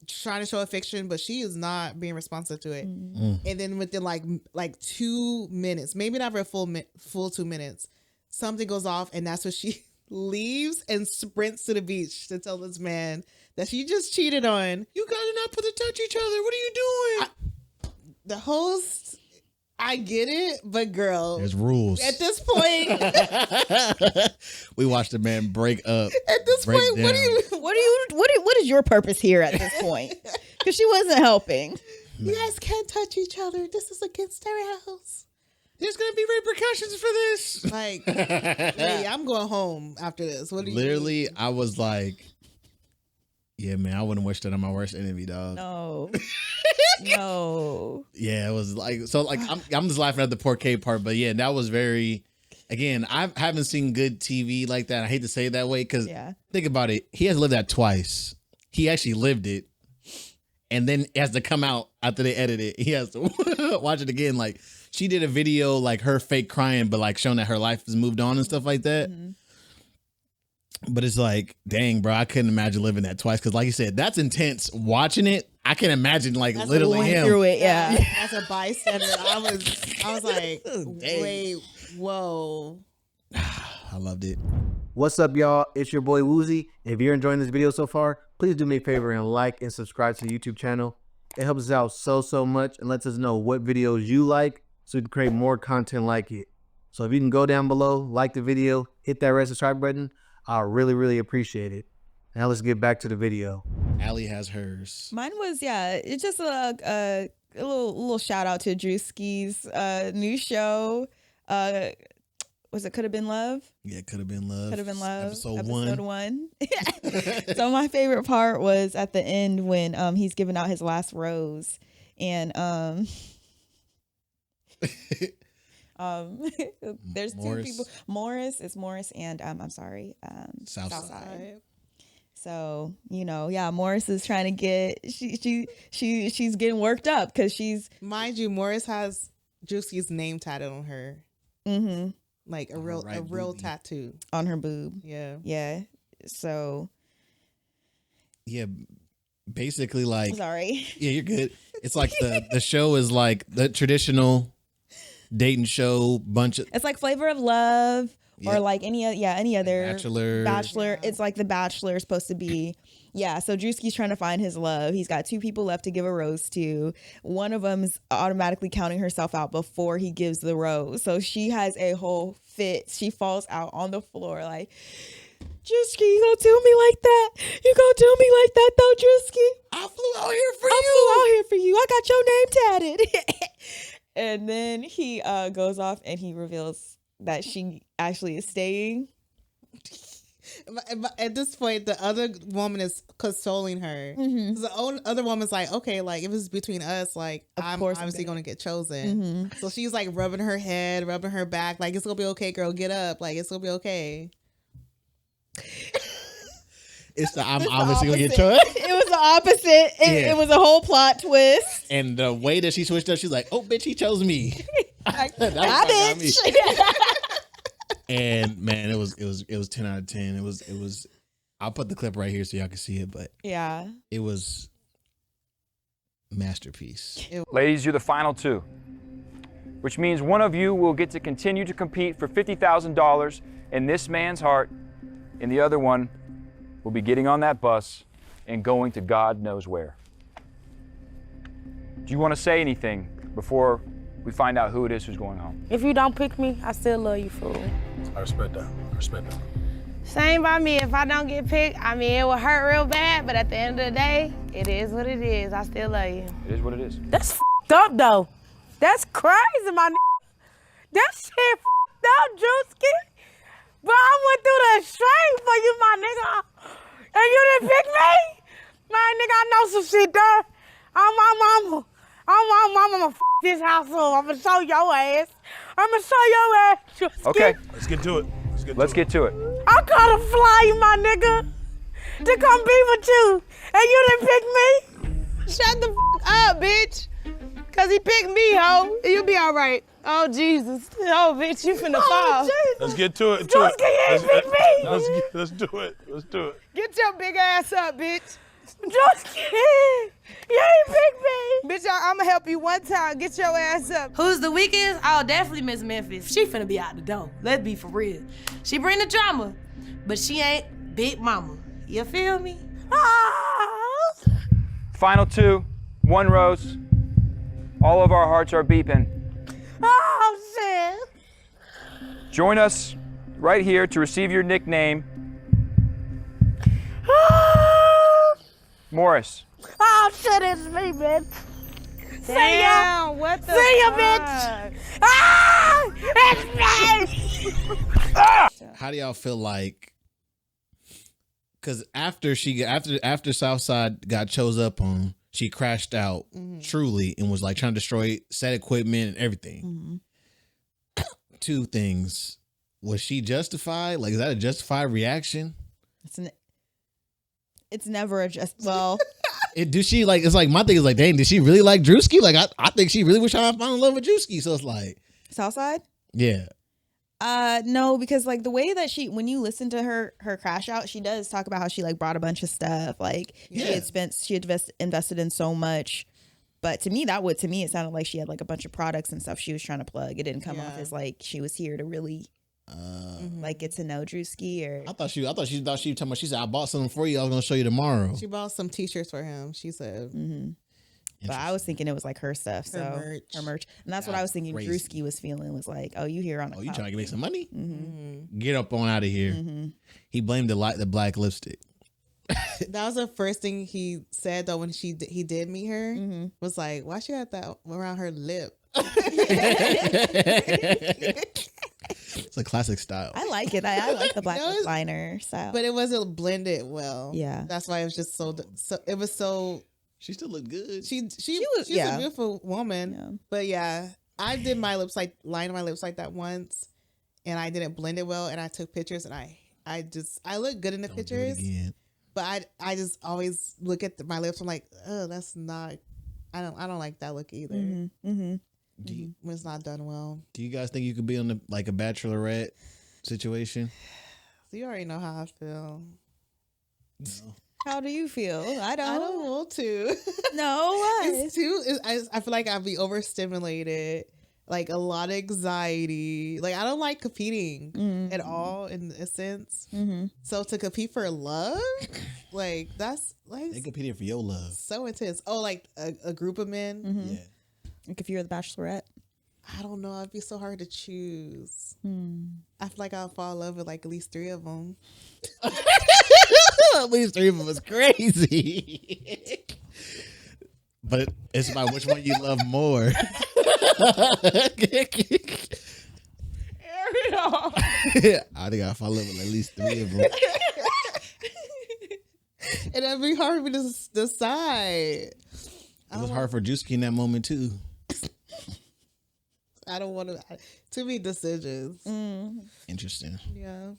trying to show affection, but she is not being responsive to it. And then within, like 2 minutes, maybe not for a full 2 minutes, something goes off, and that's when she leaves and sprints to the beach to tell this man that she just cheated on. You guys are not supposed to touch each other. What are you doing? The host, I get it, but girl, There's rules. at this point, We watched a man break up. at this break point, down. What is your purpose here at this point? Because she wasn't helping. you guys can't touch each other. This is against our house. There's gonna be repercussions for this. Like, hey, I'm going home after this. What do you Literally, mean? I was like, yeah, man, I wouldn't wish that on my worst enemy, dog. No. No. Yeah, it was like, so like, I'm just laughing at the poor K part, but yeah, that was very, again, I haven't seen good TV like that. I hate to say it that way, because think about it. He has lived that twice. He actually lived it. And then it has to come out after they edit it. He has to watch it again. Like, she did a video, like her fake crying, but like showing that her life has moved on and stuff like that. But it's like, dang, bro, I couldn't imagine living that twice. Because like you said, that's intense. Watching it, I can imagine like That's literally Going him. through it, yeah. As a bystander, I was like, wait, whoa. I loved it. What's up, y'all? It's your boy Wuzi. If you're enjoying this video so far, please do me a favor and like and subscribe to the YouTube channel. It helps us out so much and lets us know what videos you like so we can create more content like it. So if you can go down below, like the video, hit that red subscribe button, I'll really appreciate it. Now let's get back to the video. Allie has hers. Mine was, it's just a little shout out to Drewski's new show. Was it Could Have Been Love? Yeah, Could Have Been Love. Could Have Been Love. Episode 1. So my favorite part was at the end when he's giving out his last rose, and there's two people. It's Morris and I'm sorry, Southside. So Morris is trying to get she's getting worked up because she's, Mind you, Morris has Juicy's name tatted on her. Mm-hmm. Like a real tattoo on her boob. Yeah. So yeah, basically like. Sorry. Yeah, you're good. It's like the show is like the traditional dating show bunch of. It's like Flavor of Love or like any other Bachelor. It's like The Bachelor is supposed to be. Yeah, so Drewski's trying to find his love. He's got 2 people left to give a rose to. One of them is automatically counting herself out before he gives the rose. So she has a whole fit. She falls out on the floor like, Drewski, you gonna do me like that? You gonna do me like that though, Drewski? I flew out here for I you. flew out here for you. I got your name tatted. And then he goes off and he reveals that she actually is staying. At this point, the other woman is consoling her. Mm-hmm. The other woman's like, okay, like if it's between us, like I'm obviously going to get chosen. Mm-hmm. So she's like rubbing her head, rubbing her back, like it's gonna be okay, girl, get up, like it's gonna be okay. I'm obviously gonna get chosen. It was the opposite. It was a whole plot twist. And the way that she switched up, she's like, "Oh, bitch, he chose me." Bitch. And man, it was 10 out of 10. It was. I'll put the clip right here so y'all can see it, but Yeah. it was masterpiece. Ladies, you're the final two, which means one of you will get to continue to compete for $50,000 in this man's heart, and the other one will be getting on that bus and going to God knows where. Do you want to say anything before we find out who it is who's going home? If you don't pick me, I still love you, fool. I respect that. Same by me. If I don't get picked, I mean, it will hurt real bad, but at the end of the day, it is what it is. I still love you. It is what it is. That's f***ed up, though. That's crazy, my n***. That shit f***ed up, Drewski. But I went through the extreme for you, my nigga. And you didn't pick me? My nigga, I know some shit, though. I'm my mama. I'ma f*** this house up. I'ma show your ass. I'ma show your ass, Drewski. Okay, Let's get to it. let's get to it. I gotta fly, my nigga, to come be with you, and you didn't pick me? Shut the f*** up, bitch. Cause he picked me, ho. You'll be all right. Oh, Jesus. Oh, bitch, you finna fall. Jesus. Let's get to it. Drewski, you ain't pick me. Let's do it. Let's do it. Get your big ass up, bitch. Drewski, you ain't pick me. Bitch, I'ma help you one time. Get your ass up. Who's the weakest? Oh, definitely Miss Memphis. She finna be out the door. Let's be for real. She bring the drama, but she ain't Big Mama. You feel me? Ah. Final two, one rose. All of our hearts are beeping. Oh, shit. Join us right here to receive your nickname, Morris. Oh, shit, it's me, bitch. Damn, what the See ya, fuck? bitch. Ah, it's me. How do y'all feel like? Because after Southside got chose up on, she crashed out truly and was like trying to destroy set equipment and everything. Two things: was she justified? Like, is that a justified reaction? It's never a well. Do she like? It's like my thing is like, dang, did she really like Drewski? Like, I think she really was trying to fall in love with Drewski. So it's like, Southside? yeah. No, because like the way that when you listen to her crash out, she does talk about how she like brought a bunch of stuff. Like she had invested in so much. But to me, it sounded like she had like a bunch of products and stuff she was trying to plug. It didn't come off as like she was here to really like get to know Drewski. Or I thought she was talking about. She said, "I bought something for you. I was gonna show you tomorrow." She bought some t-shirts for him. She said, But I was thinking it was like her stuff, Her merch. and that's what I was thinking. Crazy. Drewski was feeling was like, "Oh, you here on the? Oh, you trying to make some money? Mm-hmm. Get up on out of here." He blamed the black lipstick. that was the first thing he said though when he did meet her. Was like, why she got that around her lip? It's a classic style. I like it. I like the black lip liner style, But it wasn't blended well. Yeah. That's why it was just so it was so. She still looked good. She's a beautiful woman. Yeah. But yeah, I did my lips lined my lips like that once, and I didn't blend it well, and I took pictures, and I look good in the pictures, but I just always look at my lips. I'm like, oh, that's not. I don't like that look either. When it's not done well. Do you guys think you could be on a Bachelorette situation? So you already know how I feel. No. How do you feel? I don't want to. No, why? I feel like I'd be overstimulated, like a lot of anxiety. Like I don't like competing at all in a sense. So to compete for love, like that's like They competing for your love. so intense. Oh, like a group of men. Yeah. Like if you're the Bachelorette. I don't know. It'd be so hard to choose. I feel like I'll fall in love with like at least 3 of them. At least 3 of them is crazy. But it's about which one you love more. I think I fall in love with at least 3 of them. And it'd be hard for me to decide. It was hard for Juicy in that moment too. I don't want to. Too many decisions. Interesting. Yeah.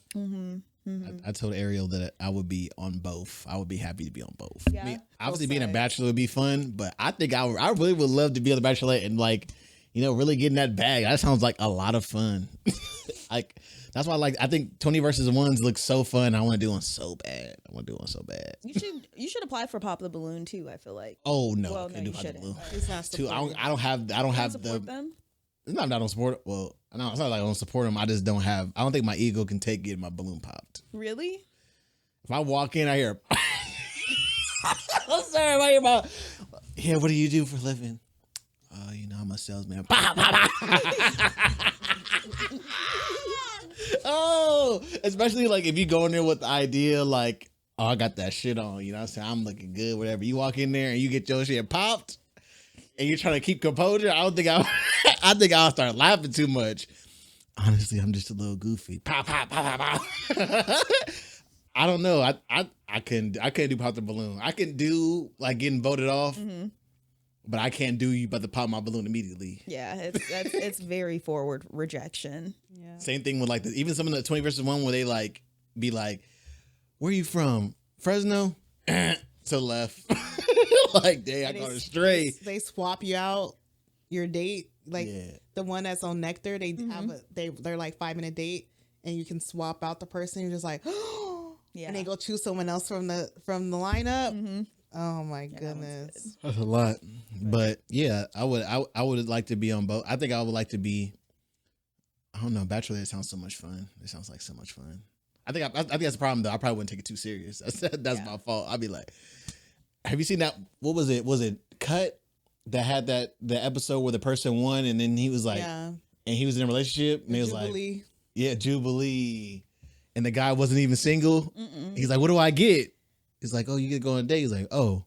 I told Ariel that I would be on both. I would be happy to be on both. Yeah, I mean, obviously both being a sides. bachelor would be fun, but I think I really would love to be on the Bachelorette and like, you know, really getting that bag. That sounds like a lot of fun. Like that's why I think 20 versus 1s look so fun. I want to do one so bad. You should apply for Pop the Balloon too. I feel like. Oh no, Well, I no, can't do you Pop the shouldn't. Balloon. It's not Too, supported. I don't have You don't the. support them? It's not that I don't support it. Well, no, it's not like I don't support them. I just don't have. I don't think my ego can take getting my balloon popped. Really? If I walk in, I hear. I'm sorry, I hear about. Yeah, what do you do for a living? You know, I'm a salesman. Oh, especially like if you go in there with the idea like, oh, I got that shit on. You know what I'm saying? I'm looking good, whatever. You walk in there and you get your shit popped and you're trying to keep composure. I don't think I think I'll start laughing too much. Honestly, I'm just a little goofy. Pop, pop, pop, pop, pop. I don't know. I couldn't do pop the balloon. I can do like getting voted off, but I can't do you about to pop my balloon immediately. Yeah, it's very forward rejection. Yeah. Same thing with like even some of the 20 versus 1 where they like be like, where you from? Fresno? To the left. Like, dang, I got it straight. They swap you out your date. Like Yeah. the one that's on Nectar, they have they're like 5-minute date and you can swap out the person. You're just like, Yeah. and they go choose someone else from the lineup. Oh my that one's goodness. That's a lot. But yeah, I would like to be on both. I think I would like to be, I don't know, Bachelorette sounds so much fun. It sounds like so much fun. I think that's the problem though. I probably wouldn't take it too serious. That's my fault. I'd be like, have you seen that? What was it? Was it Cut that had the episode where the person won and then he was like, and he was in a relationship and he was Jubilee. like, yeah, Jubilee. And the guy wasn't even single. He's like, what do I get? He's like, oh, you get to go on a date. He's like, oh,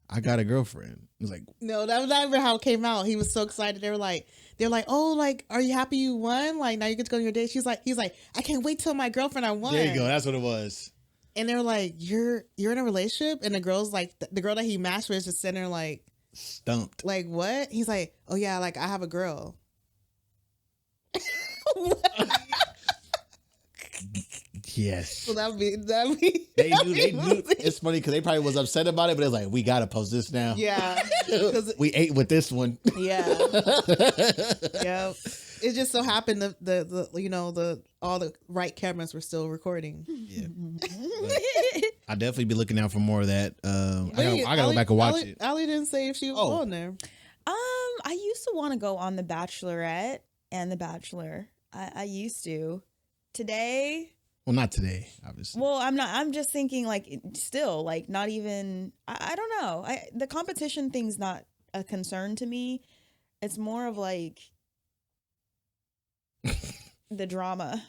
I got a girlfriend. He's like, No, that was not even how it came out. He was so excited. They're like, oh, like, are you happy you won? Like, now you get to go on your date. He's like, I can't wait till my girlfriend I won. there you go. That's what it was. And they're like, you're in a relationship? And the girl's like, the girl that he matched with is just sitting there like, stumped. Like, what? He's like, oh yeah, like I have a girl. Yes. So that would be They knew. It's funny because they probably was upset about it, but it's like, we got to post this now. Yeah. We ate with this one. Yeah. Yep. It just so happened the all the right cameras were still recording. Yeah. I'll definitely be looking out for more of that. I gotta go back and watch it. Allie didn't say if she was on there. I used to want to go on The Bachelorette and The Bachelor. I used to. Today. Well, not today, obviously. Well, I'm not. I'm just thinking, like, still, like, not even. I don't know. The competition thing's not a concern to me. It's more of like the drama.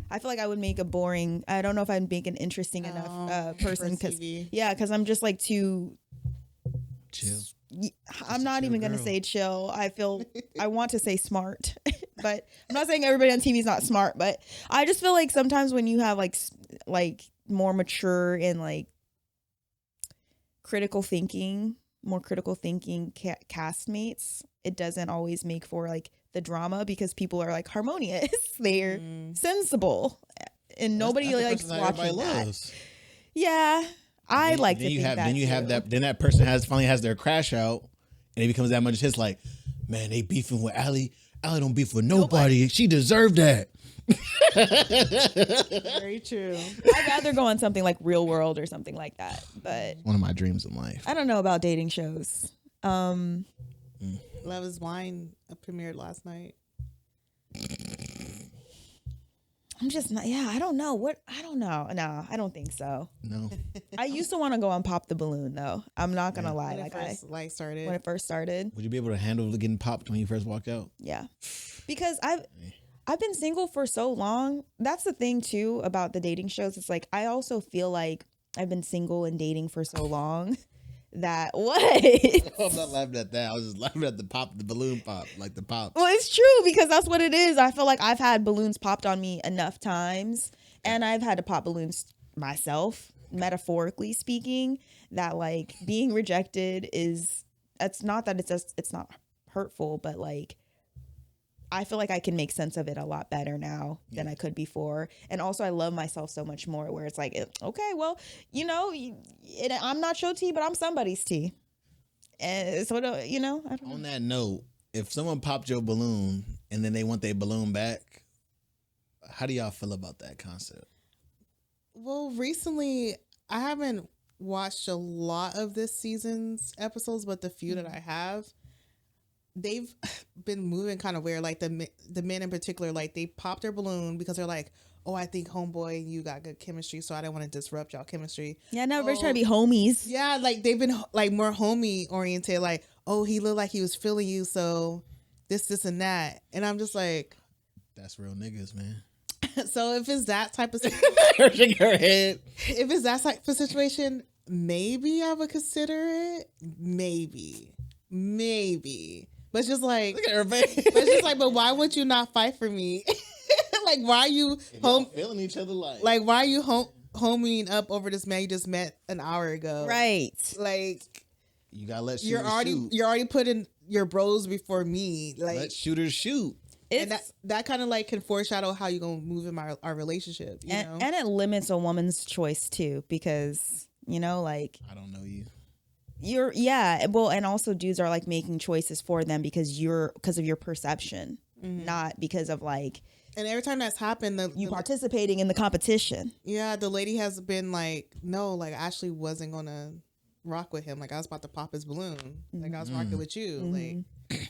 I feel like I would make a boring. I don't know if I'd make an interesting enough person because I'm just like too chill. I'm not even gonna say chill. I want to say smart, but I'm not saying everybody on TV is not smart. But I just feel like sometimes when you have like more mature and like more critical thinking castmates, it doesn't always make for like the drama because people are like harmonious, they're sensible, and nobody likes watching that. Yeah. I like to think that. Then that person finally has their crash out, and it becomes that much hits. Like, man, they beefing with Allie. Allie don't beef with nobody. She deserved that. Very true. I'd rather go on something like Real World or something like that. But one of my dreams in life. I don't know about dating shows. Love Is Blind premiered last night. I'm just not. Yeah, I don't know what. I don't know. No, I don't think so. No. I used to want to go and pop the balloon though. I'm not gonna lie. When it first started. When it first started. Would you be able to handle getting popped when you first walked out? Yeah, because I've been single for so long. That's the thing too about the dating shows. It's like I also feel like I've been single and dating for so long that what? I'm not laughing at that. I was just laughing at the balloon pop, like the pop. Well, it's true because that's what it is. I feel like I've had balloons popped on me enough times, and I've had to pop balloons myself, metaphorically speaking, that like being rejected is, it's not that it's not hurtful, but like I feel like I can make sense of it a lot better now than I could before. And also I love myself so much more where it's like, okay, well, you know, I'm not your tea, but I'm somebody's tea. And so, you know, I don't know. On that note, if someone popped your balloon and then they want their balloon back, how do y'all feel about that concept? Well, recently I haven't watched a lot of this season's episodes, but the few that I have, they've been moving kind of weird. Like the men in particular, like they popped their balloon because they're like, oh, I think homeboy and you got good chemistry, so I didn't want to disrupt y'all chemistry. Yeah, now we're trying to be homies. Yeah, like they've been like more homie oriented. Like, oh, he looked like he was feeling you, so this and that. And I'm just like, that's real niggas, man. So if it's that type of Shake her head. If it's that type of situation, maybe I would consider it. Maybe. But it's just like, look at her face. But it's just like, but why would you not fight for me? Like, why are you feeling each other like why are you homing up over this man you just met an hour ago? Right. Like, you gotta let you're already putting your bros before me. Like, let shooters shoot. And that kind of like can foreshadow how you gonna move in our relationship. You know? And it limits a woman's choice too, because you know, like, I don't know you. And also dudes are like making choices for them because of your perception, not because of like. And every time that's happened, you participating in the competition. Yeah, the lady has been like, no, like I actually wasn't gonna rock with him. Like I was about to pop his balloon. Like I was rocking with you. Like,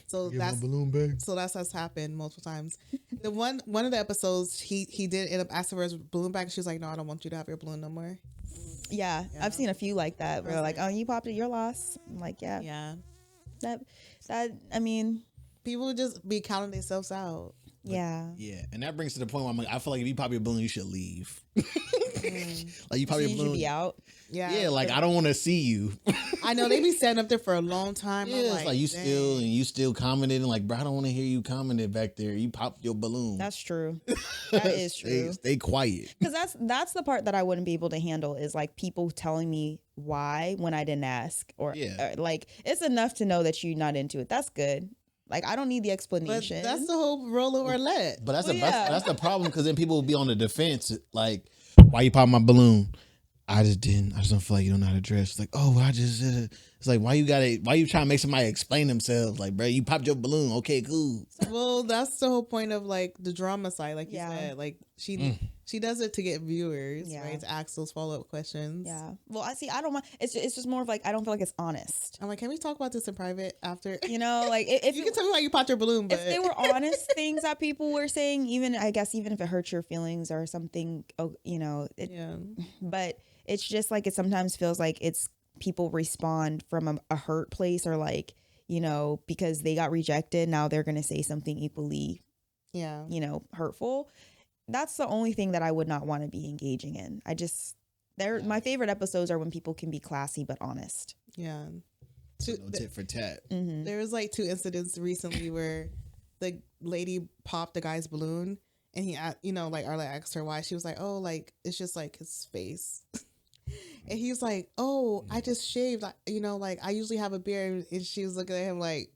so that's balloon back. So that's happened multiple times. The one of the episodes, he did end up asking for his balloon back. And she was like, no, I don't want you to have your balloon no more. Yeah, I've seen a few like that where they're like, oh, you popped it, your loss. I'm like, yeah. That I mean, people would just be counting themselves out. Yeah. Yeah, and that brings to the point where I feel like if you pop your balloon, you should leave. Like you pop your balloon, should be out. Yeah, like I don't want to see you. I know they be standing up there for a long time. Yeah, it's like you still commenting, like, bro, I don't want to hear you commenting back there. You popped your balloon. That's true. That is true. Stay quiet. Because that's the part that I wouldn't be able to handle is like people telling me why when I didn't ask, or like it's enough to know that you're not into it. That's good. Like I don't need the explanation. But that's the whole roll of roulette. But that's the problem, because then people will be on the defense. Like, why you pop my balloon? I just don't feel like you don't know how to dress. Like, oh, I just did it. It's like, why you trying to make somebody explain themselves? Like, bro, you popped your balloon. Okay, cool. Well, that's the whole point of like the drama side, like you said. Like she does it to get viewers, right? To ask those follow-up questions. Yeah. Well, I don't mind. It's just more of like, I don't feel like it's honest. I'm like, can we talk about this in private after? You know, like if you can tell me why you popped your balloon, but if they were honest things that people were saying, even if it hurts your feelings or something, you know, but it's just like, it sometimes feels like it's people respond from a hurt place, or like, you know, because they got rejected, now they're going to say something equally, you know, hurtful. That's the only thing that I would not want to be engaging in. My favorite episodes are when people can be classy but honest. Yeah. No tit for tat. Mm-hmm. There was like 2 incidents recently where the lady popped the guy's balloon, and he, you know, like Arla asked her why. She was like, oh, like it's just like his face. And he was like, oh, I just shaved. You know, like I usually have a beard. And she was looking at him like,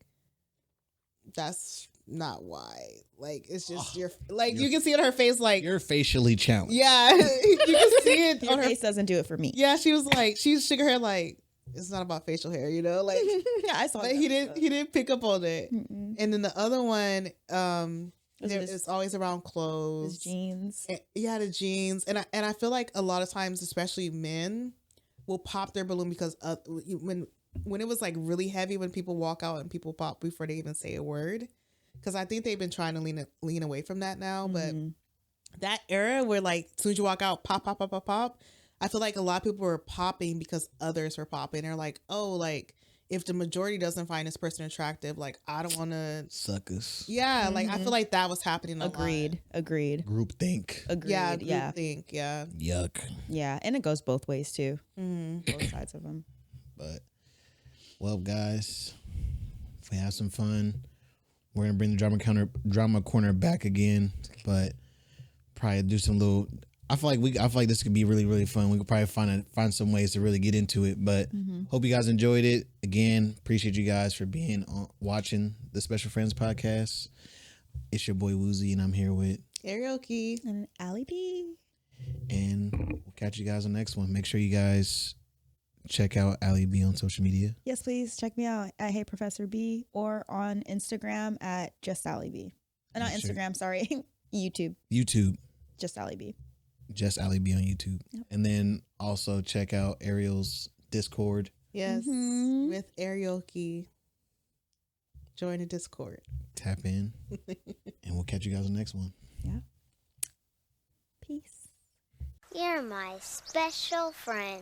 that's not why. Like, it's just you can see it on her face, like, you're facially challenged. Yeah. You can see it Your on her face doesn't do it for me. Yeah, she was like, she shook her head like, it's not about facial hair, you know? Like, yeah, I saw but that. he didn't pick up on it. Mm-mm. And then the other one, it's always around clothes. His jeans. The jeans. And I feel like a lot of times, especially men, will pop their balloon because when it was like really heavy, when people walk out and people pop before they even say a word. Because I think they've been trying to lean away from that now. But that era where like as soon as you walk out, pop, pop, pop, pop, pop. I feel like a lot of people were popping because others were popping. They're like, oh, like if the majority doesn't find this person attractive, like I don't want to Suckers. Yeah, like I feel like that was happening a lot. Agreed. Group think. Agreed. Yeah, Yeah. think, yeah. Yuck. Yeah, and it goes both ways too. Both sides of them. But well, guys, if we have some fun, we're gonna bring the drama corner back again, but probably do some little. I feel like this could be really, really fun. We could probably find some ways to really get into it. But hope you guys enjoyed it. Again, appreciate you guys for being watching the Special Friends podcast. It's your boy Wuzi, and I'm here with Eareoke and Allie B. And we'll catch you guys on the next one. Make sure you guys check out Allie B on social media. Yes, please check me out at Hey Professor B or on Instagram at Just Allie B. Not Instagram, sorry. YouTube. Just Allie B. Just Allie B on YouTube. Yep. And then also check out Ariel's Discord. Yes, with Eareoke. Join the Discord. Tap in. And we'll catch you guys on the next one. Yeah. Peace. You're my special friend.